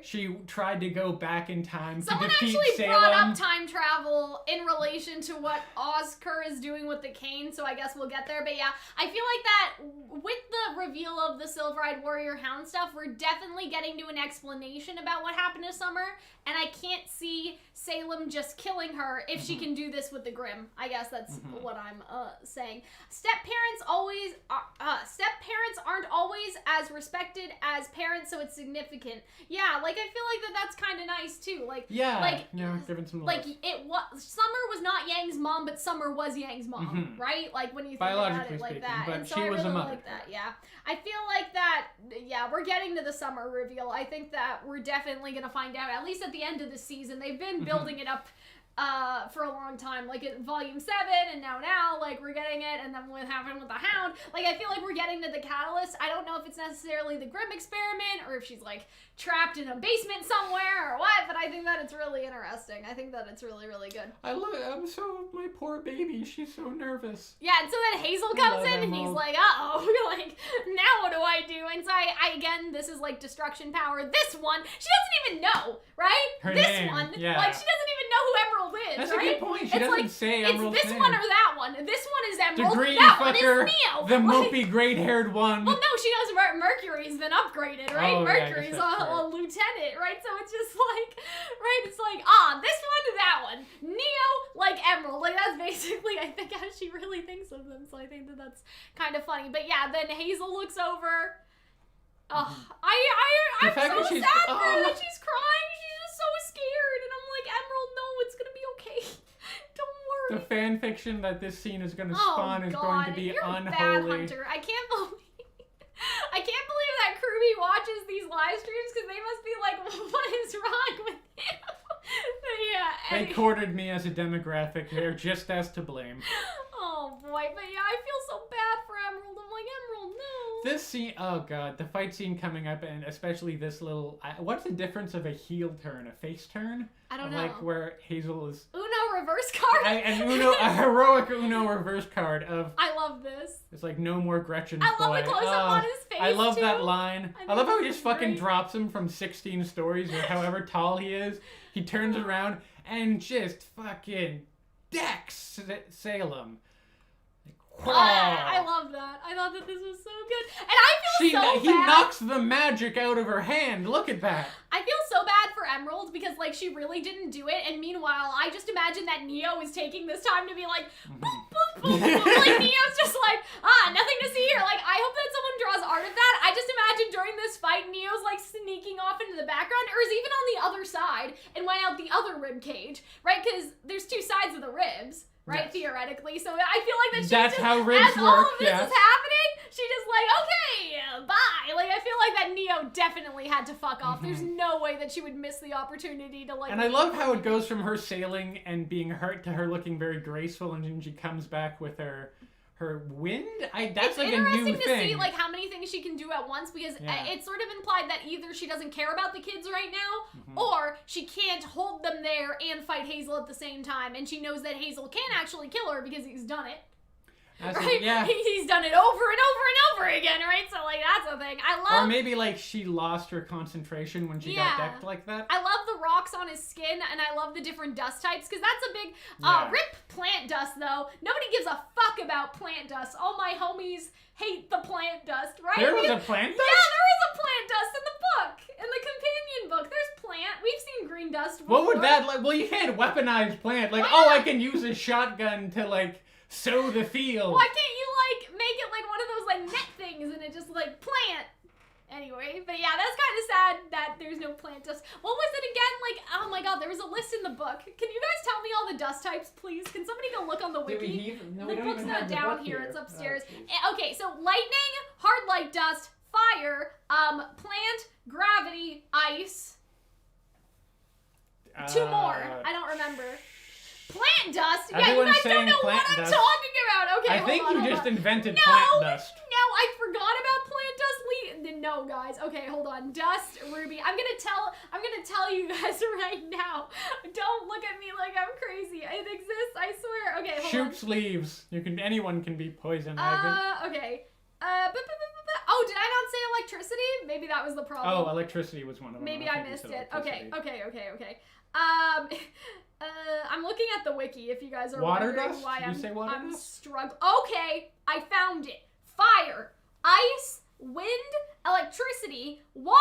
she tried to go back in time Someone to defeat actually Salem. brought up time travel in relation to what Oscar is doing with the cane, so I guess we'll get there. But yeah, I feel like that with the reveal of the Silver-Eyed Warrior Hound stuff, we're definitely getting to an explanation about what happened to Summer, and I can't see Salem just killing her if she can do this with the Grimm. I guess that's what I'm saying. Step-parents aren't always as respected as parents, so it's significant. Yeah, like I feel like that's kind of nice too. Like giving some love. Summer was not Yang's mom, but Summer was Yang's mom, right? Like when you think about it like that. But and so she I was really a mother. like that. Yeah, I feel like that. Yeah, we're getting to the Summer reveal. I think that we're definitely gonna find out at least at the end of the season. They've been building it up for a long time, like at Volume 7, and now, like, we're getting it, and then what happened with the Hound, like, I feel like we're getting to the catalyst. I don't know if it's necessarily the Grimm experiment, or if she's, like, trapped in a basement somewhere, or what, but I think that it's really interesting. I think that it's really, really good. My poor baby, she's so nervous. Yeah, and so then Hazel comes in, and he's like, uh-oh, like, now what do I do? And so I again, this is, like, destruction power. This one, she doesn't even know, right? Her this name, one, yeah. like, she doesn't even know who Emerald is, That's right? a good point. She doesn't say Emerald's It's this name. one or that one. This one is Emerald. Degree that fucker, one is Neo. the mopey great-haired one. Well, no, she knows Mercury's been upgraded, right? Oh, Mercury's yeah, a lieutenant, right? So it's just like, right? It's like, this one to that one. Neo, like Emerald. Like, that's basically, I think, how she really thinks of them. So I think that that's kind of funny. But yeah, then Hazel looks over. I'm so sad for her that she's crying. She's just so scared. And I'm like, Emerald, no, it's going to be okay. Don't worry. The fan fiction that this scene is going to spawn is going to be You're unholy. Bad Hunter. I can't believe that Kirby watches these live streams because they must be like, what is wrong with you? They courted me as a demographic. They're just as to blame. Oh boy, but yeah, I feel so bad for Emerald. I'm like, Emerald, no. This scene, oh god, the fight scene coming up, and especially this little, what's the difference of a heel turn, a face turn? I don't know. Like where Hazel is... Uno reverse card? A heroic Uno reverse card of... I love this. It's like, no more Gretchen's I love boy. the close-up on his face, I love too. that line. I I love how he think just it's fucking great. drops him from 16 stories or however tall he is. He turns around and just fucking decks Salem. I love that. I thought that this was so good. And I feel so bad. He knocks the magic out of her hand. Look at that. I feel so bad for Emerald because, like, she really didn't do it. And meanwhile, I just imagine that Neo is taking this time to be like, boop, boop, boop, boop. Like, Neo's just like, nothing to see here. Like, I hope that someone draws art of that. I just imagine during this fight, Neo's, like, sneaking off into the background, or is even on the other side and went out the other rib cage, right? Because there's two sides of the ribs. Right, yes. Theoretically. So I feel like that she's That's just, how ribs as work, all of this is happening, she just like, okay, bye. Like, I feel like that Neo definitely had to fuck off. There's no way that she would miss the opportunity to, like... And I love how it goes from her sailing and being hurt to her looking very graceful, and then she comes back with her wind? That's like a new thing. It's interesting to see, like, how many things she can do at once, because it's sort of implied that either she doesn't care about the kids right now, or she can't hold them there and fight Hazel at the same time, and she knows that Hazel can actually kill her because he's done it. Right? He's done it over and over and over again, right? So, like, that's a thing. Or maybe, like, she lost her concentration when she got decked like that. I love the rocks on his skin, and I love the different dust types, because that's a big... Rip plant dust, though. Nobody gives a fuck about plant dust. All my homies hate the plant dust, right? There was a plant dust? Yeah, there is a plant dust in the book. In the companion book. There's plant. We've seen green dust before. What would that... Like, well, you can't weaponize plant. Like, I can use a shotgun to, like... sow the field. Why can't you, like, make it like one of those, like, net things and it just, like, plant? Anyway, but yeah, that's kind of sad that there's no plant dust. What was it again? Like, oh my god, there was a list in the book. Can you guys tell me all the dust types, please? Can somebody go look on the wiki? The book's not down here. It's upstairs. Okay, so lightning, hard light dust, fire, plant, gravity, ice. Two more. I don't remember. Plant dust? Yeah, you guys don't know what I'm talking about. Okay, I think you just invented plant dust. No, I forgot about plant dust. even know, guys. Okay, hold on. Dust, RWBY. I'm gonna tell you guys right now. Don't look at me like I'm crazy. It exists, I swear. Okay, hold on. Shoots leaves. Anyone can be poison ivy. Okay. Oh, did I not say electricity? Maybe that was the problem. Oh, electricity was one of them. Maybe I missed it. Okay. I'm looking at the wiki if you guys are wondering why I'm struggling. Okay, I found it. Fire, ice, wind, electricity, water,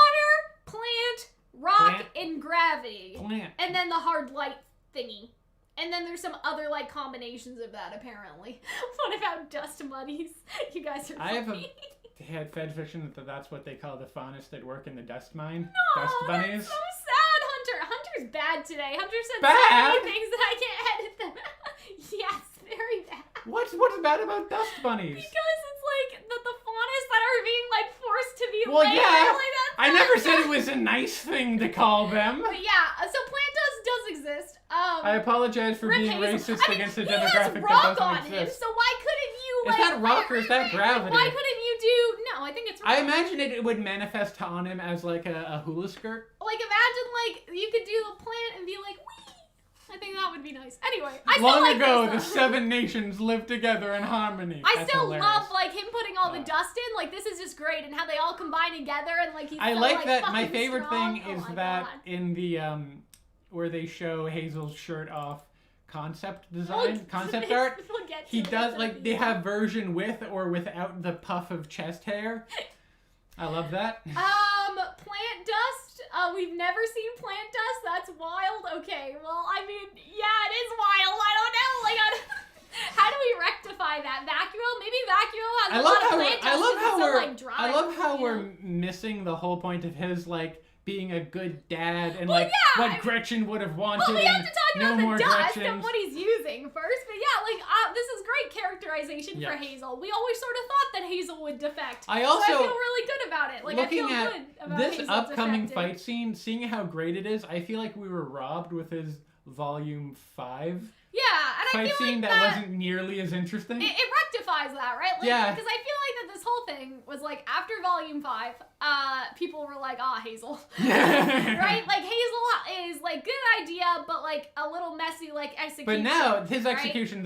plant, rock, and gravity. And then the hard light thingy. And then there's some other like combinations of that apparently. What about dust muddies? You guys are funny. I have a head fiction that's what they call the faunus that work in the dust mine. No, dust bunnies. That's so sad, Hunter. Hunter's bad today. Hunter said bad? so many things that I can't edit them. Yes, very bad. What's bad about dust bunnies? Because it's like the faunus that are being like forced to be well, laid. Yeah. Like, I never said it was a nice thing to call them. But yeah, so plant does exist. I apologize for being Hazel. racist against a demographic that rock doesn't on exist. Him, so why couldn't you Is that rock or is that gravity? Why couldn't you do? No, I think it's rock. I imagine it would manifest on him as like a hula skirt. Like imagine like you could do a plant and be like, wee. I think that would be nice. Anyway, I still Long like ago, this, the 7 nations lived together in harmony. I still love like him putting all the dust in. Like this is just great, and how they all combine together, and like he's. I so, like that. My fucking favorite strong. thing is that in the where they show Hazel's shirt off concept art. He does like they have version with or without the puff of chest hair. I love that. Plant dust. We've never seen plant dust. That's wild. Okay, well, I mean, yeah, it is wild. I don't know. Like, how do we rectify that? Vacuo? Maybe Vacuo has a lot of plant dust. I love how we're missing the whole point of his like being a good dad and what Gretchen would have wanted. Well, we have to talk about the dust Gretchens. and what he's using first. But yeah, like this is great characterization for Hazel. We always sort of thought that Hazel would defect. I feel really good about it. Like I feel good about this Hazel upcoming defecting. fight scene, seeing how great it is. I feel like we were robbed with his Volume 5. Yeah, and I feel scene like that wasn't nearly as interesting. It rectifies that, right? Like, yeah. Because I feel like that this whole thing was like after Volume 5, people were like, Hazel. Right? Like Hazel is like good idea, but like a little messy like execution. But now his execution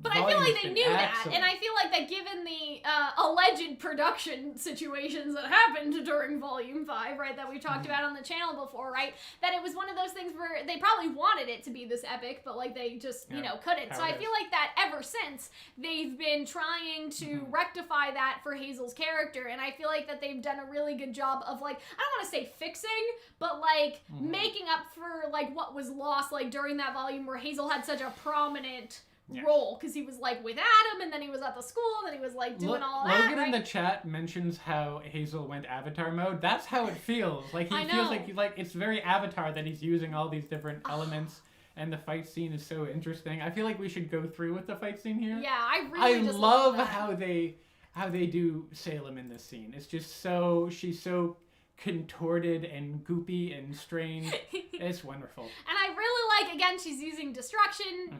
But I feel like they knew that, and I feel like that given the alleged production situations that happened during Volume 5, right, that we talked about on the channel before, right, that it was one of those things where they probably wanted it to be this epic, but like they just, couldn't. So I feel like that ever since, they've been trying to rectify that for Hazel's character, and I feel like that they've done a really good job of like, I don't want to say fixing, but like making up for like what was lost like during that volume where Hazel had such a prominent role, because he was like with Adam, and then he was at the school, and then he was like doing all that. Logan in the chat mentions how Hazel went Avatar mode. That's how it feels. Like he feels like it's very Avatar that he's using all these different elements, and the fight scene is so interesting. I feel like we should go through with the fight scene here. Yeah, I love how they do Salem in this scene. It's just she's so contorted and goopy and strange. It's wonderful. And I really like, again, she's using destruction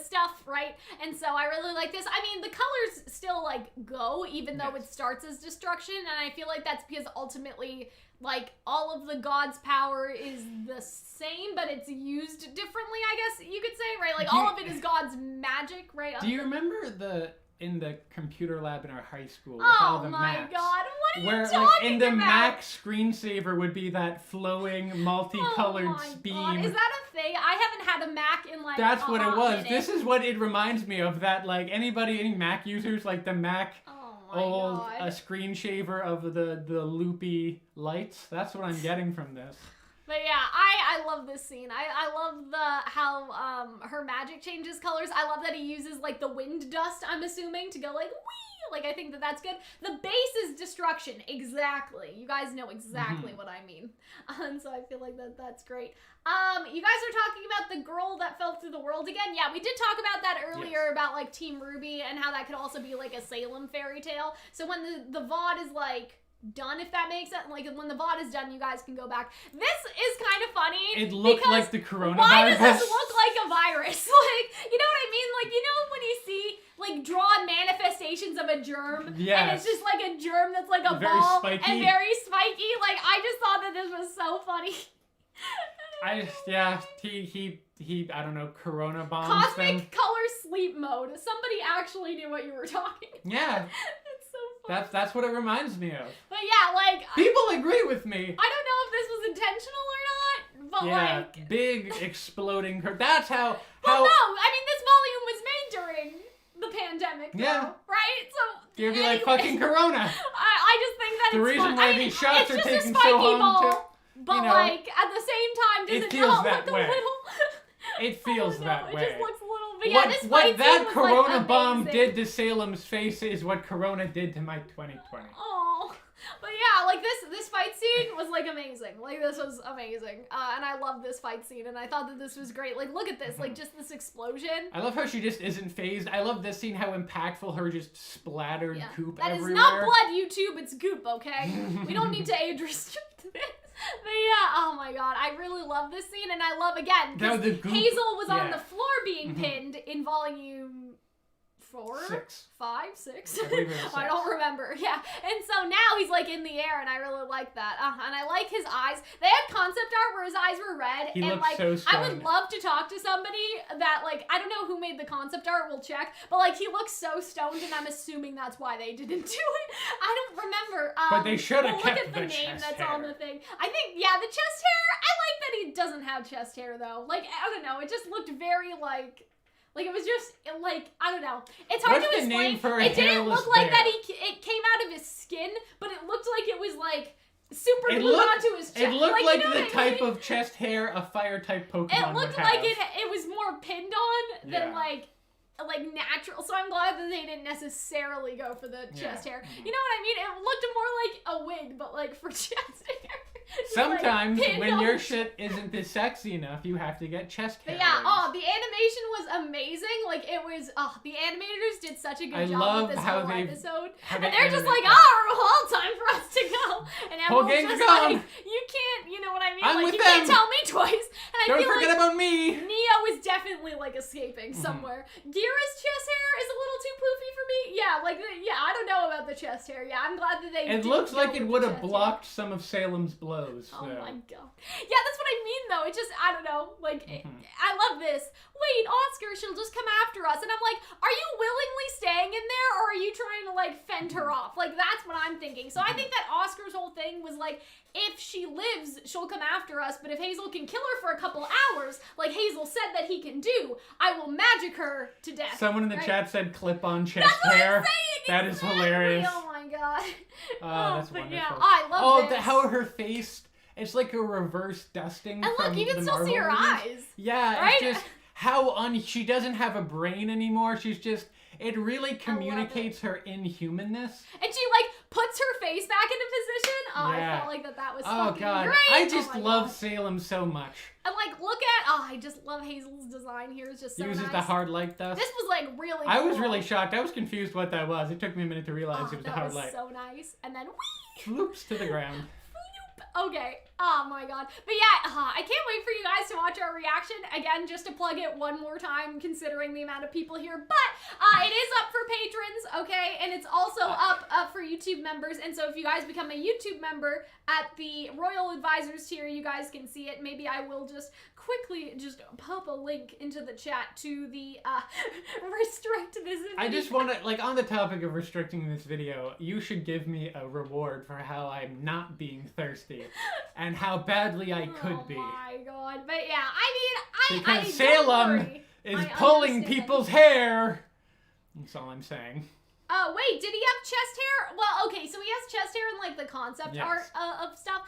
stuff, right? And so I really like this. I mean, the colors still like go, even though it starts as destruction, and I feel like that's because ultimately like all of the god's power is the same, but it's used differently, I guess you could say, right? Like all of it is god's magic, right? Do you remember in the computer lab in our high school with oh all the my Macs, god, what are where you talking in the about? Mac screensaver would be that flowing multicolored oh my beam. God. Is that a thing? I haven't had a Mac in like That's what it was. minute. This is what it reminds me of, that like any Mac users, like the Mac a screen-shaver of the loopy lights. That's what I'm getting from this. But yeah, I love this scene. I love how her magic changes colors. I love that he uses like the wind dust, I'm assuming, to go like wee. Like I think that's good. The base is destruction, exactly. You guys know exactly what I mean. And so I feel like that's great. You guys are talking about the girl that fell through the world again. Yeah, we did talk about that earlier about like Team RWBY and how that could also be like a Salem fairy tale. So when the VOD is like done, if that makes sense, like when the VOD is done, you guys can go back. This is kind of funny. It looked like the coronavirus. Why does this look like a virus? Like, you know what I mean? Like, you know when you see like drawn manifestations of a germ. Yes. And it's just like a germ that's like a very ball spiky. and very spiky. Like, I just thought that this was so funny. He I don't know, corona bombs Cosmic them. color sleep mode. Somebody actually knew what you were talking about. Yeah. It's so funny. That's what it reminds me of. But yeah, like, People agree with me. I don't know if this was intentional or not, but Yeah, like, big exploding. That's how. well, no, I mean, this volume was made during the pandemic, though, Yeah. right? So You'd be like anyway, fucking corona. I just think that The it's reason fun. why I mean, these shots it's are just taking a spiky so long ball, to, but you know, like at the same time, does it it feels not that look way. a little? It feels I don't know, that way. It just looks a little. But yeah, this What fight that scene was, corona like, bomb amazing. did to Salem's face is what corona did to my 2020. Oh, but yeah, like this fight scene was like amazing. Like this was amazing, and I love this fight scene, and I thought that this was great. Like look at this, like just this explosion. I love how she just isn't phased. I love this scene, how impactful her just splattered goop That everywhere. is not blood, YouTube. It's goop, okay? We don't need to age restrict this. But yeah, oh my god, I really love this scene, and I love again because the goop, Hazel was on yeah. the floor being pinned in volume 4, 6. 5, 6. I believe it was 6. I don't remember. Yeah, and so now he's like in the air, and I really like that. And I like his eyes. They had concept art where his eyes were red, He and looks like so I would stoned. love to talk to somebody that like I don't know who made the concept art. We'll check, but like he looks so stoned, and I'm assuming that's why they didn't do it. I don't remember. But they should have Look kept at the the name chest that's hair. on the thing. I think the chest hair. I like that he doesn't have chest hair though. Like I don't know. It just looked very like it was just like I don't know. It's hard What's to the explain. name for a It didn't hairless look like bear? that. It came out of his skin, but it looked like it was like super It glued looked- onto his chest. It looked like you know the what I type mean? of chest hair a fire type Pokemon It looked would like have. it was more pinned on than Yeah. like natural. So I'm glad that they didn't necessarily go for the chest hair. Mhm. You know what I mean? It looked more like a wig, but like for chest hair. Just, like, Sometimes pinned when on your the shit isn't this sexy enough, you have to get chest hair. But yeah, wigs. the animation was amazing. Like it was, the animators did such a good I job love with this how whole they- episode. how And they they're just like, animate that. all time for us to go. And Whole everyone's gang's just gone. like, you can't, you know what I mean? I'm like with you can't them. tell me twice. And I Don't feel forget like about me. Neo is definitely like escaping somewhere. Gira's chest hair is a little too poofy for me. Yeah, I don't know about the chest hair. Yeah, I'm glad that they. It didn't looks go like with it the would have chest hair. blocked some of Salem's blows. Oh so. my god. Yeah, that's what I mean though. It just, I don't know. Like, I love this. Wait, Oscar, she'll just come after us. And I'm like, are you willingly staying in there or are you trying to like fend her off? Like, that's what I'm thinking. So I think that Oscar's whole thing was like, if she lives, she'll come after us. But if Hazel can kill her for a couple hours, like Hazel said that he can do, I will magic her to death. Someone in the right? chat said clip on chest That's what hair. I'm saying. That is exactly. hilarious. Oh my god. Oh, that's but wonderful. yeah, I love this. How her face, it's like a reverse dusting. And look, from you can the still see Marvel her movies. eyes. Yeah, Right? it's just she doesn't have a brain anymore. She's just, it really communicates her inhumanness. And she like puts her face back into position. Oh, Yeah. I felt like that was Oh fucking god, great. I just Oh my love God. Salem so much. And like, look at, I just love Hazel's design here. It's just so Uses nice. the hard light dust. This was like really I was cool. really shocked. I was confused what that was. It took me a minute to realize Oh, it was the that hard was light. so nice. And then whee! Floops to the ground. Okay. Oh my god. But yeah, I can't wait for you guys to watch our reaction. Again, just to plug it one more time, considering the amount of people here. But it is up for patrons, okay? And it's also up for YouTube members. And so if you guys become a YouTube member at the Royal Advisors tier, you guys can see it. Maybe I will just quickly just pop a link into the chat to the restrict this video. I just want to, like, on the topic of restricting this video, you should give me a reward for how I'm not being thirsty and how badly I could be. Oh my god. But yeah, I mean, Because don't Salem worry. is I pulling understand. people's hair. That's all I'm saying. Wait, did he have chest hair? Well, okay, so he has chest hair in like the concept Yes. art of stuff.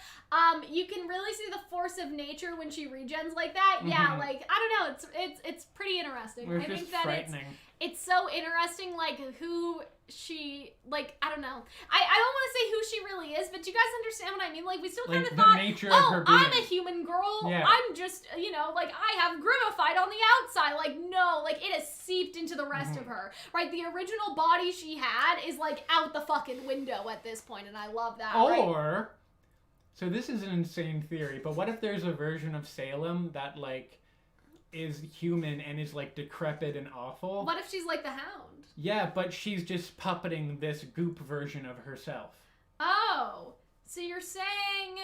You can really see the force of nature when she regens like that. Yeah, Mhm. like I don't know, it's pretty interesting. It's I just think that frightening. it's so interesting, like who she, like, I don't know. I don't want to say who she really is, but you guys understand what I mean? Like we still kind Like of the thought, nature of oh, her being. I'm a human girl. Yeah. I'm just, you know, like I have grimmified on the outside. Like no, like it has seeped into the rest of her. Right? The original body she had is like out the fucking window at this point, and I love that. Right? Or, so this is an insane theory, but what if there's a version of Salem that, like, is human and is, like, decrepit and awful? What if she's like the Hound? Yeah, but she's just puppeting this goop version of herself. Oh, so you're saying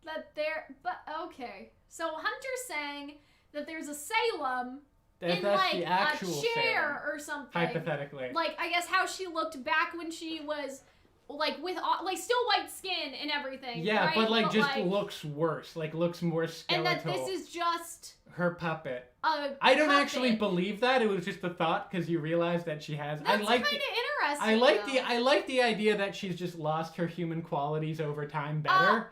that but okay. So Hunter's saying that there's a Salem in like the actual a chair Salem, or something. hypothetically. Like, I guess how she looked back when she was like with like still white skin and everything. Yeah, right? but like just looks worse. Like looks more skeletal. And that this is just her puppet. I don't actually believe that. It was just a thought because you realize that she has. That's kind of interesting. I like the idea that she's just lost her human qualities over time better.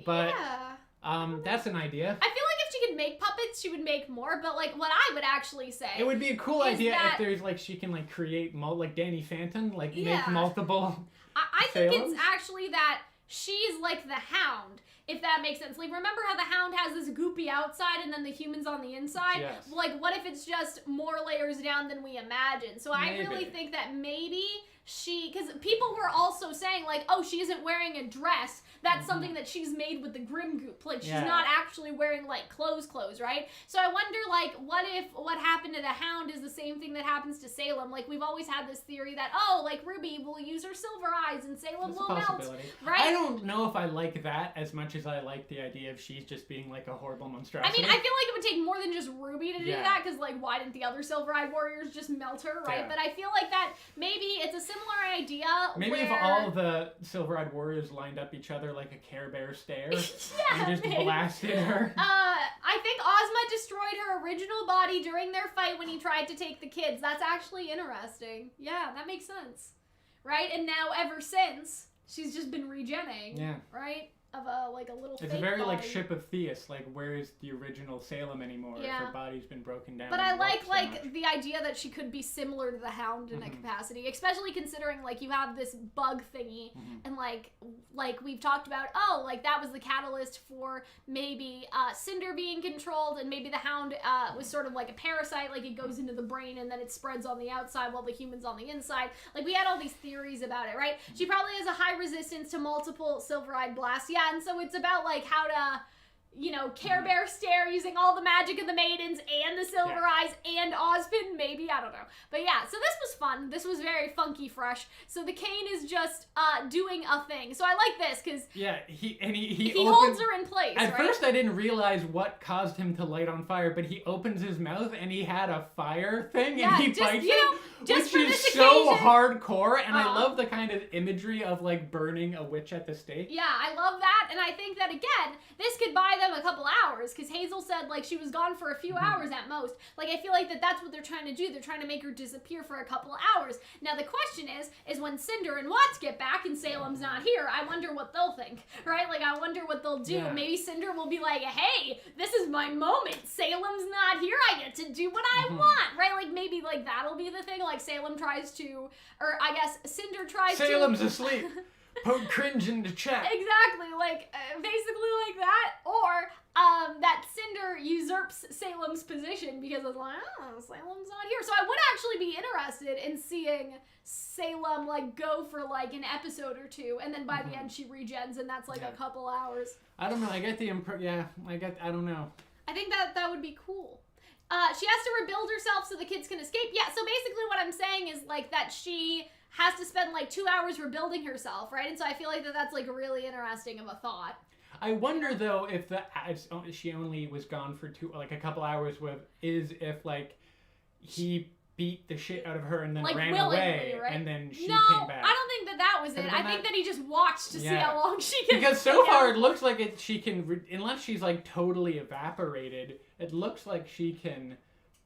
But yeah. That's an idea. I feel like if she could make puppets, she would make more. But like what I would actually say, it would be a cool idea if there's like she can like create like Danny Phantom, like make multiple. I think it's actually that she's like the Hound, if that makes sense. Like, remember how the Hound has this goopy outside and then the humans on the inside? Yes. Like, what if it's just more layers down than we imagine? So I really think that maybe because people were also saying, like, oh, she isn't wearing a dress. That's something that she's made with the Grim Goop. Like, she's not actually wearing, like, clothes, right? So I wonder, like, what happened to the Hound is the same thing that happens to Salem. Like, we've always had this theory that, oh, like, Ruby will use her silver eyes and Salem will melt. Right? I don't know if I like that as much as I like the idea of she's just being, like, a horrible monstrosity. I mean, I feel like it would take more than just Ruby to do that, because, like, why didn't the other silver-eyed warriors just melt her, right? Yeah. But I feel like that maybe it's a similar idea. Maybe if all the silver-eyed warriors lined up each other like a Care Bear stare and just blasted her. I think Ozma destroyed her original body during their fight when he tried to take the kids. That's actually interesting. Yeah, that makes sense. Right? And now ever since, she's just been regenning. Yeah. Right? Of a little It's a very body. Like Ship of Theus, like where is the original Salem anymore? Yeah. If her body's been broken down. But I like the idea that she could be similar to the Hound in a capacity, especially considering like you have this bug thingy and like we've talked about, oh, like that was the catalyst for maybe Cinder being controlled, and maybe the Hound was sort of like a parasite, like it goes into the brain and then it spreads on the outside while the human's on the inside. Like we had all these theories about it, right? She probably has a high resistance to multiple silver-eyed blasts. Yeah. And so it's about like how to, Care Bear stare using all the magic of the maidens and the silver eyes and Ozpin, maybe, I don't know. But yeah, so this was fun. This was very funky fresh. So the cane is just doing a thing. So I like this because he holds her in place. At first I didn't realize what caused him to light on fire, but he opens his mouth and he had a fire thing and he bites it, which is so hardcore. And I love the kind of imagery of like burning a witch at the stake. Yeah, I love that. And I think that again, this could buy them a couple hours, because Hazel said like she was gone for a few hours at most. Like I feel like that's what they're trying to do. They're trying to make her disappear for a couple of hours. Now the question is when Cinder and Watts get back and Salem's not here, I wonder what they'll think, right? Like I wonder what they'll do. Yeah. Maybe Cinder will be like, hey, this is my moment. Salem's not here. I get to do what I want, right? Like maybe like that'll be the thing. Like Salem tries to, or I guess Cinder tries to. Salem's asleep. Poke cringe into chat. Exactly, like basically like that, or that Cinder usurps Salem's position because it's like, oh, Salem's not here. So I would actually be interested in seeing Salem like go for like an episode or two, and then by the end she regens, and that's like a couple hours. I don't know. I get the I don't know. I think that would be cool. She has to rebuild herself so the kids can escape. Yeah. So basically, what I'm saying is like that she has to spend like 2 hours rebuilding herself, right? And so I feel like that's like really interesting of a thought. I wonder though if she only was gone for a couple hours if like he beat the shit out of her and then like ran away, right? And then she came back. I don't think that was it. I think that he just watched to see how long she can. Because so far it looks like she can, unless she's like totally evaporated, it looks like she can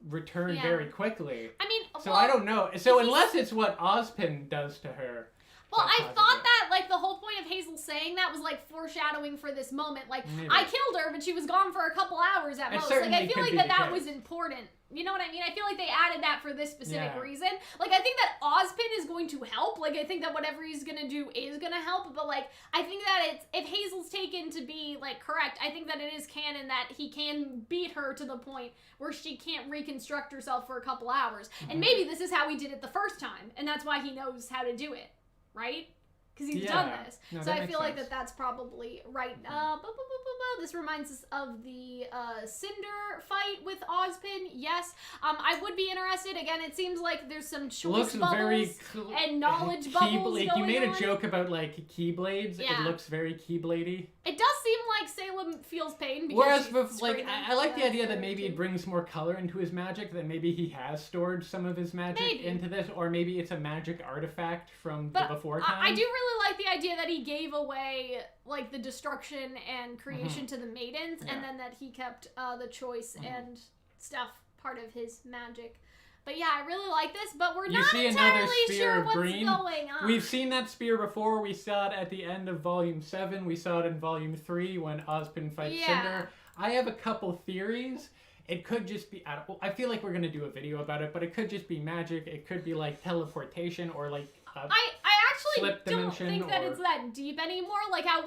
return very quickly. I mean, so I don't know. So unless it's what Ozpin does to her. Well, I thought that, like, the whole point of Hazel saying that was, like, foreshadowing for this moment. Like, maybe. I killed her, but she was gone for a couple hours at most. Like, I feel like that was important. You know what I mean? I feel like they added that for this specific reason. Like, I think that Ozpin is going to help. Like, I think that whatever he's going to do is going to help. But, like, I think that if Hazel's taken to be, like, correct, I think that it is canon that he can beat her to the point where she can't reconstruct herself for a couple hours. And maybe this is how he did it the first time. And that's why he knows how to do it. Right? Because he's done this. No, so I feel like that's probably right. The this reminds us of the Cinder fight with Ozpin. Yes. I would be interested. Again, it seems like there's some choice bubbles and knowledge bubbles going You made on. a joke about like keyblades. Yeah. It looks very keybladey. It does seem like Salem feels pain. Whereas, like, I like the idea that maybe it brings more color into his magic, that maybe he has stored some of his magic into this, or maybe it's a magic artifact from the before time. I do really like the idea that he gave away, like, the destruction and creation to the maidens, and then that he kept the choice and stuff part of his magic. But yeah, I really like this, but we're not entirely sure what's going on. We've seen that spear before. We saw it at the end of Volume 7. We saw it in Volume 3 when Ozpin fights Cinder. I have a couple theories. It could just be... I feel like we're going to do a video about it, but it could just be magic. It could be like teleportation or like... I actually don't think that it's that deep anymore. Like how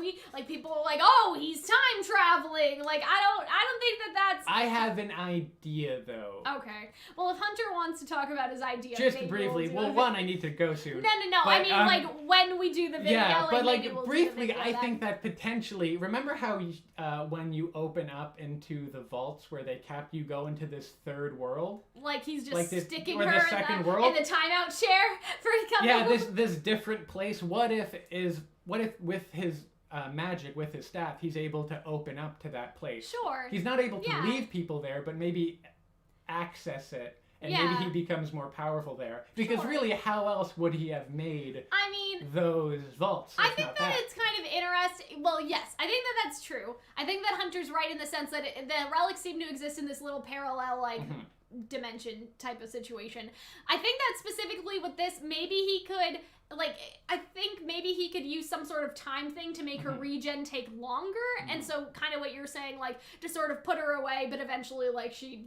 people are like, oh, he's time traveling. Like I don't think that that's. I have an idea though. Okay. Well, if Hunter wants to talk about his idea, just briefly. Well, one, I need to go soon. No. But, I mean, like when we do the video. Yeah, but like we'll briefly, I think that potentially. Remember how when you open up into the vaults where they you go into this third world. Like he's just like sticking her the second world in the timeout chair for a couple. Yeah, this different place. What if with his magic, with his staff, he's able to open up to that place? Sure. He's not able to leave people there, but maybe access it, and maybe he becomes more powerful there. Because really, how else would he have made those vaults? I think that it's kind of interesting. Well, yes, I think that that's true. I think that Hunter's right in the sense that the relics seem to exist in this little parallel, like, dimension type of situation. I think that specifically with this, maybe he could... Like, I think maybe he could use some sort of time thing to make her regen take longer, and so kind of what you're saying, like, to sort of put her away, but eventually, like, she'd,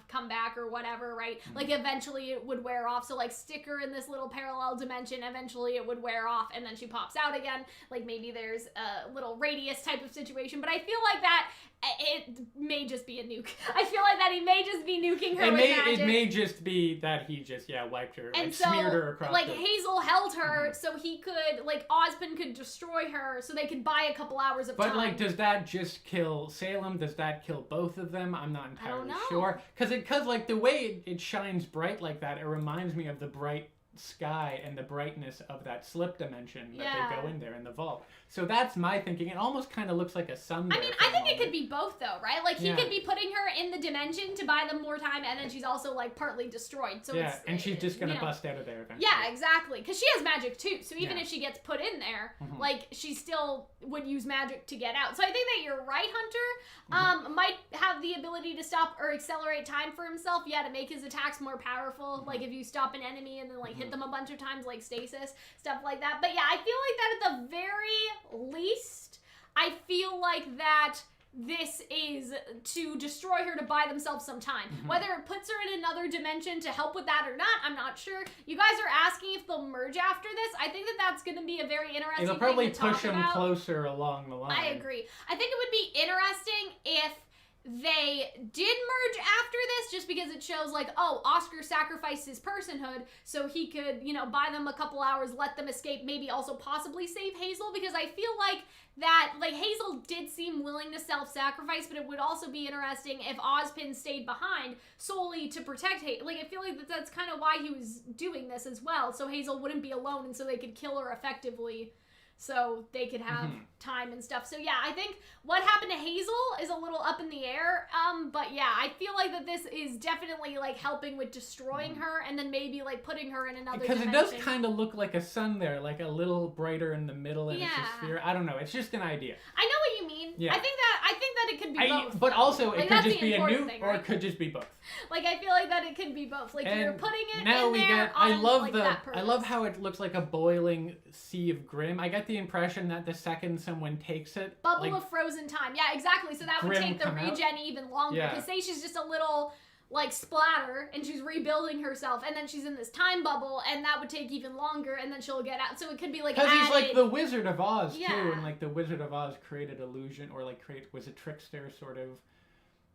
come back or whatever, right? Like, eventually it would wear off, so, like, stick her in this little parallel dimension, eventually it would wear off, and then she pops out again. Like, maybe there's a little radius type of situation, but I feel like that it may just be a nuke. I feel like that he may just be nuking her with magic. It may just be that he just, wiped her, and smeared her across. Like, Hazel held her, so he could, like, Ozpin could destroy her, so they could buy a couple hours of time. But, like, does that just kill Salem? Does that kill both of them? I'm not entirely sure. Because, like, the way it shines bright like that, it reminds me of the bright sky and the brightness of that slip dimension that they go in there in the vault. So that's my thinking. It almost kind of looks like a sun. I mean, I think it could be both though, right? Like he could be putting her in the dimension to buy them more time, and then she's also like partly destroyed. So and she's just gonna bust out of there eventually. Yeah, exactly. Because she has magic too. So even if she gets put in there, like she still would use magic to get out. So I think that you're right, Hunter. Might have the ability to stop or accelerate time for himself. Yeah, to make his attacks more powerful. Like if you stop an enemy and then like hit them a bunch of times, like stasis, stuff like that. But yeah, I feel like that at the very least, I feel like that this is to destroy her to buy themselves some time. Whether it puts her in another dimension to help with that or not, I'm not sure. You guys are asking if they'll merge after this. I think that that's going to be a very interesting It'll probably thing to talk push them about. closer along the line. I agree. I think it would be interesting if they did merge after this, just because it shows like, oh, Oscar sacrificed his personhood so he could, buy them a couple hours, let them escape, maybe also possibly save Hazel, because I feel like that, like, Hazel did seem willing to self-sacrifice, but it would also be interesting if Ozpin stayed behind solely to protect Hazel. Like, I feel like that's kind of why he was doing this as well, so Hazel wouldn't be alone and so they could kill her effectively. So they could have time and stuff. So yeah, I think what happened to Hazel is a little up in the air. But yeah, I feel like that this is definitely like helping with destroying her and then maybe like putting her in another dimension. Because it does kind of look like a sun there, like a little brighter in the middle and it's a sphere. I don't know. It's just an idea. I know what you mean. Yeah. I think that it could be both. But also it like, could just be a nuke thing, or it could just be both. Like I feel like that it could be both. Like you're putting it now in we there get, on that purpose. I love how it looks like a boiling sea of Grim. I get the impression that the second someone takes it, bubble of frozen time. Yeah, exactly. So that would take the regen even longer. Because say she's just a little like splatter and she's rebuilding herself and then she's in this time bubble and that would take even longer and then she'll get out. So it could be like because he's like the Wizard of Oz too, and like the Wizard of Oz created illusion or like was a trickster sort of.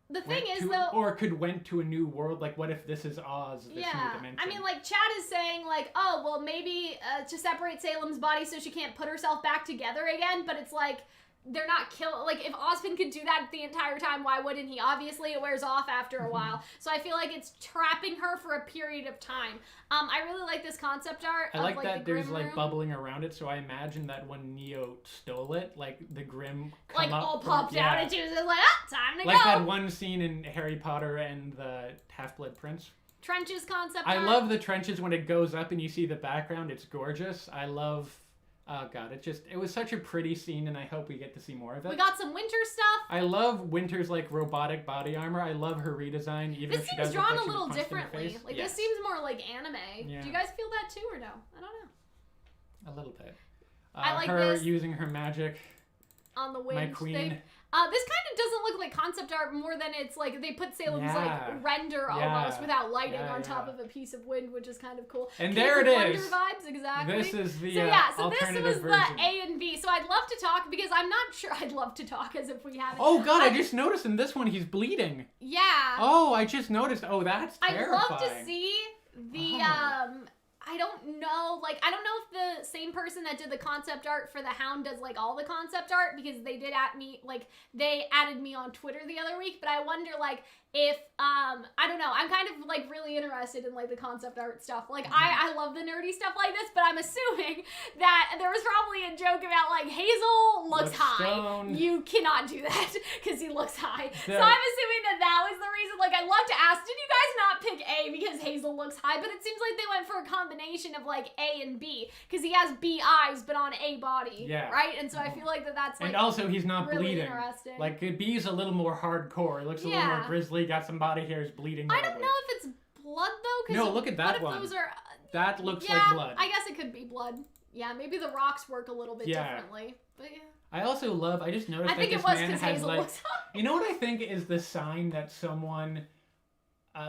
The thing is, though... Or went to a new world, like, what if this is Oz, this new dimension? I mean, like, Chad is saying, like, oh, well, maybe to separate Salem's body so she can't put herself back together again, but it's like, they're not like if Ozpin could do that the entire time, why wouldn't he? Obviously it wears off after a while, so I feel like it's trapping her for a period of time. I really like this concept art. I like that the there's Grim like room. bubbling around it, so I imagine that when Neo stole it, like the Grim like all popped out and she was just like, time to like go. that one scene in Harry Potter and the Half-Blood Prince. Trenches concept I art. love the trenches when it goes up and you see the background. It's gorgeous. I love. Oh god, it was such a pretty scene, and I hope we get to see more of it. We got some Winter stuff. I love Winter's like robotic body armor. I love her redesign, even This if she seems does drawn look like a she was little punched in the differently. face. Like Yes. this seems more like anime. Yeah. Do you guys feel that too or no? I don't know. A little bit. I like her this. using her magic. On the wings My queen. thing. This kind of doesn't look like concept art more than it's like they put Salem's like render almost without lighting on top of a piece of wind, which is kind of cool. And Cave there of it Wonder is. Vibes, exactly. This is the so alternative this was version. the A and B. So I'd love to talk because I'm not sure. I'd love to talk as if we haven't. Oh god, I just noticed in this one he's bleeding. Yeah. Oh, I just noticed. Oh, that's terrifying. I'd love to see the I don't know, like, I don't know if the same person that did the concept art for the Hound does, like, all the concept art, because they did they added me on Twitter the other week, but I wonder, like, if, I don't know, I'm kind of, like, really interested in, like, the concept art stuff. Like, I love the nerdy stuff like this, but I'm assuming that there was probably a joke about, like, Hazel looks high. Stoned. You cannot do that, because he looks high. So I'm assuming that was the reason. Like, I'd love to ask, did you guys not pick A because Hazel looks high? But it seems like they went for a combination of, like, A and B, because he has B eyes, but on A body, right? And so I feel like that's, like, and also he's not really bleeding. interesting. Like, B's a little more hardcore. It looks a little more grisly, got some body hairs bleeding. I don't know if it's blood, though. No, look at that what one. If those are, that looks like blood. I guess it could be blood. Yeah, maybe the rocks work a little bit differently. But yeah. I also love, I just noticed that this man has, Hazel like, looks high. you know what I think is the sign that someone,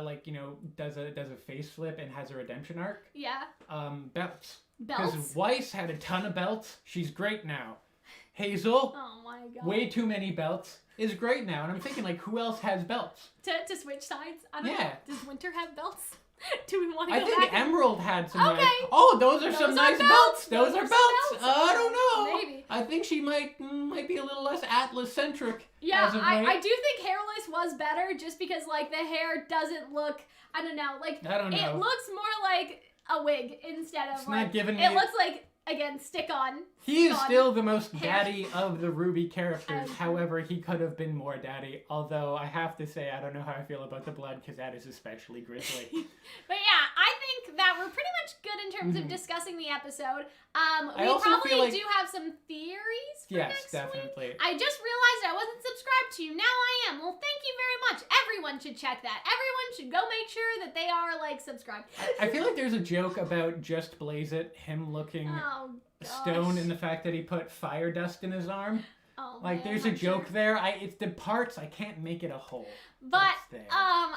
like, you know, does a face flip and has a redemption arc? Yeah. Belts. Belts? Because Weiss had a ton of belts. She's great now. Hazel, Oh my god. way too many belts, is great now. And I'm thinking, like, who else has belts? To switch sides? I don't know. Does Winter have belts? Do we want to go I think back? Emerald had some. Okay. Like, oh, those are some nice belts. Those are belts. I don't know. Maybe. I think she might be a little less Atlas-centric. Yeah, as of I late. do think hairless was better just because, like, the hair doesn't look, I don't know, like, I don't know. it looks more like a wig instead of, It's like, not giving me. it looks like, again, stick-on. He is on still the most hair. daddy of the RWBY characters. However, he could have been more daddy. Although I have to say, I don't know how I feel about the blood because that is especially grisly. But yeah, I think that we're pretty much good in terms of discussing the episode. We also probably feel like- do have some theories for next definitely. week. I just realized I wasn't subscribed to you. Now I am. Well, thank you very much. Everyone should check that. Everyone should go make sure that they are, like, subscribed. I feel like there's a joke about Just Blaze It, him looking Oh, stoned, and the fact that he put fire dust in his arm. Oh, Like, man, there's a I'm joke sure. there. It's the parts, I can't make it a whole. But, it's there.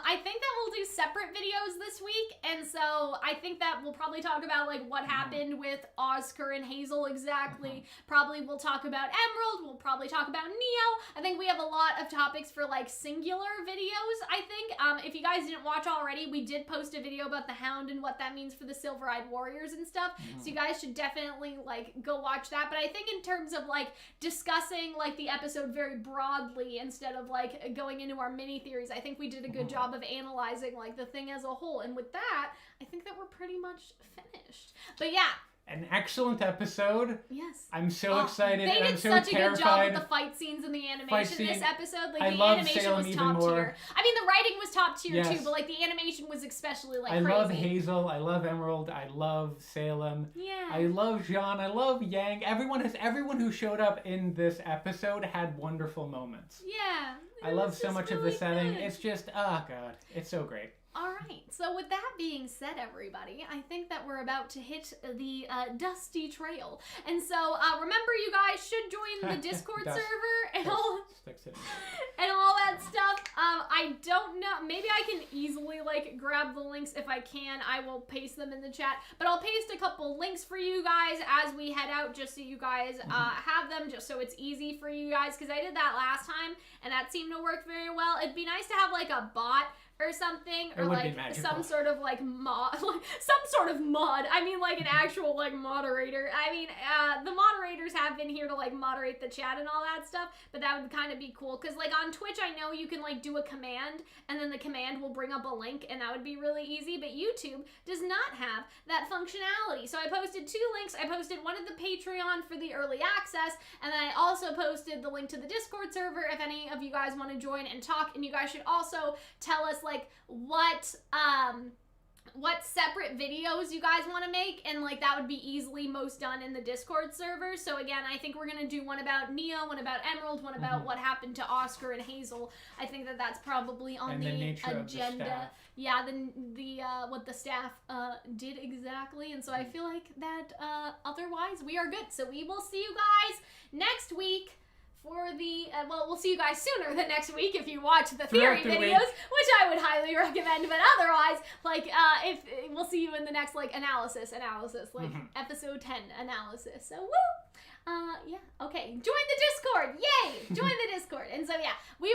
I think that we'll do separate videos this week, and so I think that we'll probably talk about, like, what happened with Oscar and Hazel exactly. Probably we'll talk about Emerald, we'll probably talk about Neo. I think we have a lot of topics for, like, singular videos, I think. If you guys didn't watch already, we did post a video about the Hound and what that means for the Silver-Eyed Warriors and stuff, so you guys should definitely, like, go watch that. But I think in terms of, like, discussing, like, the episode very broadly instead of, like, going into our mini theories, I think we did a good job of analyzing, like, the thing as a whole. And with that, I think that we're pretty much finished. But yeah. An excellent episode. Yes. I'm so excited. They and did I'm so such terrified. a good job with the fight scenes and the animation in this episode. Like, the animation Salem was even top more. tier. I mean, the writing was top tier Yes. too, but, like, the animation was especially, like, I crazy. love Hazel. I love Emerald. I love Salem. Yeah. I love Jean. I love Yang. Everyone who showed up in this episode had wonderful moments. Yeah. I love so much of the setting. It's just, oh god, it's so great. All right, so with that being said, everybody, I think that we're about to hit the dusty trail. And so remember, you guys should join the Discord server and all that stuff. I don't know, maybe I can easily, like, grab the links. If I can, I will paste them in the chat. But I'll paste a couple links for you guys as we head out, just so you guys have them, just so it's easy for you guys, because I did that last time, and that seemed to work very well. It'd be nice to have, like, a bot or something, It or would be like magical. some sort of like mod, I mean, like an actual like moderator. I mean, the moderators have been here to like moderate the chat and all that stuff, but that would kind of be cool because like on Twitch, I know you can like do a command and then the command will bring up a link, and that would be really easy. But YouTube does not have that functionality. So I posted 2 links. I posted one of the Patreon for the early access, and then I also posted the link to the Discord server if any of you guys want to join and talk. And you guys should also tell us like what separate videos you guys want to make, and like that would be easily most done in the Discord server. So again, I think we're gonna do one about Neo, one about Emerald, one about what happened to Oscar and Hazel. I think that that's probably on the agenda. Yeah, the what the staff did exactly, and so I feel like that otherwise we are good. So we will see you guys next week for the, we'll see you guys sooner than next week if you watch the theory videos, which I would highly recommend, but otherwise, like, if we'll see you in the next, like, analysis, like, episode 10 analysis. So, woo! Yeah, okay. Join the Discord! Yay! Join the Discord! And so, yeah, we